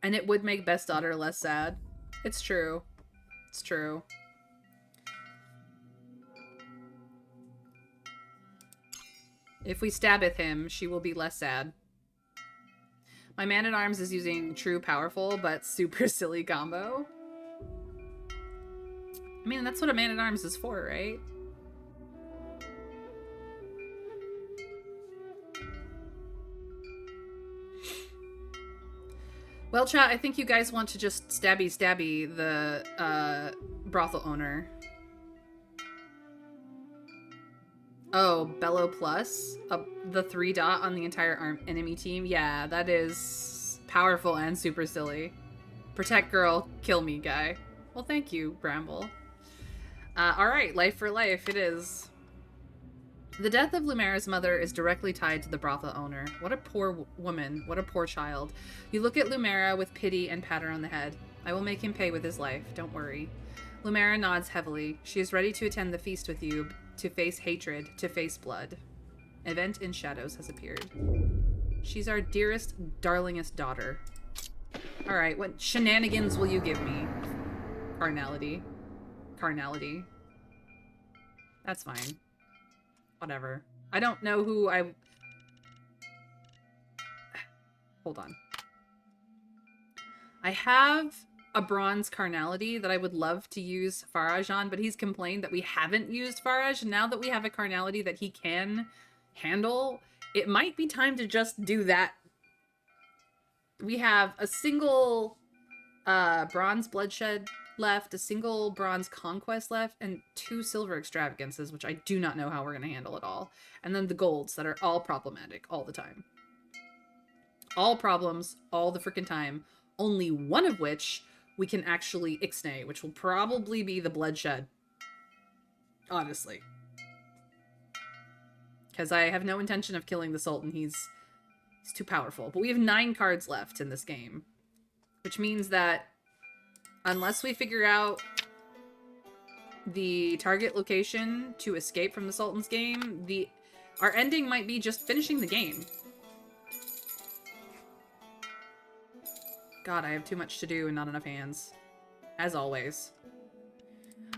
Speaker 1: And it would make Best Daughter less sad. It's true. It's true. If we stab at him, she will be less sad. My man-at-arms is using true powerful, but super silly combo. I mean, that's what a man-at-arms is for, right? Well, chat, I think you guys want to just stabby the brothel owner. Oh, Bellow Plus? The 3 dot on the entire enemy team? Yeah, that is powerful and super silly. Protect girl, kill me guy. Well, thank you, Bramble. Alright, life for life, it is. The death of Lumera's mother is directly tied to the brothel owner. What a poor woman, what a poor child. You look at Lumera with pity and pat her on the head. I will make him pay with his life, don't worry. Lumera nods heavily. She is ready to attend the feast with you, to face hatred, to face blood. Event in Shadows has appeared. She's our dearest, darlingest daughter. Alright, what shenanigans will you give me? Carnality. Carnality. That's fine. Whatever. I don't know who I... Hold on. I have a bronze carnality that I would love to use Faraj on, but he's complained that we haven't used Faraj. Now that we have a carnality that he can handle, it might be time to just do that. We have a single bronze bloodshed left, a single bronze conquest left, and 2 silver extravagances, which I do not know how we're going to handle at all. And then the golds that are all problematic all the time. All problems, all the freaking time. Only one of which we can actually ixnay, which will probably be the bloodshed. Honestly. Because I have no intention of killing the Sultan. He's too powerful. But we have 9 cards left in this game. Which means that unless we figure out the target location to escape from the Sultan's game, our ending might be just finishing the game. God, I have too much to do and not enough hands. As always.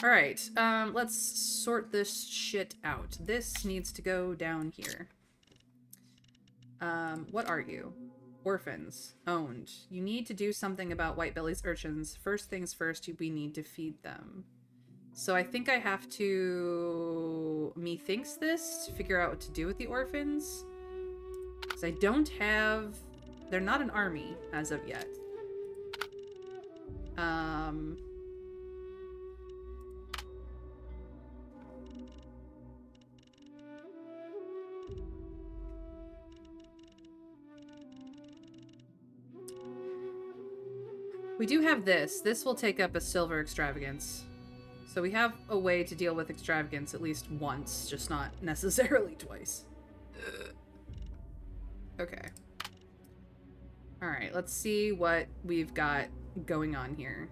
Speaker 1: Alright, let's sort this shit out. This needs to go down here. What are you? Orphans. Owned. You need to do something about Whitebelly's urchins. First things first, we need to feed them. So I think I have to... methinks this to figure out what to do with the orphans. Because I don't have... They're not an army as of yet. We do have this. This will take up a silver extravagance. So we have a way to deal with extravagance at least once, just not necessarily twice. Okay. Alright, let's see what we've got going on here.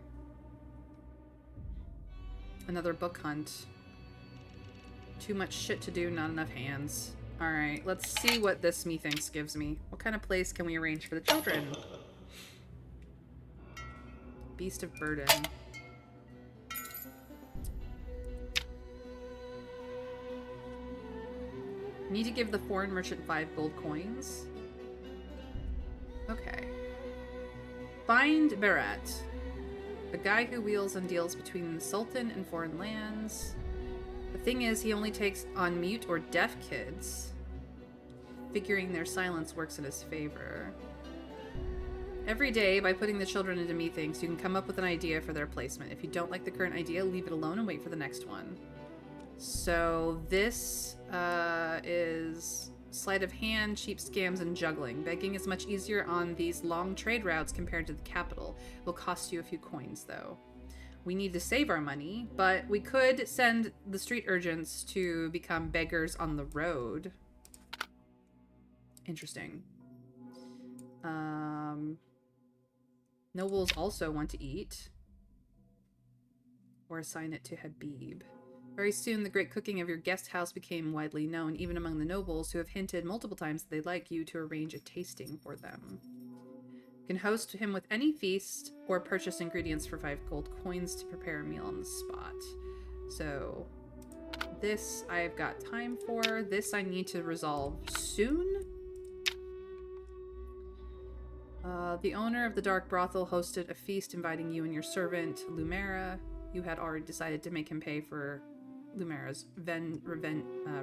Speaker 1: Another book hunt. Too much shit to do, not enough hands. Alright, let's see what this methinks gives me. What kind of place can we arrange for the children? Beast of Burden. Need to give the foreign merchant 5 gold coins. Okay. Find Berat. The guy who wheels and deals between the Sultan and foreign lands. The thing is, he only takes on mute or deaf kids. Figuring their silence works in his favor. Every day, by putting the children into methinks, you can come up with an idea for their placement. If you don't like the current idea, leave it alone and wait for the next one. So this is sleight of hand, cheap scams, and juggling. Begging is much easier on these long trade routes compared to the capital. It will cost you a few coins, though. We need to save our money, but we could send the street urchins to become beggars on the road. Interesting. Nobles also want to eat. Or assign it to Habib. Very soon, the great cooking of your guest house became widely known, even among the nobles, who have hinted multiple times that they'd like you to arrange a tasting for them. You can host him with any feast, or purchase ingredients for 5 gold coins to prepare a meal on the spot. So, this I've got time for. This I need to resolve soon. The owner of the dark brothel hosted a feast inviting you and your servant, Lumera. You had already decided to make him pay for Lumera's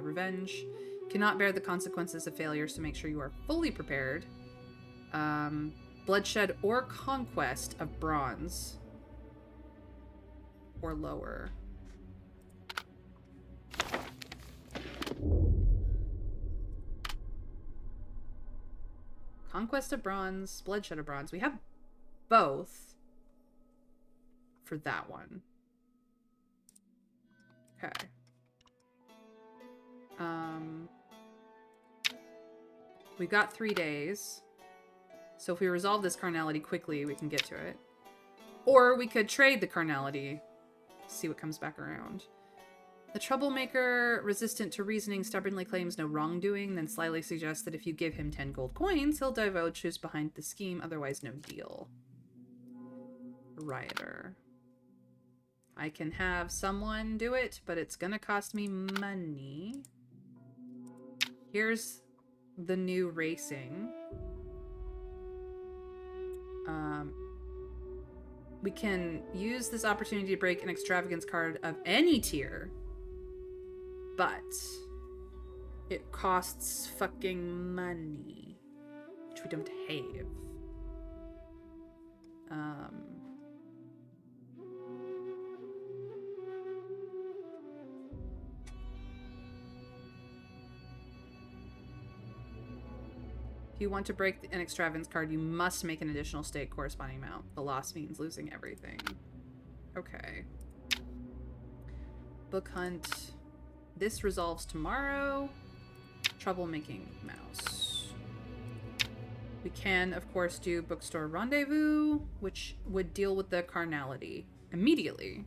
Speaker 1: revenge. Cannot bear the consequences of failure, so make sure you are fully prepared. Bloodshed or conquest of bronze. Or lower. Conquest of bronze, bloodshed of bronze. We have both for that one. Okay. We've got 3 days. So if we resolve this carnality quickly, we can get to it. Or we could trade the carnality. See what comes back around. The troublemaker, resistant to reasoning, stubbornly claims no wrongdoing, then slyly suggests that if you give him 10 gold coins, he'll divulge who's behind the scheme, otherwise no deal. Rioter. I can have someone do it, but it's gonna cost me money. Here's the new racing. We can use this opportunity to break an extravagance card of any tier. But it costs fucking money, which we don't have. If you want to break an extravagance card, you must make an additional stake corresponding amount. The loss means losing everything. Okay. Book hunt. This resolves tomorrow. Troublemaking mouse. We can, of course, do bookstore rendezvous, which would deal with the carnality immediately.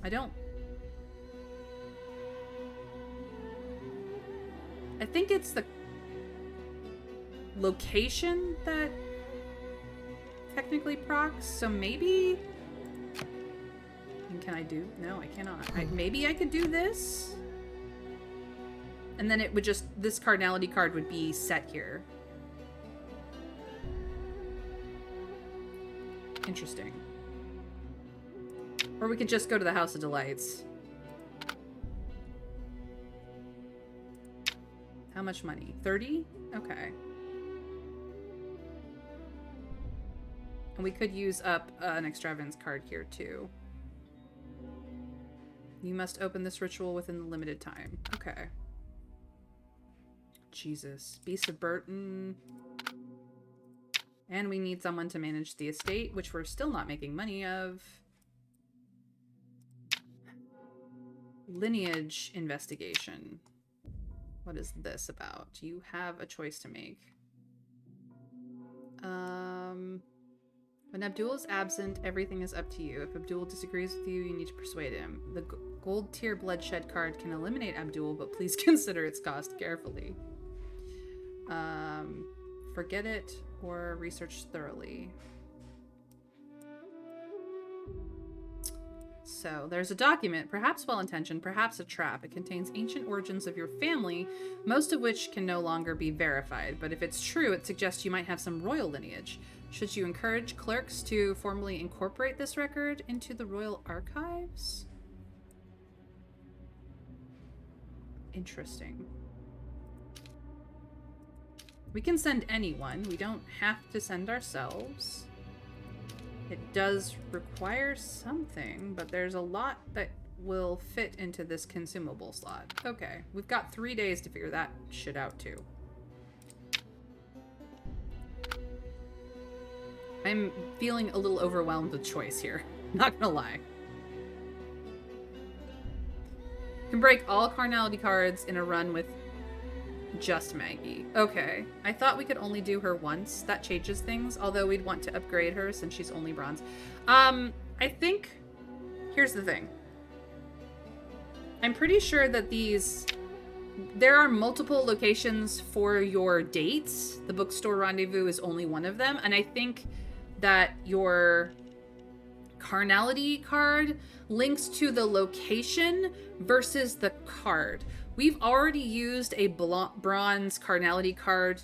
Speaker 1: I think it's the location that technically procs, so maybe... And can I do? No, I cannot. Maybe I could do this? And then it would just... This cardinality card would be set here. Interesting. Or we could just go to the House of Delights. How much money? 30? Okay. And we could use up an extravagance card here too. You must open this ritual within the limited time. Okay. Jesus. Beast of Burton. And we need someone to manage the estate, which we're still not making money of. Lineage investigation. What is this about? You have a choice to make. When Abdul is absent, everything is up to you. If Abdul disagrees with you, you need to persuade him. The gold tier bloodshed card can eliminate Abdul, but please consider its cost carefully. Forget it or research thoroughly. So, there's a document, perhaps well-intentioned, perhaps a trap. It contains ancient origins of your family, most of which can no longer be verified. But if it's true, it suggests you might have some royal lineage. Should you encourage clerks to formally incorporate this record into the royal archives? Interesting. We can send anyone. We don't have to send ourselves. It does require something, but there's a lot that will fit into this consumable slot. Okay, we've got 3 days to figure that shit out too. I'm feeling a little overwhelmed with choice here. Not gonna lie. You can break all carnality cards in a run with just Maggie. Okay. I thought we could only do her once. That changes things, although we'd want to upgrade her since she's only bronze. I think... Here's the thing. I'm pretty sure that these... There are multiple locations for your dates. The bookstore rendezvous is only one of them, and I think that your carnality card links to the location versus the card. We've already used a bronze carnality card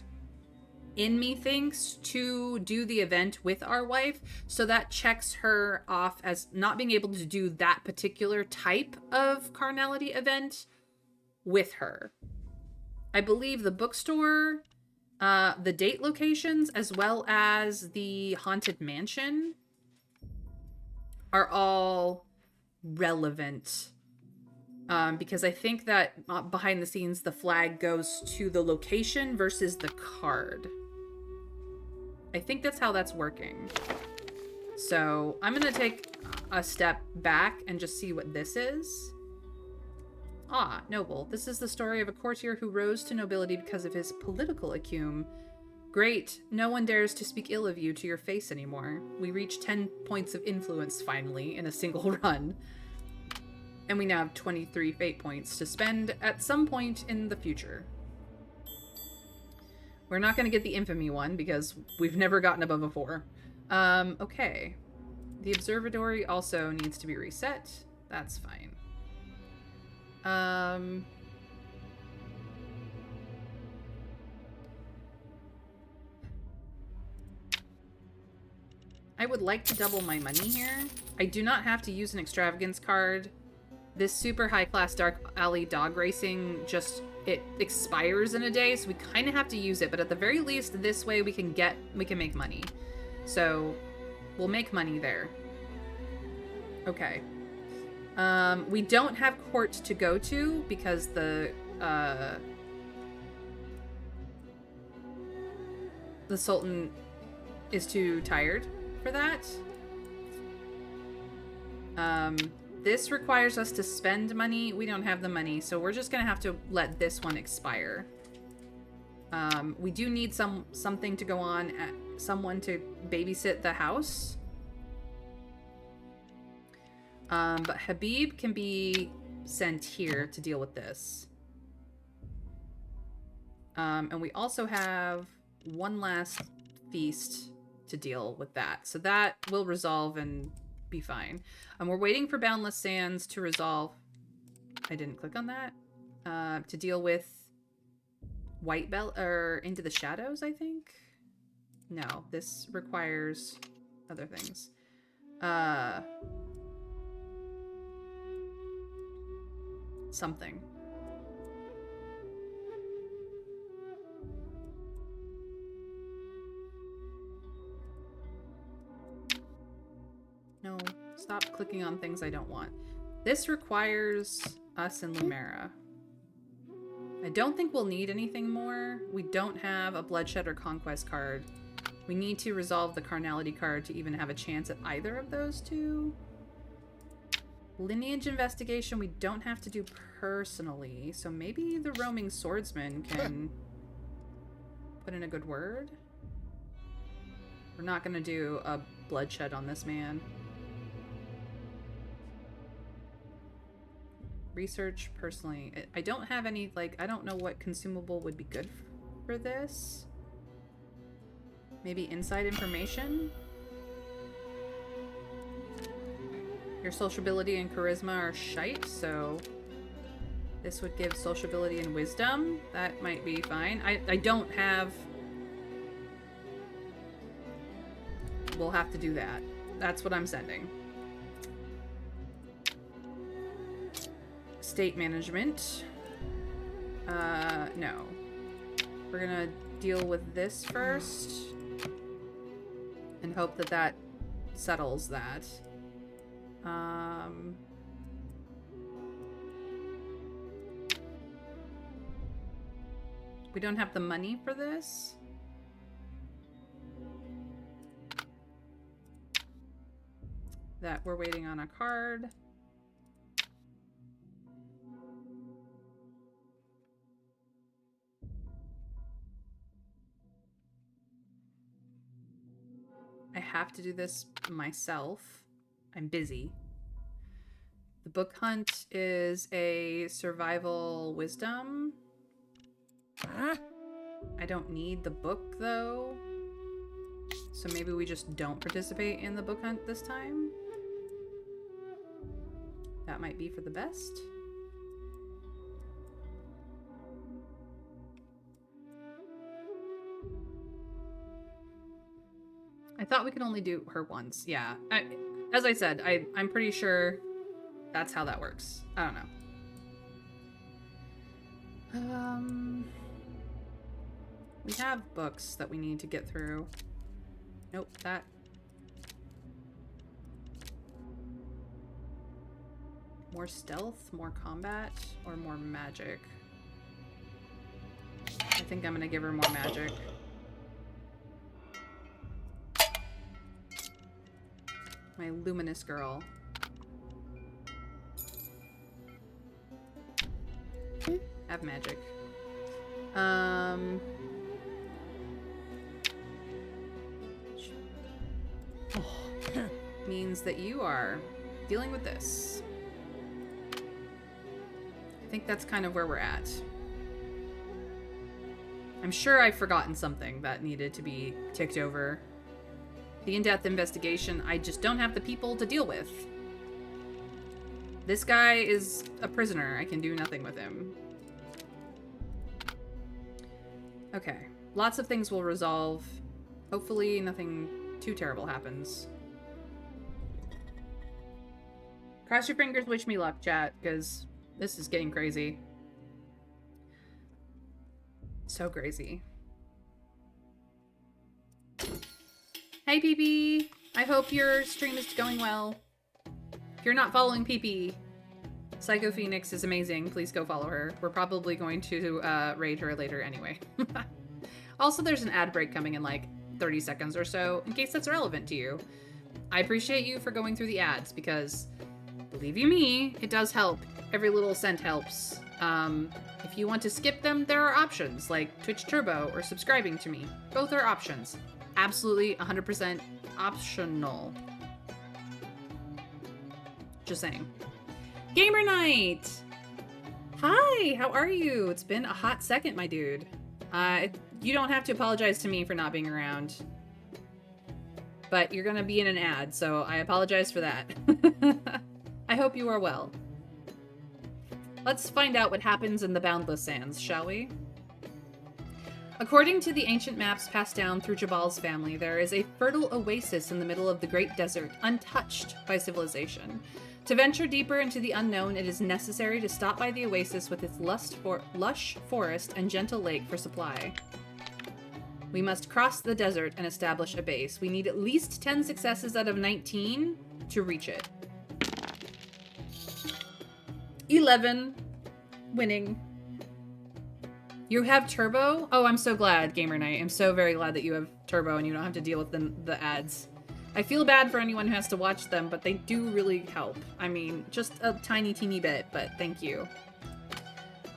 Speaker 1: in Methinks to do the event with our wife, so that checks her off as not being able to do that particular type of carnality event with her. I believe the bookstore, the date locations, as well as the haunted mansion are all relevant. Because I think that behind the scenes, the flag goes to the location versus the card. I think that's how that's working. So I'm going to take a step back and just see what this is. Ah, noble. This is the story of a courtier who rose to nobility because of his political acumen. Great. No one dares to speak ill of you to your face anymore. We reached 10 points of influence finally in a single run. And we now have 23 fate points to spend at some point in the future. We're not going to get the infamy one because we've never gotten above a 4. Okay. The observatory also needs to be reset. That's fine. I would like to double my money here. I do not have to use an extravagance card. This super high-class Dark Alley dog racing just, it expires in a day, so we kind of have to use it, but at the very least, this way we can make money. So, we'll make money there. Okay. We don't have court to go to because the the Sultan is too tired for that. This requires us to spend money. We don't have the money, so we're just gonna have to let this one expire. We do need something to go on, someone to babysit the house. But Habib can be sent here to deal with this. And we also have one last feast to deal with that. So that will resolve and be fine. We're waiting for Boundless Sands to resolve. I didn't click on that. To deal with White Belt or Into the Shadows, I think. No, this requires other things. Something. No, stop clicking on things I don't want. This requires us in Lumera. I don't think we'll need anything more. We don't have a Bloodshed or Conquest card. We need to resolve the Carnality card to even have a chance at either of those two. Lineage Investigation we don't have to do personally, so maybe the Roaming Swordsman can put in a good word. We're not going to do a Bloodshed on this man. Research personally. I don't have any, like, I don't know what consumable would be good for this. Maybe inside information? Your sociability and charisma are shite, so this would give sociability and wisdom. That might be fine. I don't have... We'll have to do that. That's what I'm sending. State management. No. We're gonna deal with this first and hope that that settles that. We don't have the money for this. That we're waiting on a card. I have to do this myself. I'm busy. The book hunt is a survival wisdom. Huh? I don't need the book though. So maybe we just don't participate in the book hunt this time. That might be for the best. I thought we could only do her once. Yeah. As I said, I'm pretty sure that's how that works. I don't know. We have books that we need to get through. Nope, that. More stealth, more combat, or more magic? I think I'm gonna give her more magic. My luminous girl. Have magic. Means that you are dealing with this. I think that's kind of where we're at. I'm sure I've forgotten something that needed to be ticked over. The in-depth investigation, I just don't have the people to deal with. This guy is a prisoner. I can do nothing with him. Okay. Lots of things will resolve. Hopefully nothing too terrible happens. Cross your fingers, wish me luck, chat, because this is getting crazy. So crazy. Hey, PP! I hope your stream is going well. If you're not following PP, Psycho Phoenix is amazing. Please go follow her. We're probably going to raid her later anyway. Also, there's an ad break coming in like 30 seconds or so, in case that's relevant to you. I appreciate you for going through the ads because, believe you me, it does help. Every little cent helps. If you want to skip them, there are options like Twitch Turbo or subscribing to me. Both are options. Absolutely 100% optional. Just saying. Gamer Night! Hi, how are you? It's been a hot second, my dude. You don't have to apologize to me for not being around. But you're gonna be in an ad, so I apologize for that. I hope you are well. Let's find out what happens in the Boundless Sands, shall we? According to the ancient maps passed down through Jabal's family, there is a fertile oasis in the middle of the Great Desert, untouched by civilization. To venture deeper into the unknown, it is necessary to stop by the oasis with its lush forest and gentle lake for supply. We must cross the desert and establish a base. We need at least 10 successes out of 19 to reach it. 11. Winning. You have Turbo? Oh, I'm so glad, Gamer Night. I'm so very glad that you have Turbo and you don't have to deal with the ads. I feel bad for anyone who has to watch them, but they do really help. I mean, just a tiny, teeny bit, but thank you.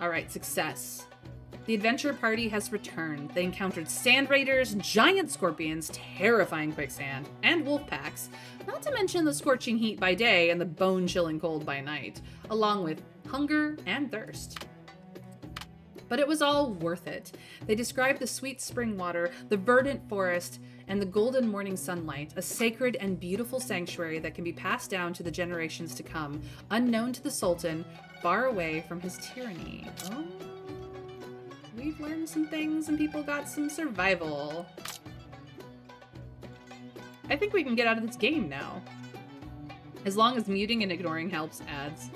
Speaker 1: All right, success. The adventure party has returned. They encountered sand raiders, giant scorpions, terrifying quicksand, and wolf packs, not to mention the scorching heat by day and the bone-chilling cold by night, along with hunger and thirst. But it was all worth it. They described the sweet spring water, the verdant forest, and the golden morning sunlight, a sacred and beautiful sanctuary that can be passed down to the generations to come, unknown to the Sultan, far away from his tyranny. Oh. We've learned some things and people got some survival. I think we can get out of this game now. As long as muting and ignoring helps ads.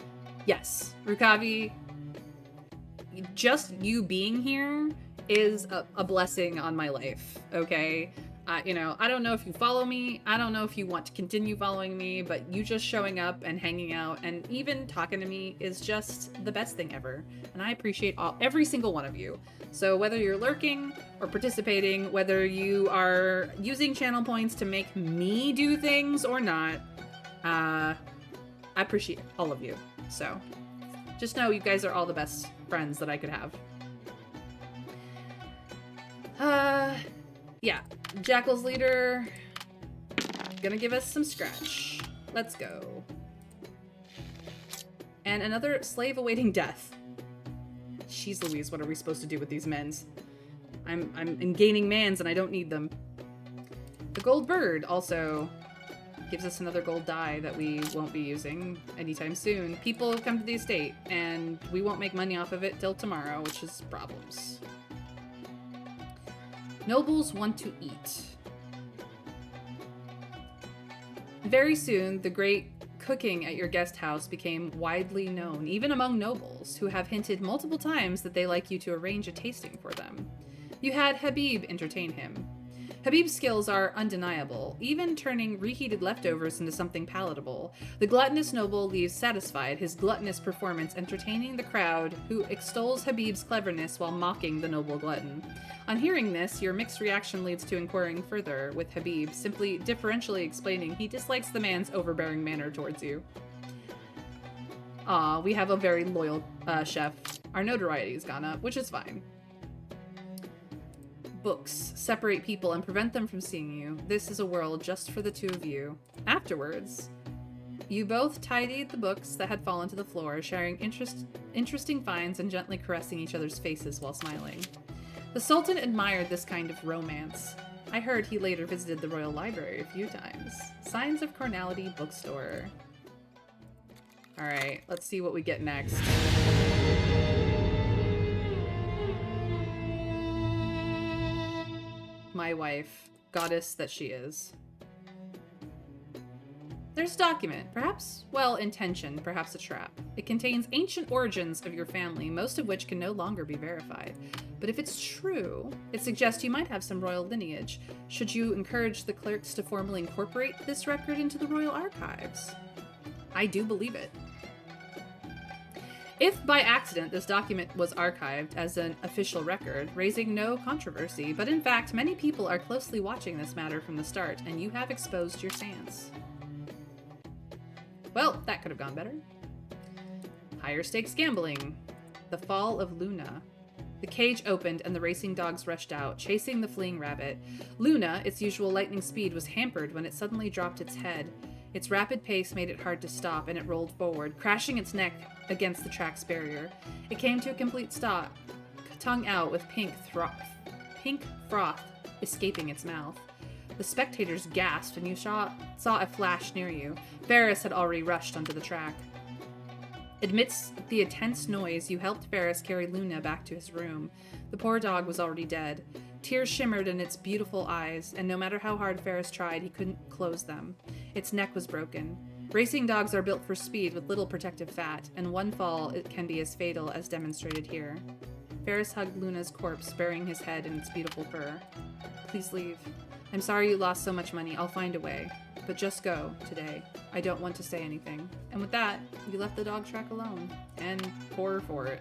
Speaker 1: Yes, Rukavi, just you being here is a blessing on my life, okay? You know, I don't know if you follow me. I don't know if you want to continue following me, but you just showing up and hanging out and even talking to me is just the best thing ever. And I appreciate every single one of you. So whether you're lurking or participating, whether you are using channel points to make me do things or not, I appreciate all of you. So just know you guys are all the best friends that I could have. Yeah, Jackal's leader, gonna give us some scratch. Let's go. And another slave awaiting death. Jeez Louise, what are we supposed to do with these mens? I'm gaining mans and I don't need them. The gold bird also gives us another gold die that we won't be using anytime soon. People have come to the estate and we won't make money off of it till tomorrow, which is problems. Nobles want to eat. Very soon, the great cooking at your guest house became widely known, even among nobles, who have hinted multiple times that they like you to arrange a tasting for them. You had Habib entertain him. Habib's skills are undeniable, even turning reheated leftovers into something palatable. The gluttonous noble leaves satisfied, his gluttonous performance entertaining the crowd, who extols Habib's cleverness while mocking the noble glutton. On hearing this, your mixed reaction leads to inquiring further, with Habib simply differentially explaining he dislikes the man's overbearing manner towards you. Aw, we have a very loyal chef. Our notoriety's gone up, which is fine. Books separate people and prevent them from seeing you. This is a world just for the two of you. Afterwards, you both tidied the books that had fallen to the floor, sharing interesting finds and gently caressing each other's faces while smiling. The Sultan admired this kind of romance. I heard he later visited the Royal Library a few times. Signs of Carnality Bookstore. Alright, let's see what we get next. My wife, goddess that she is. There's a document, perhaps well-intentioned, perhaps a trap. It contains ancient origins of your family, most of which can no longer be verified. But if it's true, it suggests you might have some royal lineage. Should you encourage the clerks to formally incorporate this record into the royal archives? I do believe it. If by accident this document was archived as an official record, raising no controversy, but in fact many people are closely watching this matter from the start, and you have exposed your stance. Well, that could have gone better. Higher stakes gambling. The fall of Luna. The cage opened and the racing dogs rushed out, chasing the fleeing rabbit. Luna, its usual lightning speed, was hampered when it suddenly dropped its head. Its rapid pace made it hard to stop, and it rolled forward, crashing its neck against the track's barrier. It came to a complete stop, tongue out with pink froth escaping its mouth. The spectators gasped, and you saw a flash near you. Ferris had already rushed onto the track. Amidst the intense noise, you helped Ferris carry Luna back to his room. The poor dog was already dead. Tears shimmered in its beautiful eyes, and no matter how hard Ferris tried, he couldn't close them. Its neck was broken. Racing dogs are built for speed with little protective fat, and one fall it can be as fatal as demonstrated here. Ferris hugged Luna's corpse, burying his head in its beautiful fur. Please leave. I'm sorry you lost so much money. I'll find a way. But just go, today. I don't want to say anything. And with that, you left the dog track alone. And poorer for it.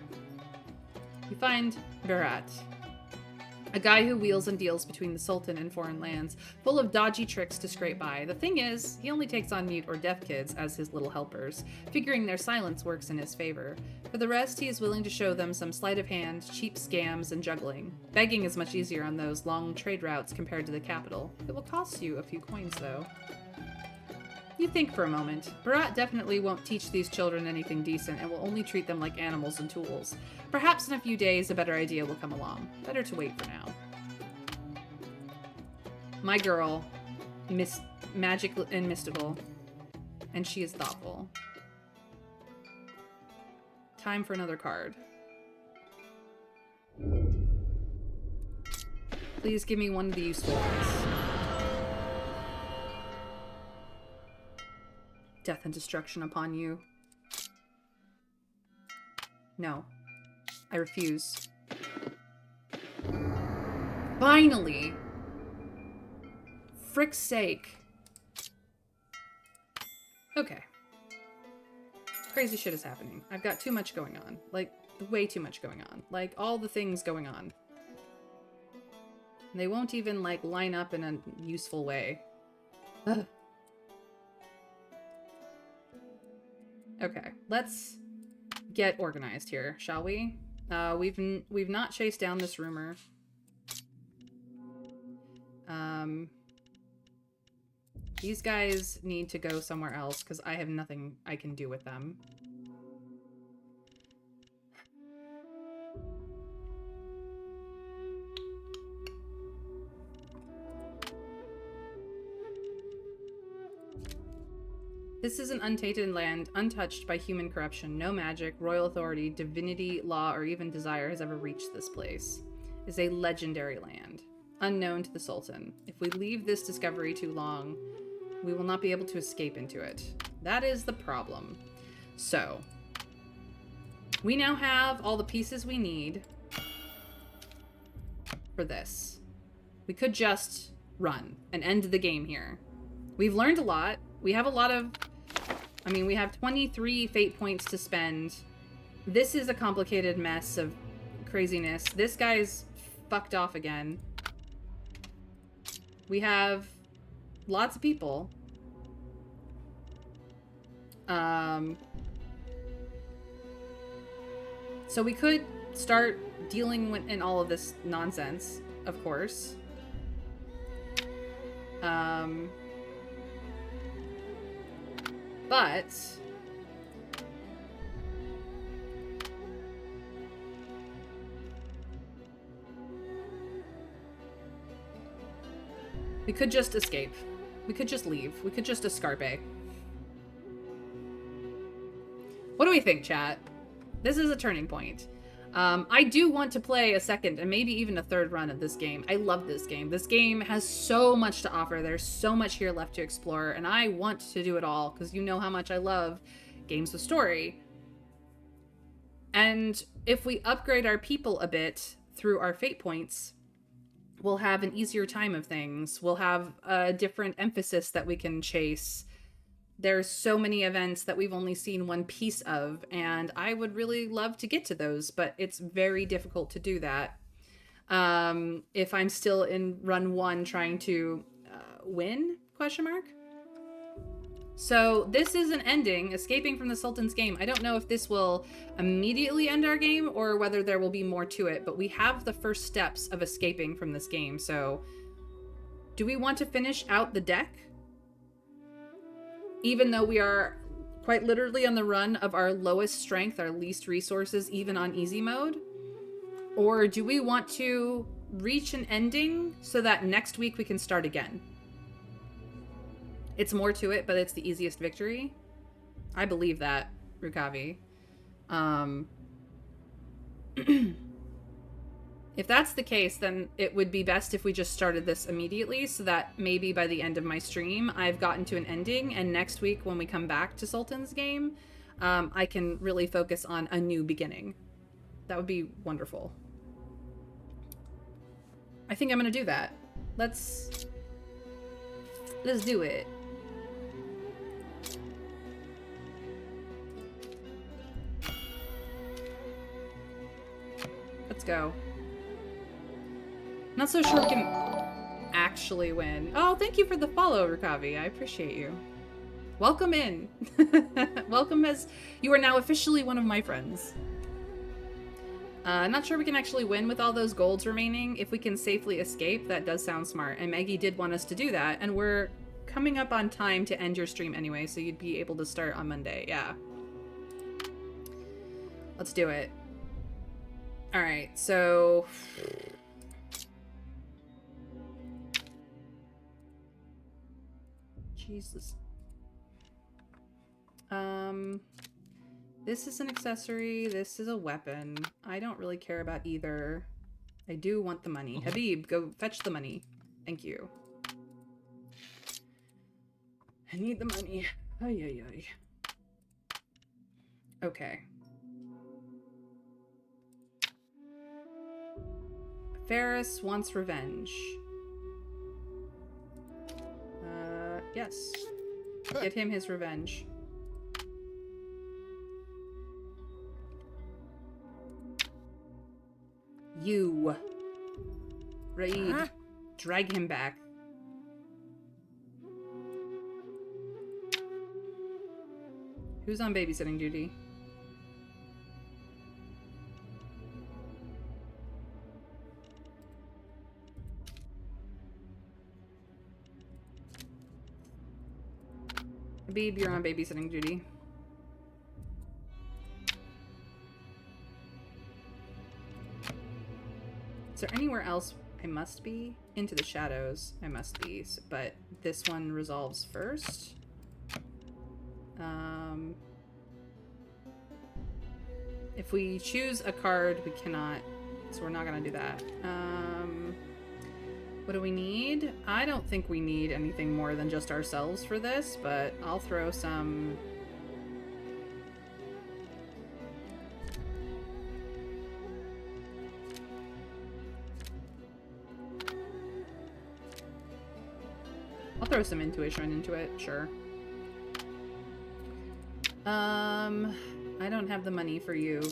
Speaker 1: You find Berat, a guy who wheels and deals between the Sultan and foreign lands, full of dodgy tricks to scrape by. The thing is, he only takes on mute or deaf kids as his little helpers, figuring their silence works in his favor. For the rest, he is willing to show them some sleight of hand, cheap scams, and juggling. Begging is much easier on those long trade routes compared to the capital. It will cost you a few coins, though. You think for a moment. Berat definitely won't teach these children anything decent and will only treat them like animals and tools. Perhaps in a few days a better idea will come along. Better to wait for now. My girl, magic and mystical, and she is thoughtful. Time for another card. Please give me one of the useful ones. Death and destruction upon you. No. I refuse. Finally! Frick's sake. Okay. Crazy shit is happening. I've got too much going on. Like, way too much going on. Like, all the things going on. And they won't even, like, line up in a useful way. Ugh. Okay, let's get organized here, shall we? We've not chased down this rumor. These guys need to go somewhere else because I have nothing I can do with them. This is an untainted land, untouched by human corruption. No magic, royal authority, divinity, law, or even desire has ever reached this place. It's a legendary land, unknown to the Sultan. If we leave this discovery too long, we will not be able to escape into it. That is the problem. So, we now have all the pieces we need for this. We could just run and end the game here. We've learned a lot. We have a lot of... I mean, we have 23 fate points to spend. This is a complicated mess of craziness. This guy's fucked off again. We have lots of people. So we could start dealing with in all of this nonsense, of course. But we could just escape. We could just leave. We could just escape. What do we think, chat? This is a turning point. I do want to play a second and maybe even a third run of this game. I love this game. This game has so much to offer. There's so much here left to explore, and I want to do it all because you know how much I love games with story. And if we upgrade our people a bit through our fate points, we'll have an easier time of things. We'll have a different emphasis that we can chase. there's so many events that we've only seen one piece of, and I would really love to get to those, but it's very difficult to do that. If I'm still in run 1 trying to win, question mark. So this is an ending, escaping from the Sultan's game. I don't know if this will immediately end our game or whether there will be more to it, but we have the first steps of escaping from this game. So do we want to finish out the deck? Even though we are quite literally on the run of our lowest strength, our least resources, even on easy mode? Or do we want to reach an ending so that next week we can start again? It's more to it, but it's the easiest victory. I believe that, Rukavi. If that's the case, then it would be best if we just started this immediately so that maybe by the end of my stream, I've gotten to an ending, and next week when we come back to Sultan's game, I can really focus on a new beginning. That would be wonderful. I think I'm gonna do that. Let's do it. Let's go. Not so sure we can actually win. Oh, thank you for the follow, Rukavi. I appreciate you. Welcome in. Welcome, as you are now officially one of my friends. Not sure we can actually win with all those golds remaining. If we can safely escape, that does sound smart. And Maggie did want us to do that. And we're coming up on time to end your stream anyway, so you'd be able to start on Monday. Yeah. Let's do it. All right, so... Jesus. This is an accessory. This is a weapon. I don't really care about either. I do want the money. Habib, go fetch the money. Thank you. I need the money. Ay, ay, ay. Okay. Ferris wants revenge. Yes. Get him his revenge. You. Raid. Drag him back. Who's on babysitting duty? Habib, you're on babysitting duty. Is there anywhere else I must be? Into the shadows, I must be, but this one resolves first. If we choose a card, we cannot, so we're not gonna do that. What do we need? I don't think we need anything more than just ourselves for this, but I'll throw some... I'll throw some intuition into it, sure. I don't have the money for you.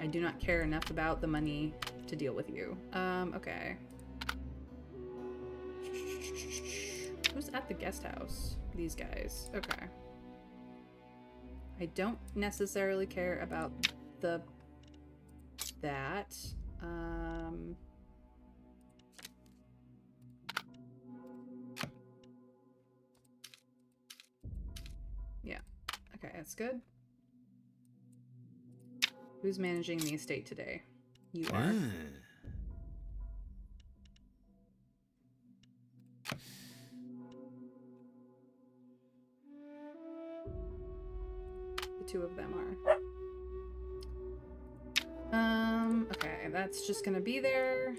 Speaker 1: I do not care enough about the money to deal with you. Okay. Who's at the guest house? These guys. Okay. I don't necessarily care about that. Yeah. Okay, that's good. Who's managing the estate today? You are. The two of them are. Okay, that's just gonna be there.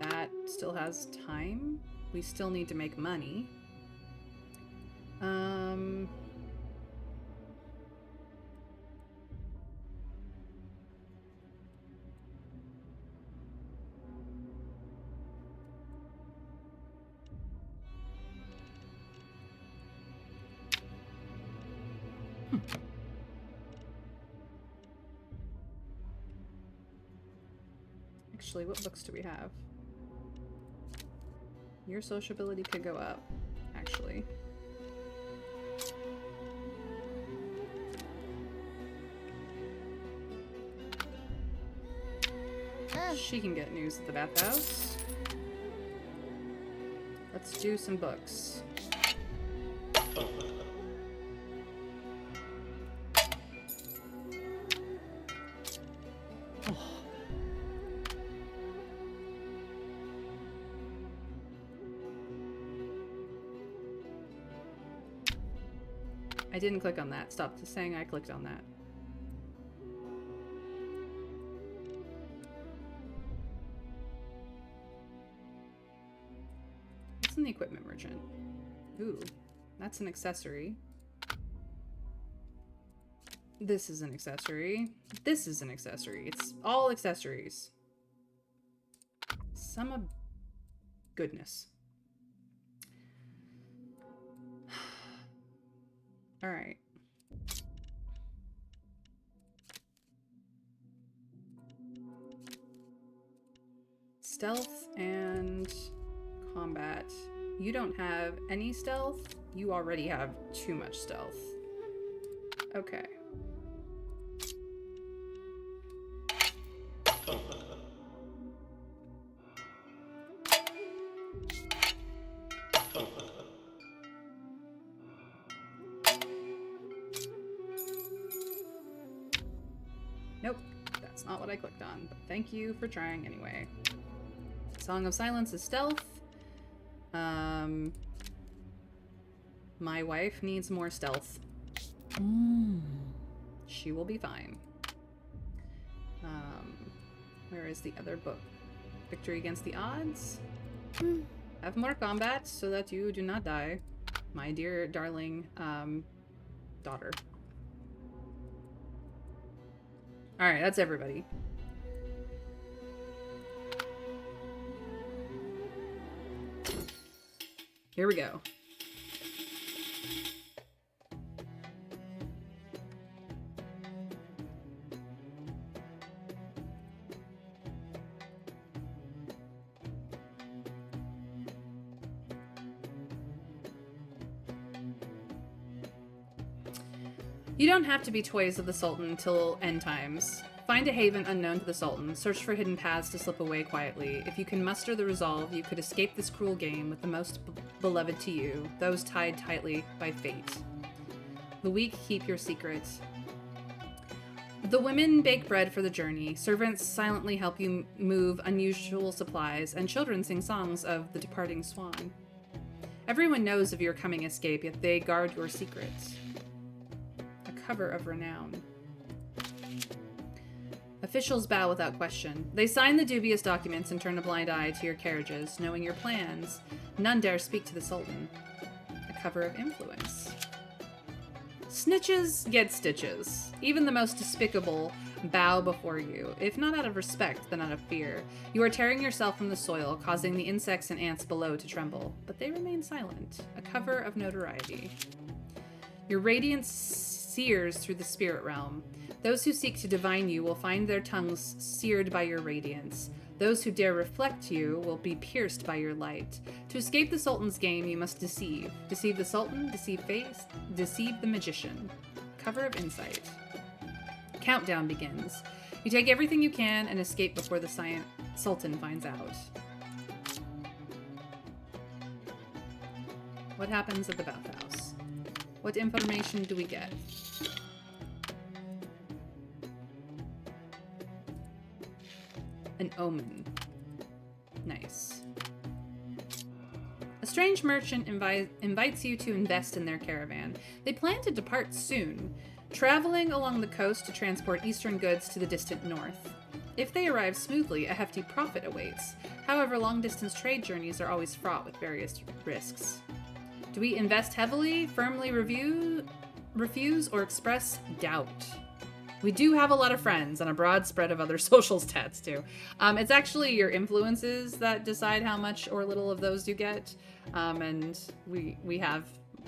Speaker 1: That still has time. We still need to make money. Actually, what books do we have? Your sociability could go up, actually. She can get news at the bathhouse. Let's do some books. I didn't click on that. Stop saying I clicked on that. What's in the equipment merchant? Ooh, that's an accessory. This is an accessory. This is an accessory. It's all accessories. Some of goodness. All right. Stealth and combat. You don't have any stealth. You already have too much stealth. Okay. Nope, that's not what I clicked on, but thank you for trying anyway. Song of Silence is stealth. My wife needs more stealth. She will be fine. Where is the other book? Victory Against the Odds? Have more combat so that you do not die. My dear, darling, daughter. Alright, that's everybody. Here we go. You don't have to be toys of the Sultan till end times. Find a haven unknown to the Sultan. Search for hidden paths to slip away quietly. If you can muster the resolve, you could escape this cruel game with the most beloved to you, those tied tightly by fate. The weak keep your secrets. The women bake bread for the journey. Servants silently help you move unusual supplies, and children sing songs of the departing swan. Everyone knows of your coming escape, yet they guard your secrets. A cover of renown. Officials bow without question. They sign the dubious documents and turn a blind eye to your carriages, knowing your plans. None dare speak to the Sultan. A cover of influence. Snitches get stitches. Even the most despicable bow before you, if not out of respect, then out of fear. You are tearing yourself from the soil, causing the insects and ants below to tremble, but they remain silent. A cover of notoriety. Your radiance sears through the spirit realm. Those who seek to divine you will find their tongues seared by your radiance. Those who dare reflect you will be pierced by your light. To escape the Sultan's game, you must deceive. Deceive the Sultan, deceive fate, deceive the magician. Cover of insight. Countdown begins. You take everything you can and escape before the Sultan finds out. What happens at the bathhouse? What information do we get? An omen. Nice. A strange merchant invites you to invest in their caravan. They plan to depart soon, traveling along the coast to transport eastern goods to the distant north. If they arrive smoothly, a hefty profit awaits. However, long-distance trade journeys are always fraught with various risks. Do we invest heavily, firmly refuse, or express doubt? We do have a lot of friends and a broad spread of other social stats, too. It's actually your influences that decide how much or little of those you get. And we have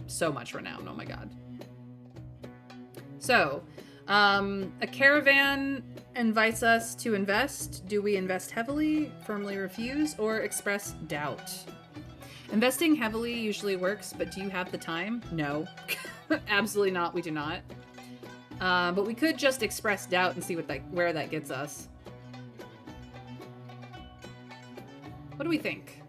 Speaker 1: so much renown. Oh my god. So, A caravan invites us to invest. Do we invest heavily, firmly refuse, or express doubt? Investing heavily usually works, but do you have the time? No. Absolutely not. We do not. But we could just express doubt and see where that gets us. What do we think?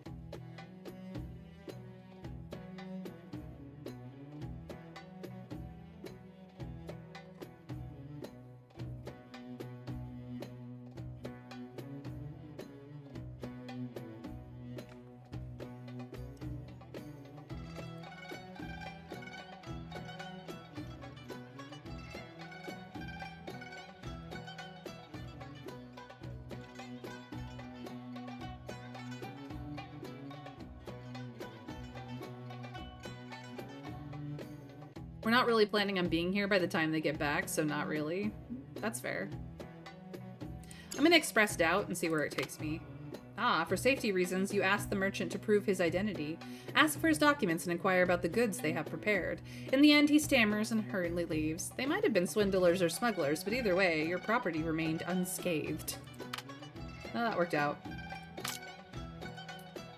Speaker 1: We're not really planning on being here by the time they get back, so not really. That's fair. I'm gonna express doubt and see where it takes me. Ah, for safety reasons, you ask the merchant to prove his identity. Ask for his documents and inquire about the goods they have prepared. In the end, he stammers and hurriedly leaves. They might have been swindlers or smugglers, but either way, your property remained unscathed. Well, that worked out.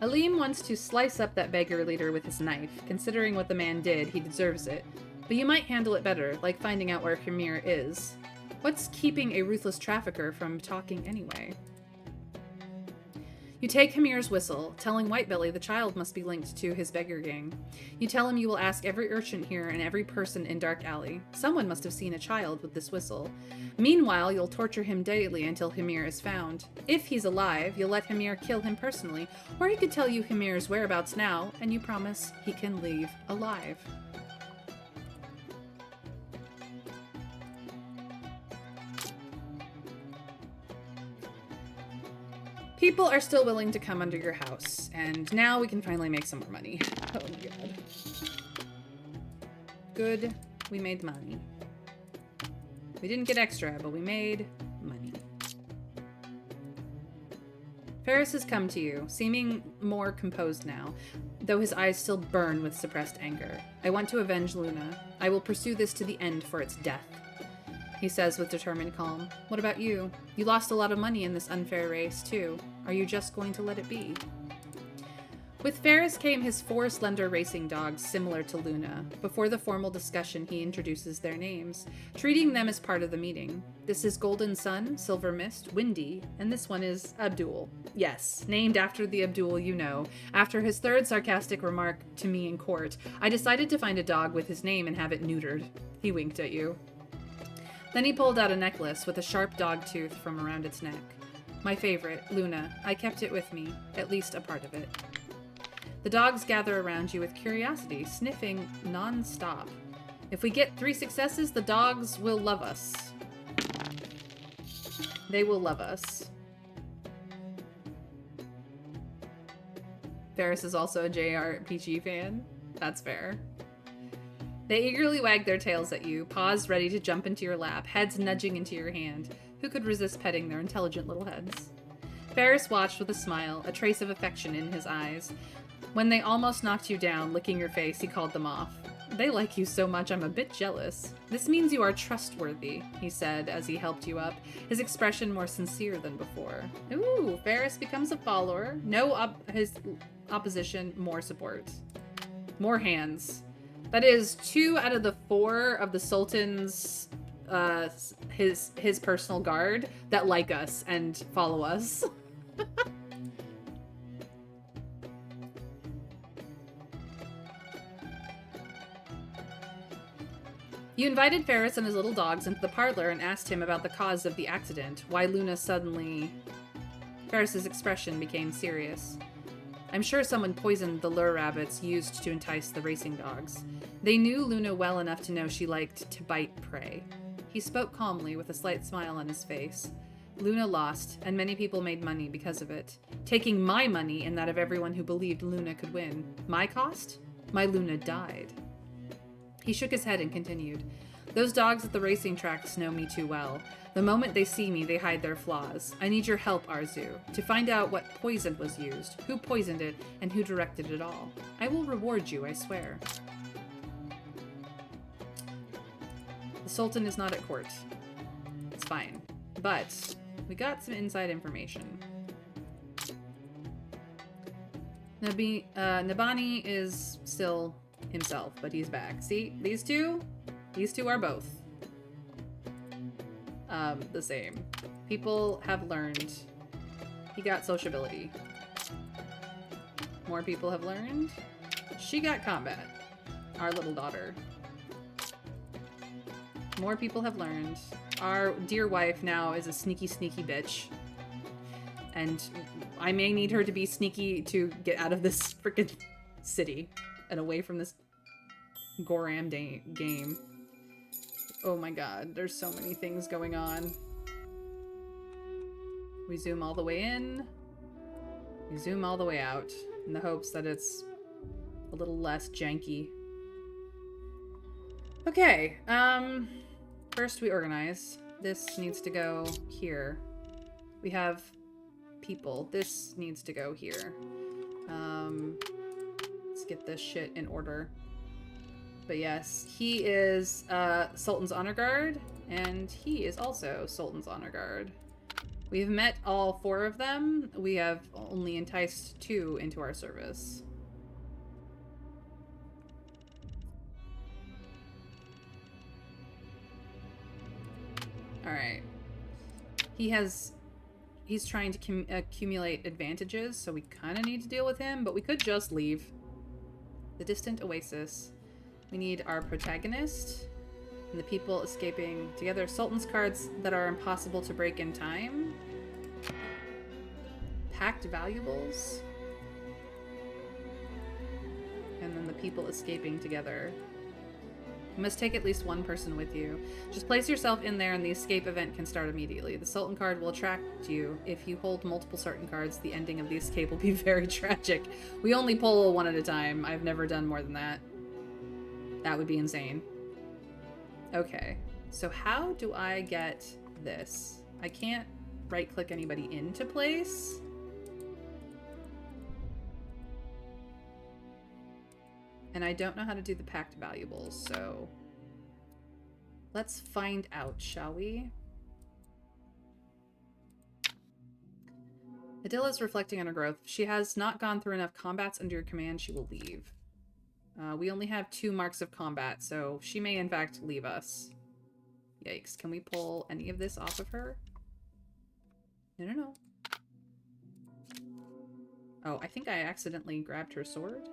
Speaker 1: Aleem wants to slice up that beggar leader with his knife. Considering what the man did, he deserves it. But you might handle it better, like finding out where Hamir is. What's keeping a ruthless trafficker from talking anyway? You take Hamir's whistle, telling Whitebelly the child must be linked to his beggar gang. You tell him you will ask every urchin here and every person in Dark Alley. Someone must have seen a child with this whistle. Meanwhile, you'll torture him daily until Hamir is found. If he's alive, you'll let Hamir kill him personally, or he could tell you Hamir's whereabouts now, and you promise he can leave alive. People are still willing to come under your house, and now we can finally make some more money. Oh my god. Good, we made money. We didn't get extra, but we made money. Ferris has come to you, seeming more composed now, though his eyes still burn with suppressed anger. I want to avenge Luna. I will pursue this to the end for its death, he says with determined calm. What about you? You lost a lot of money in this unfair race, too. Are you just going to let it be? With Ferris came his 4 slender racing dogs similar to Luna. Before the formal discussion, he introduces their names, treating them as part of the meeting. This is Golden Sun, Silver Mist, Windy, and this one is Abdul. Yes, named after the Abdul you know. After his 3rd sarcastic remark to me in court, I decided to find a dog with his name and have it neutered. He winked at you. Then he pulled out a necklace with a sharp dog tooth from around its neck. My favorite, Luna. I kept it with me, at least a part of it. The dogs gather around you with curiosity, sniffing non-stop. If we get 3 successes, the dogs will love us. They will love us. Ferris is also a JRPG fan. That's fair. They eagerly wag their tails at you, paws ready to jump into your lap, heads nudging into your hand. Who could resist petting their intelligent little heads? Ferris watched with a smile, a trace of affection in his eyes. When they almost knocked you down, licking your face, he called them off. They like you so much, I'm a bit jealous. This means you are trustworthy, he said as he helped you up, his expression more sincere than before. Ooh, Ferris becomes a follower. His opposition, more support. More hands. That is 2 out of the 4 of the Sultan's, his personal guard that like us and follow us. You invited Ferris and his little dogs into the parlor and asked him about the cause of the accident, why Luna suddenly... Ferris's expression became serious. I'm sure someone poisoned the lure rabbits used to entice the racing dogs. They knew Luna well enough to know she liked to bite prey. He spoke calmly with a slight smile on his face. Luna lost, and many people made money because of it. Taking my money and that of everyone who believed Luna could win. My cost? My Luna died. He shook his head and continued. Those dogs at the racing tracks know me too well. The moment they see me, they hide their flaws. I need your help, Arzu, to find out what poison was used, who poisoned it, and who directed it all. I will reward you, I swear. The Sultan is not at court. It's fine. But we got some inside information. Nabani is still himself, but he's back. See, these two are both the same. People have learned. He got sociability. More people have learned. She got combat. Our little daughter. More people have learned. Our dear wife now is a sneaky, sneaky bitch. And I may need her to be sneaky to get out of this freaking city and away from this Goram game. Oh my god, there's so many things going on. We zoom all the way in. We zoom all the way out in the hopes that it's a little less janky. Okay, first we organize. This needs to go here. We have people. This needs to go here. Let's get this shit in order. But yes, he is Sultan's Honor Guard, and he is also Sultan's Honor Guard. We've met all 4 of them. We have only enticed 2 into our service. Alright. He's trying to accumulate advantages, so we kind of need to deal with him, but we could just leave. The distant oasis. We need our protagonist and the people escaping together. Sultan's cards that are impossible to break in time. Packed valuables. And then the people escaping together. You must take at least 1 person with you. Just place yourself in there and the escape event can start immediately. The Sultan card will attract you. If you hold multiple Sultan cards, the ending of the escape will be very tragic. We only pull 1 at a time. I've never done more than that. That would be insane. Okay, so how do I get this? I can't right-click anybody into place. And I don't know how to do the packed valuables, so let's find out, shall we? Adila is reflecting on her growth. If she has not gone through enough combats under your command, she will leave. We only have 2 marks of combat, so she may in fact leave us. Yikes. Can we pull any of this off of her? No. Oh, I think I accidentally grabbed her sword.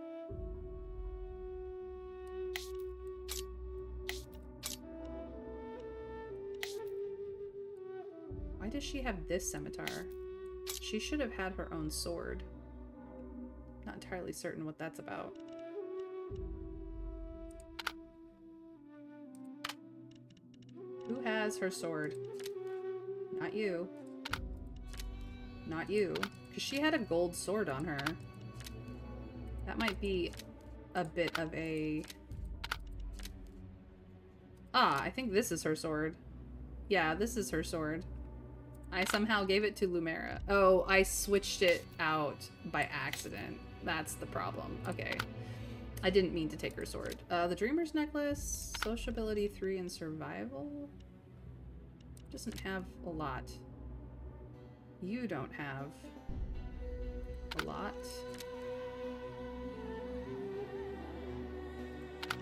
Speaker 1: Why does she have this scimitar? She should have had her own sword. Not entirely certain what that's about. Who has her sword? Not you. Not you. Because she had a gold sword on her. That might be a bit of a... Ah, I think this is her sword. Yeah, this is her sword. I somehow gave it to Lumera. Oh, I switched it out by accident. That's the problem. Okay. I didn't mean to take her sword. The Dreamer's Necklace, Sociability 3, and Survival? Doesn't have a lot. You don't have a lot.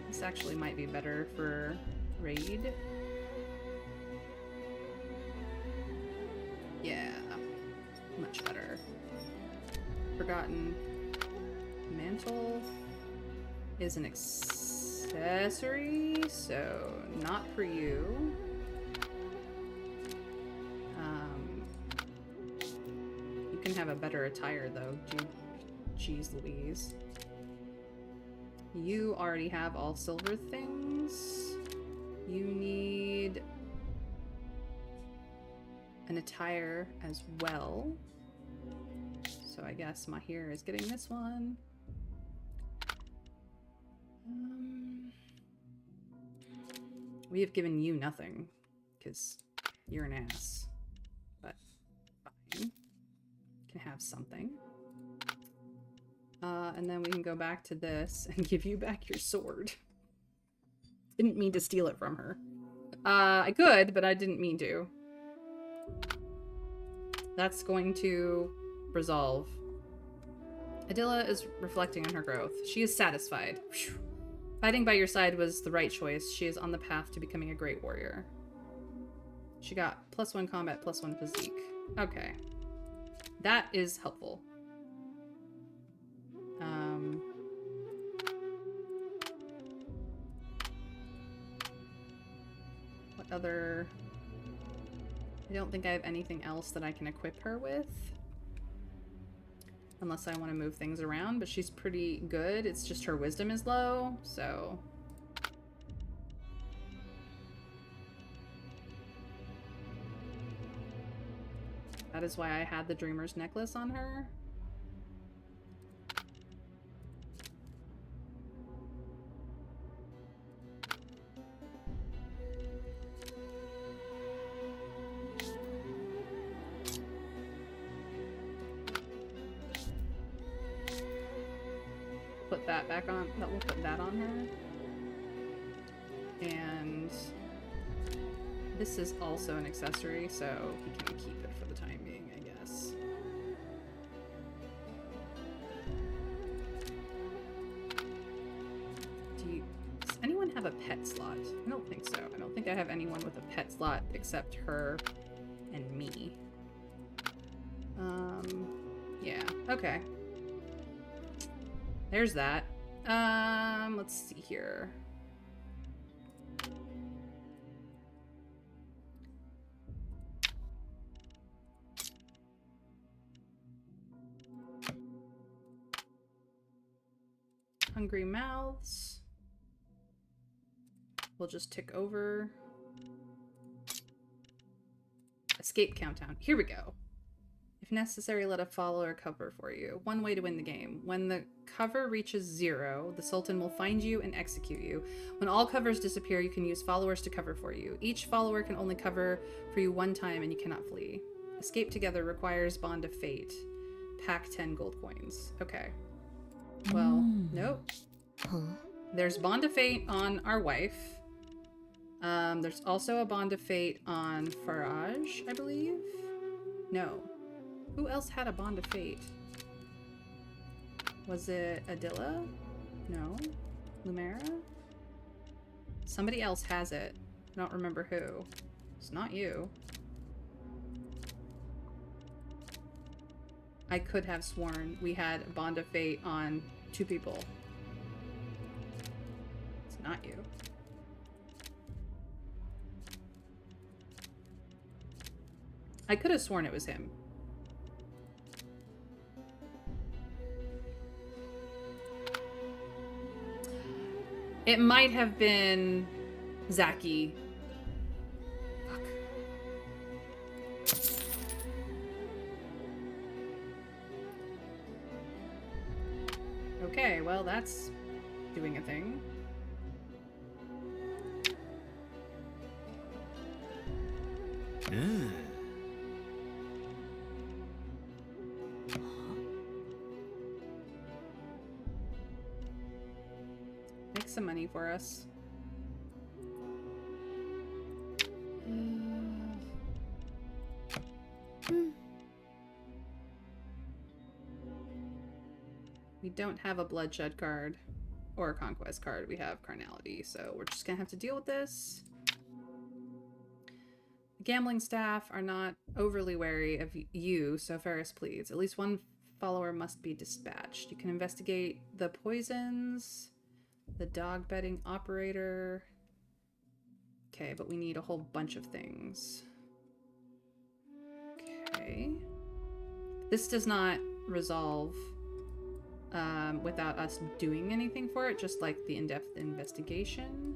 Speaker 1: This actually might be better for raid. Yeah, much better. Forgotten Mantle is an accessory, so not for you. You can have a better attire though. Jeez Louise. You already have all silver things. You need an attire as well. So I guess Mahir is getting this one. We have given you nothing because you're an ass, but fine. Can have something. And then we can go back to this and give you back your sword. Didn't mean to steal it from her. I could, but I didn't mean to. That's going to resolve. Adilla is reflecting on her growth. She is satisfied. Whew. Fighting by your side was the right choice. She is on the path to becoming a great warrior. She got +1 combat, +1 physique. Okay. That is helpful. What other... I don't think I have anything else that I can equip her with. Unless I want to move things around, but she's pretty good. It's just her wisdom is low, so... That is why I had the Dreamer's Necklace on her. Put that back on. We'll put that on her. And this is also an accessory, so he can keep it for the time being, I guess. Does anyone have a pet slot? I don't think so. I don't think I have anyone with a pet slot except her and me. Yeah, okay. There's that. Let's see here. Hungry mouths. We'll just tick over. Escape countdown. Here we go. If necessary, let a follower cover for you. One way to win the game. When the cover reaches 0, the Sultan will find you and execute you. When all covers disappear, you can use followers to cover for you. Each follower can only cover for you one time and you cannot flee. Escape together requires Bond of Fate. Pack 10 gold coins. Okay. Well, nope.
Speaker 2: Huh?
Speaker 1: There's Bond of Fate on our wife. There's also a Bond of Fate on Faraj, I believe. No. Who else had a Bond of Fate? Was it Adilla? No. Lumera? Somebody else has it. I don't remember who. It's not you. I could have sworn we had a Bond of Fate on 2 people. It's not you. I could have sworn it was him. It might have been Zaki. Fuck. Okay, well, that's doing a thing. Make some money for us. We don't have a bloodshed card or a conquest card. We have carnality, so we're just gonna have to deal with this. The gambling staff are not overly wary of you, so Ferris pleads. At least one follower must be dispatched. You can investigate the poisons, the dog betting operator. Okay, but we need a whole bunch of things. Okay. This does not resolve without us doing anything for it, just like the in-depth investigation.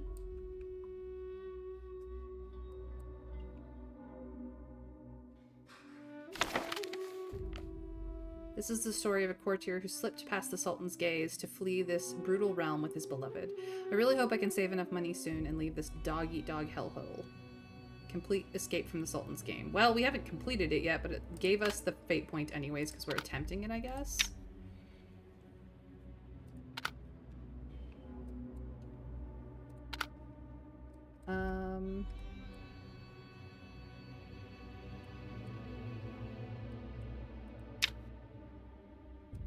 Speaker 1: This is the story of a courtier who slipped past the Sultan's gaze to flee this brutal realm with his beloved. I really hope I can save enough money soon and leave this dog-eat-dog hellhole. Complete escape from the Sultan's game. Well, we haven't completed it yet, but it gave us the fate point anyways because we're attempting it, I guess.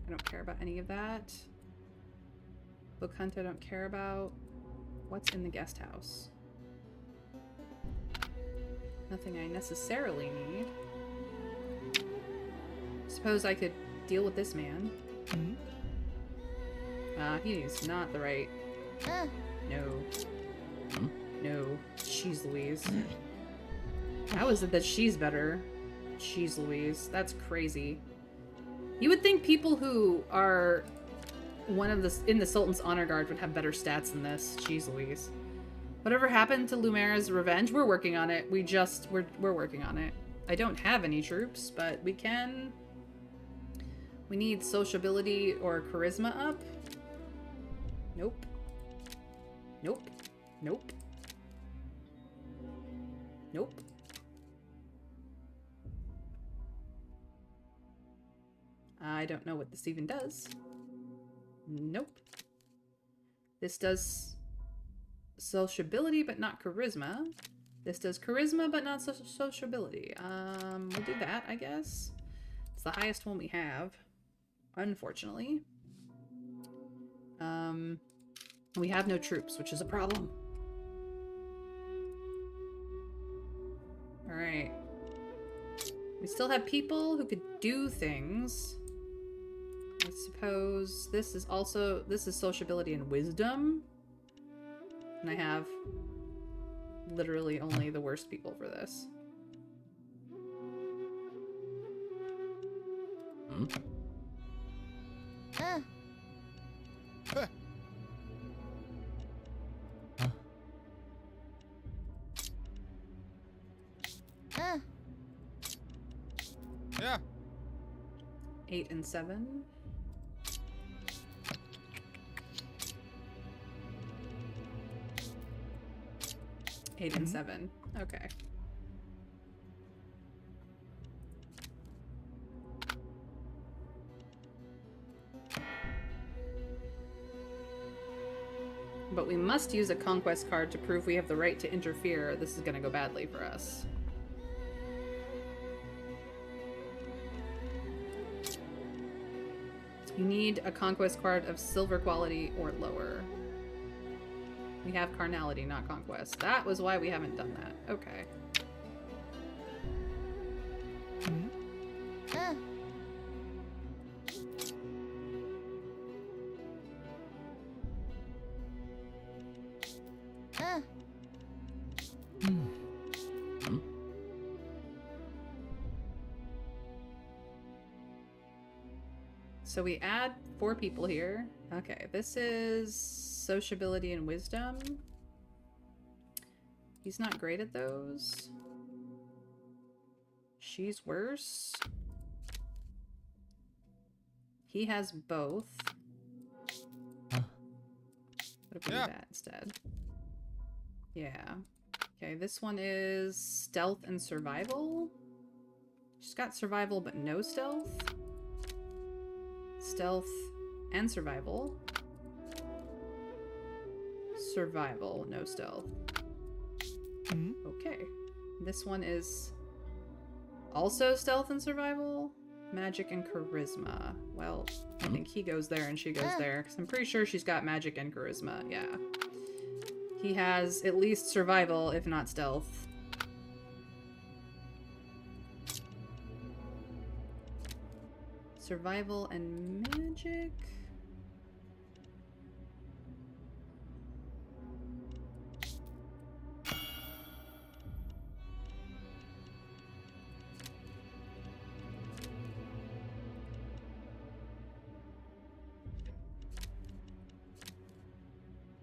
Speaker 1: I don't care about any of that. Book hunt I don't care about. What's in the guest house? Nothing I necessarily need. Suppose I could deal with this man. He's not the right... No. No. She's Louise. How is it that she's better? She's Louise. That's crazy. You would think people who are in the Sultan's honor guard would have better stats than this. She's Louise. Whatever happened to Lumera's revenge? We're working on it. We're working on it. I don't have any troops, but we can... We need sociability or charisma up. Nope. Nope. Nope. Nope. I don't know what this even does. Nope. This does sociability, but not charisma. This does charisma, but not sociability. We'll do that, I guess. It's the highest one we have, unfortunately. We have no troops, which is a problem. Alright. We still have people who could do things. I suppose this is sociability and wisdom. And I have literally only the worst people for this.
Speaker 2: Yeah.
Speaker 1: 8 and 7. Eight and 7. Okay. But we must use a conquest card to prove we have the right to interfere. This is gonna go badly for us. You need a conquest card of silver quality or lower. We have carnality, not conquest. That was why we haven't done that. Okay. So we add 4 people here. Okay, this is sociability and wisdom. He's not great at those. She's worse. He has both. What if we do that instead? Yeah. Okay, this one is stealth and survival. She's got survival but no stealth. Stealth and survival. Survival, no stealth. Okay. This one is also stealth and survival. Magic and charisma. Well, I think he goes there and she goes there, because I'm pretty sure she's got magic and charisma. Yeah. He has at least survival, if not stealth. Survival and magic?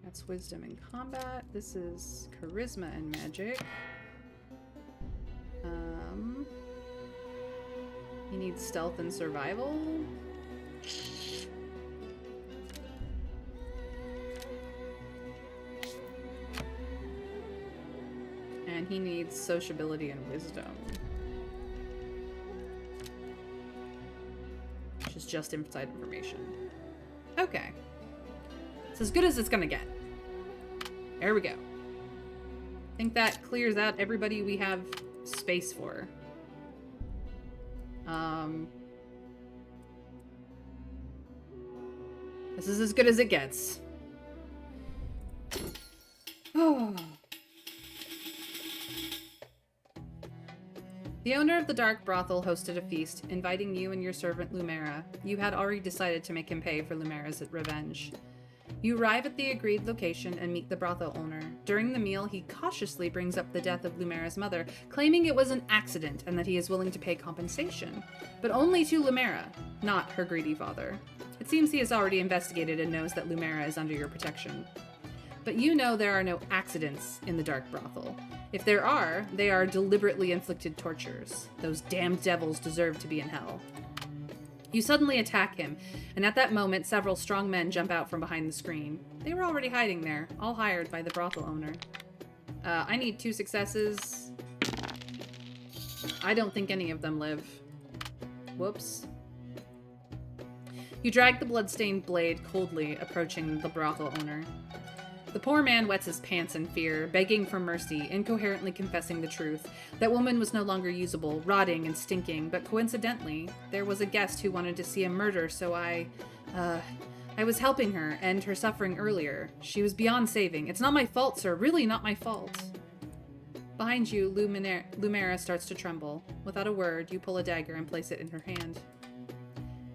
Speaker 1: That's wisdom and combat. This is charisma and magic. He needs stealth and survival. And he needs sociability and wisdom. Which is just inside information. Okay. It's as good as it's gonna get. There we go. I think that clears out everybody we have space for. This is as good as it gets. Oh. The owner of the dark brothel hosted a feast, inviting you and your servant Lumera. You had already decided to make him pay for Lumera's revenge. You arrive at the agreed location and meet the brothel owner. During the meal, he cautiously brings up the death of Lumera's mother, claiming it was an accident and that he is willing to pay compensation. But only to Lumera, not her greedy father. It seems he has already investigated and knows that Lumera is under your protection. But you know there are no accidents in the dark brothel. If there are, they are deliberately inflicted tortures. Those damned devils deserve to be in hell. You suddenly attack him, and at that moment, several strong men jump out from behind the screen. They were already hiding there, all hired by the brothel owner. I need 2 successes. I don't think any of them live. Whoops. You drag the bloodstained blade coldly, approaching the brothel owner. The poor man wets his pants in fear, begging for mercy, incoherently confessing the truth. That woman was no longer usable, rotting and stinking, but coincidentally, there was a guest who wanted to see a murder, so I was helping her, end her suffering earlier. She was beyond saving. It's not my fault, sir. Really not my fault. Behind you, Lumera starts to tremble. Without a word, you pull a dagger and place it in her hand.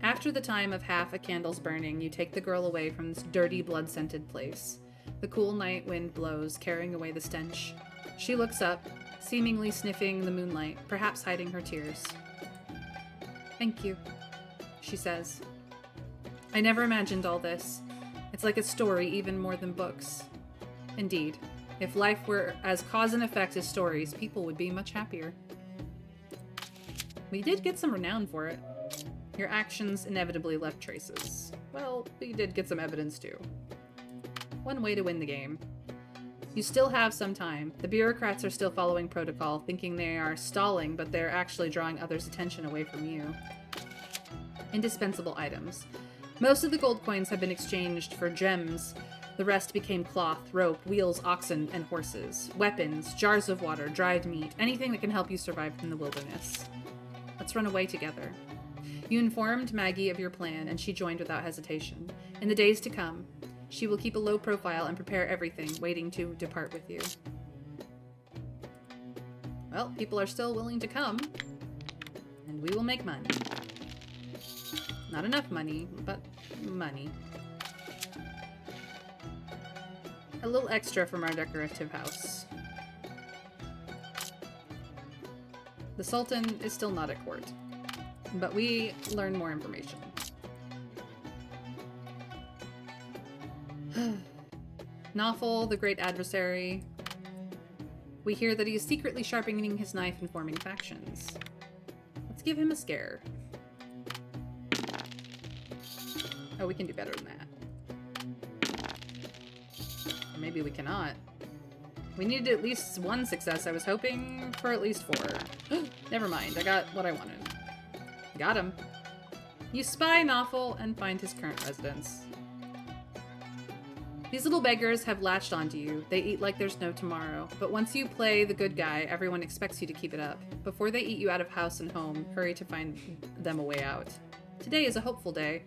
Speaker 1: After the time of half a candle's burning, you take the girl away from this dirty, blood-scented place. The cool night wind blows, carrying away the stench. She looks up, seemingly sniffing the moonlight, perhaps hiding her tears. "Thank you," she says. "I never imagined all this. It's like a story even more than books. Indeed, if life were as cause and effect as stories, people would be much happier." We did get some renown for it. Your actions inevitably left traces. Well, we did get some evidence too. One way to win the game. You still have some time. The bureaucrats are still following protocol, thinking they are stalling, but they're actually drawing others' attention away from you. Indispensable items. Most of the gold coins have been exchanged for gems. The rest became cloth, rope, wheels, oxen, and horses. Weapons, jars of water, dried meat, anything that can help you survive in the wilderness. Let's run away together. You informed Maggie of your plan, and she joined without hesitation. In the days to come, she will keep a low profile and prepare everything, waiting to depart with you. Well, people are still willing to come, and we will make money. Not enough money, but money. A little extra from our decorative house. The Sultan is still not at court, but we learn more information. Nawful, the great adversary. We hear that he is secretly sharpening his knife and forming factions. Let's give him a scare. Oh, we can do better than that. Or maybe we cannot. We needed at least 1 success. I was hoping for at least 4. Never mind, I got what I wanted. Got him. You spy Nawful and find his current residence. These little beggars have latched onto you. They eat like there's no tomorrow. But once you play the good guy, everyone expects you to keep it up. Before they eat you out of house and home, hurry to find them a way out. Today is a hopeful day.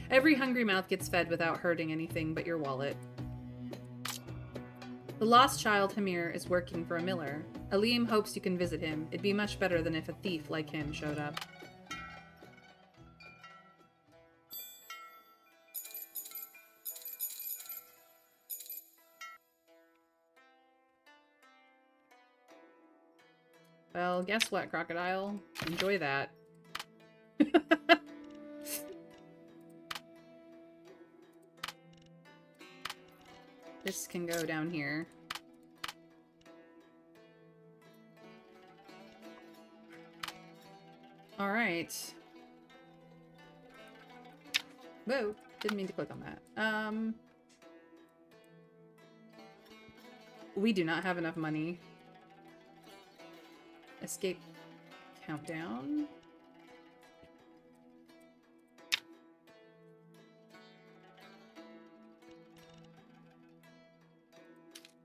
Speaker 1: Every hungry mouth gets fed without hurting anything but your wallet. The lost child Hamir is working for a miller. Aleem hopes you can visit him. It'd be much better than if a thief like him showed up. Well, guess what, Crocodile? Enjoy that. This can go down here. Alright. Whoa, didn't mean to click on that. We do not have enough money. Escape countdown.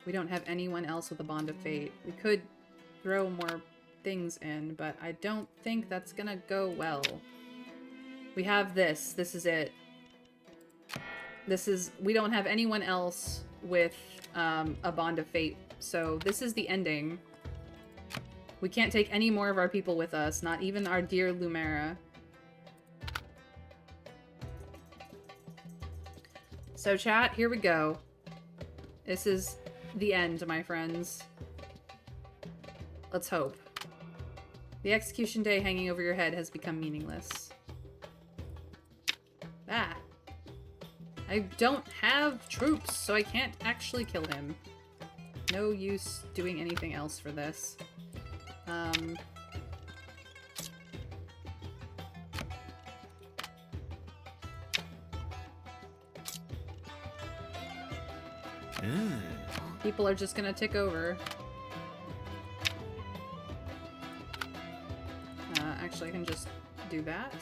Speaker 1: We don't have anyone else with a bond of fate. We could throw more things in, but I don't think that's gonna go well. We have this. This is it. We don't have anyone else with a bond of fate, so this is the ending. We can't take any more of our people with us, not even our dear Lumera. So chat, here we go. This is the end, my friends. Let's hope. The execution day hanging over your head has become meaningless. Ah. I don't have troops, so I can't actually kill him. No use doing anything else for this. People are just gonna tick over. Actually, I can just do that.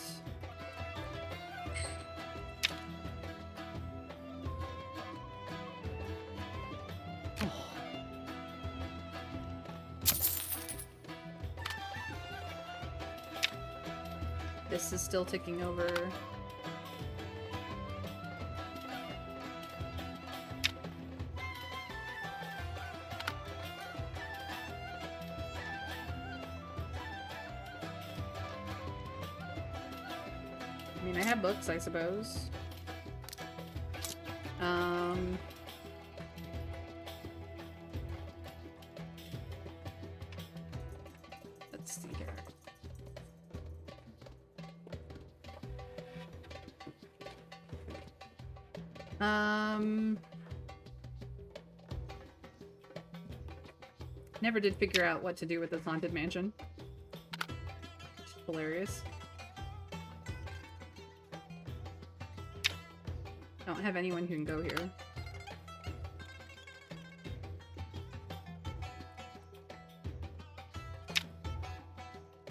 Speaker 1: Oh. This is still ticking over. I mean, I have books, I suppose. Let's see here. Never did figure out what to do with this haunted mansion. It's hilarious. I don't have anyone who can go here.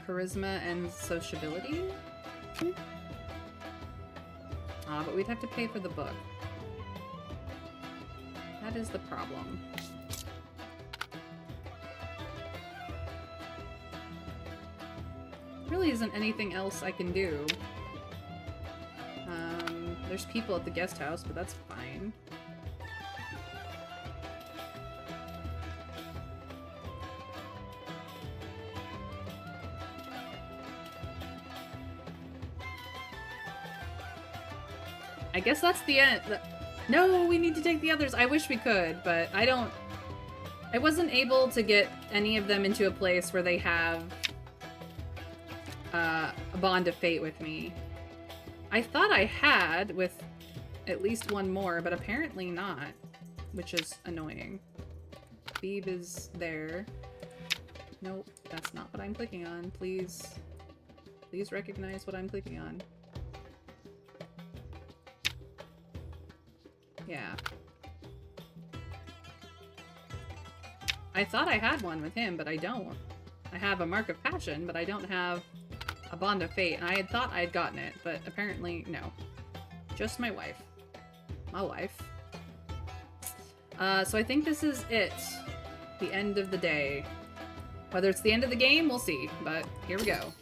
Speaker 1: Charisma and sociability? But we'd have to pay for the book. That is the problem. Really isn't anything else I can do. There's people at the guest house, but that's fine. I guess that's the end. No, we need to take the others. I wish we could, but I wasn't able to get any of them into a place where they have a bond of fate with me. I thought I had with at least one more, but apparently not, which is annoying. Phoebe is there. Nope, that's not what I'm clicking on. Please recognize what I'm clicking on. Yeah. I thought I had one with him, but I don't. I have a mark of passion, but I don't have a bond of fate, and I had thought I had gotten it, but apparently no. Just my wife. My wife. So I think this is it. The end of the day. Whether it's the end of the game, we'll see, but here we go.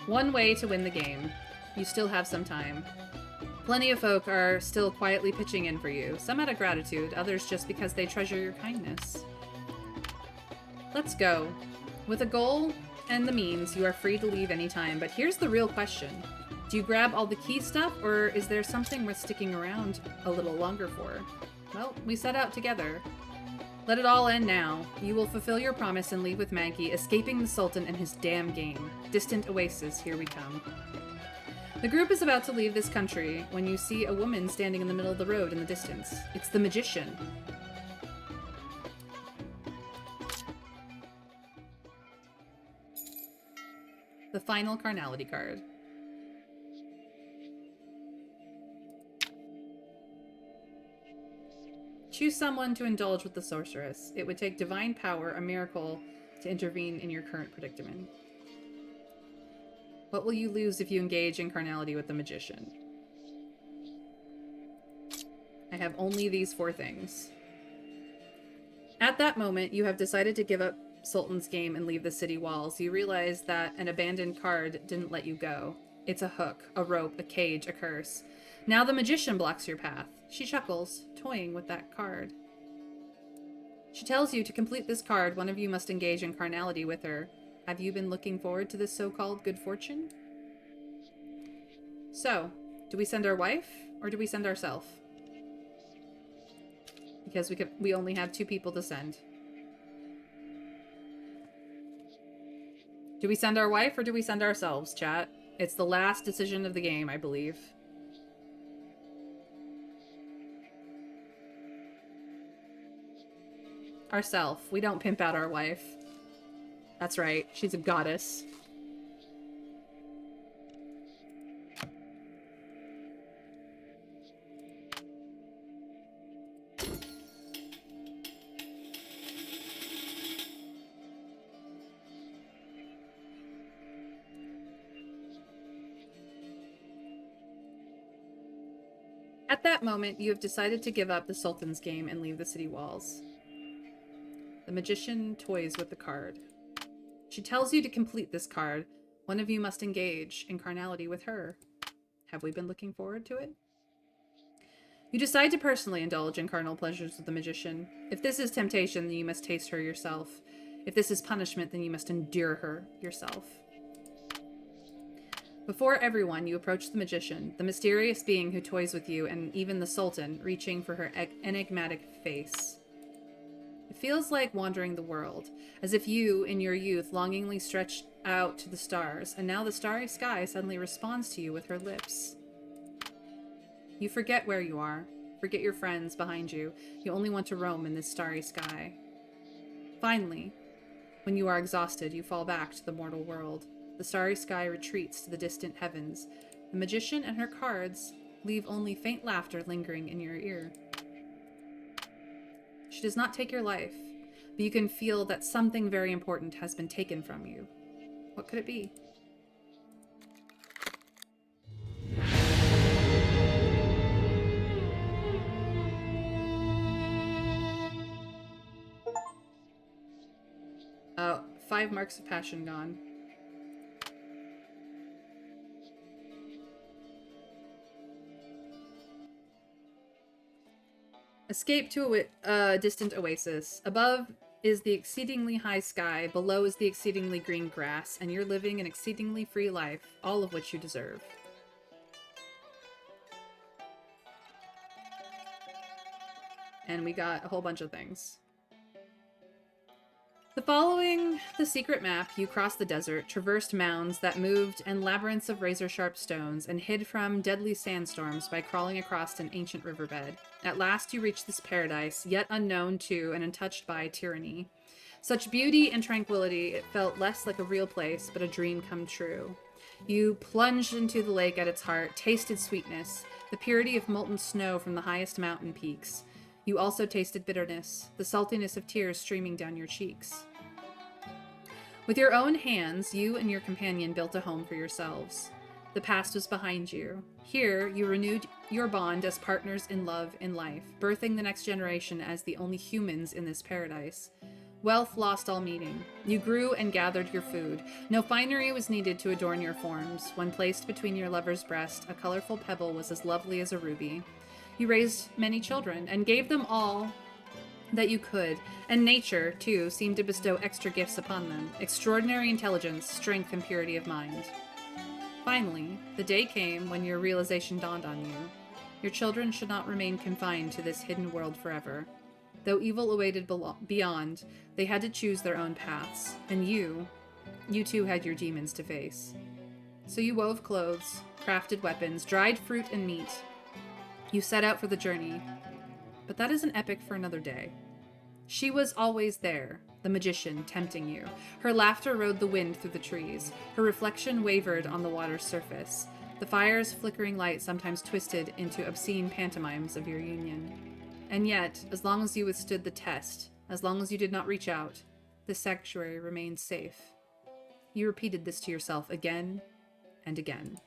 Speaker 1: One way to win the game. You still have some time. Plenty of folk are still quietly pitching in for you, some out of gratitude, others just because they treasure your kindness. Let's go. With a goal and the means, you are free to leave anytime, but here's the real question. Do you grab all the key stuff, or is there something worth sticking around a little longer for? Well, we set out together. Let it all end now. You will fulfill your promise and leave with Maggie, escaping the Sultan and his damn game. Distant oasis, here we come. The group is about to leave this country when you see a woman standing in the middle of the road in the distance. It's the magician. The final carnality card. Choose someone to indulge with the sorceress. It would take divine power, a miracle, to intervene in your current predicament. What will you lose if you engage in carnality with the magician? I have only these 4 things. At that moment, you have decided to give up Sultan's game and leave the city walls, you realize that an abandoned card didn't let you go. It's a hook, a rope, a cage, a curse. Now the magician blocks your path. She chuckles, toying with that card. She tells you to complete this card, one of you must engage in carnality with her. Have you been looking forward to this so-called good fortune? So, do we send our wife, or do we send ourselves? Because we only have 2 people to send. Do we send our wife, or do we send ourselves, chat? It's the last decision of the game, I believe. Ourself. We don't pimp out our wife. That's right. She's a goddess. At that moment, you have decided to give up the Sultan's game and leave the city walls. The magician toys with the card. She tells you to complete this card. One of you must engage in carnality with her. Have we been looking forward to it? You decide to personally indulge in carnal pleasures with the magician. If this is temptation, then you must taste her yourself. If this is punishment, then you must endure her yourself. Before everyone, you approach the magician, the mysterious being who toys with you, and even the Sultan, reaching for her enigmatic face. It feels like wandering the world, as if you, in your youth, longingly stretched out to the stars, and now the starry sky suddenly responds to you with her lips. You forget where you are, forget your friends behind you. You only want to roam in this starry sky. Finally, when you are exhausted, you fall back to the mortal world. The starry sky retreats to the distant heavens. The magician and her cards leave only faint laughter lingering in your ear. She does not take your life, but you can feel that something very important has been taken from you. What could it be? Oh, 5 marks of passion gone. Escape to a distant oasis. Above is the exceedingly high sky, below is the exceedingly green grass, and you're living an exceedingly free life, all of which you deserve. And we got a whole bunch of things. Following the secret map, you crossed the desert, traversed mounds that moved, and labyrinths of razor-sharp stones, and hid from deadly sandstorms by crawling across an ancient riverbed. At last you reached this paradise, yet unknown to and untouched by tyranny. Such beauty and tranquility, it felt less like a real place, but a dream come true. You plunged into the lake at its heart, tasted sweetness, the purity of molten snow from the highest mountain peaks. You also tasted bitterness, the saltiness of tears streaming down your cheeks. With your own hands, you and your companion built a home for yourselves. The past was behind you. Here, you renewed your bond as partners in love in life, birthing the next generation as the only humans in this paradise. Wealth lost all meaning. You grew and gathered your food. No finery was needed to adorn your forms. When placed between your lover's breast, a colorful pebble was as lovely as a ruby. You raised many children and gave them all that you could, and nature, too, seemed to bestow extra gifts upon them, extraordinary intelligence, strength, and purity of mind. Finally, the day came when your realization dawned on you. Your children should not remain confined to this hidden world forever. Though evil awaited beyond, they had to choose their own paths, and you too had your demons to face. So you wove clothes, crafted weapons, dried fruit and meat. You set out for the journey. But that is an epic for another day. She was always there, the magician, tempting you. Her laughter rode the wind through the trees. Her reflection wavered on the water's surface. The fire's flickering light sometimes twisted into obscene pantomimes of your union. And yet, as long as you withstood the test, as long as you did not reach out, this sanctuary remained safe. You repeated this to yourself again and again.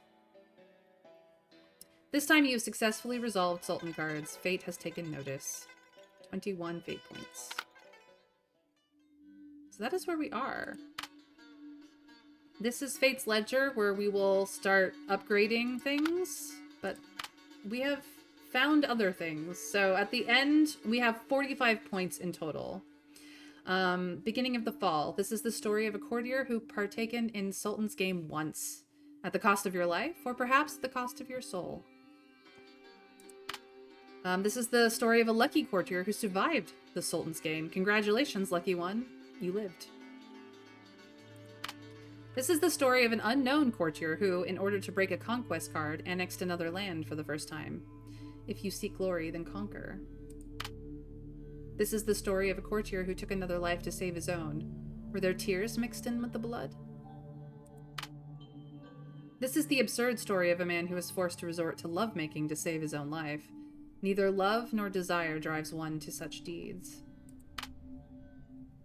Speaker 1: This time you have successfully resolved Sultan cards. Fate has taken notice. 21 fate points. So that is where we are. This is Fate's Ledger, where we will start upgrading things, but we have found other things. So at the end, we have 45 points in total. Beginning of the Fall. This is the story of a courtier who partaken in Sultan's game once, at the cost of your life, or perhaps the cost of your soul. This is the story of a lucky courtier who survived the Sultan's game. Congratulations, lucky one. You lived. This is the story of an unknown courtier who, in order to break a conquest card, annexed another land for the first time. If you seek glory, then conquer. This is the story of a courtier who took another life to save his own. Were there tears mixed in with the blood? This is the absurd story of a man who was forced to resort to lovemaking to save his own life. Neither love nor desire drives one to such deeds.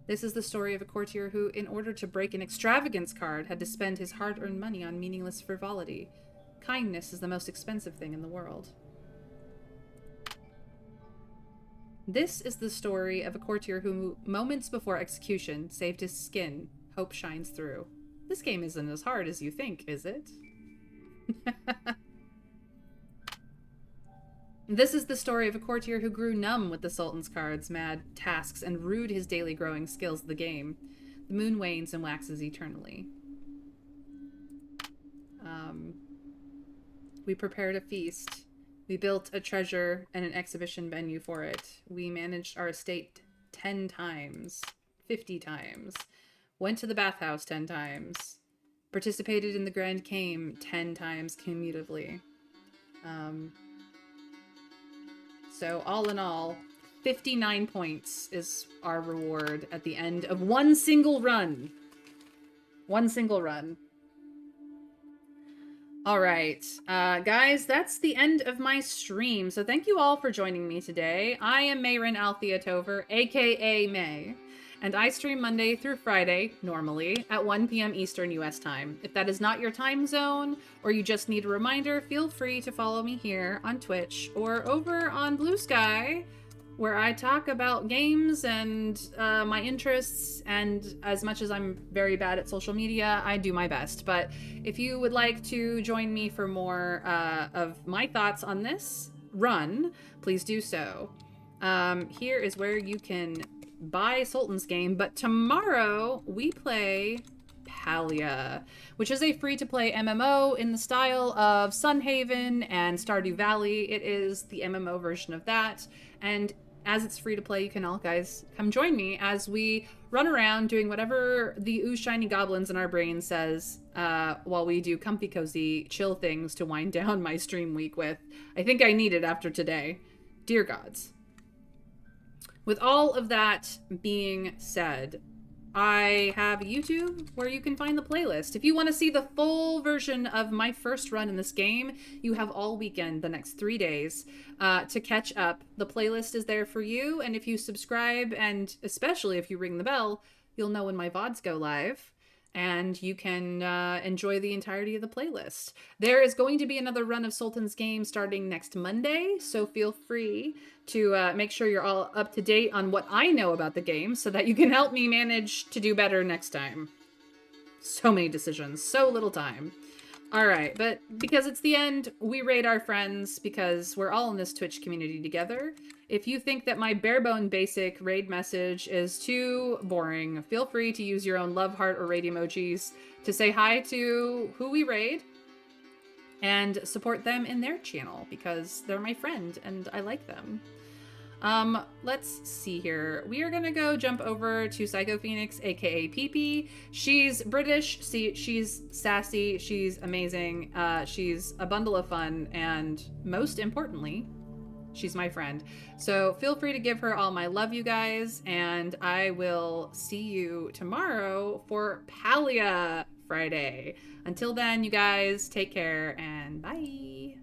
Speaker 1: This is the story of a courtier who, in order to break an extravagance card, had to spend his hard-earned money on meaningless frivolity. Kindness is the most expensive thing in the world. This is the story of a courtier who, moments before execution, saved his skin. Hope shines through. This game isn't as hard as you think, is it? This is the story of a courtier who grew numb with the Sultan's cards, mad tasks, and rued his daily growing skills of the game. The moon wanes and waxes eternally. We prepared a feast. We built a treasure and an exhibition venue for it. We managed our estate 10 times, 50 times, went to the bathhouse 10 times, participated in the Grand Game 10 times cumulatively. So all in all, 59 points is our reward at the end of one single run. One single run. All right, guys, that's the end of my stream. So thank you all for joining me today. I am Mayrin Althea Tover, aka May, and I stream Monday through Friday, normally, at 1 p.m. Eastern US time. If that is not your time zone, or you just need a reminder, feel free to follow me here on Twitch or over on Blue Sky, where I talk about games and my interests, and as much as I'm very bad at social media, I do my best. But if you would like to join me for more of my thoughts on this run, please do so. Here is where you can buy Sultan's game, but tomorrow we play Palia, which is a free-to-play MMO in the style of Sunhaven and Stardew Valley. It is the MMO version of that, and as it's free to play, you can all guys come join me as we run around doing whatever the ooh shiny goblins in our brain says while we do comfy cozy chill things to wind down my stream week with. I think I need it after today. Dear gods. With all of that being said, I have YouTube where you can find the playlist. If you want to see the full version of my first run in this game, you have all weekend, the next 3 days, to catch up. The playlist is there for you, and if you subscribe, and especially if you ring the bell, you'll know when my VODs go live, and you can enjoy the entirety of the playlist. There is going to be another run of Sultan's game starting next Monday, so feel free to make sure you're all up to date on what I know about the game so that you can help me manage to do better next time. So many decisions, so little time. All right, but because it's the end, we raid our friends because we're all in this Twitch community together. If you think that my barebone basic raid message is too boring, feel free to use your own love heart or raid emojis to say hi to who we raid and support them in their channel because they're my friend and I like them. Let's see here. We are gonna go jump over to Psycho Phoenix, aka PP. She's British, she's sassy, she's amazing, she's a bundle of fun, and most importantly, she's my friend. So feel free to give her all my love, you guys, and I will see you tomorrow for Palia Friday. Until then, you guys, take care and bye.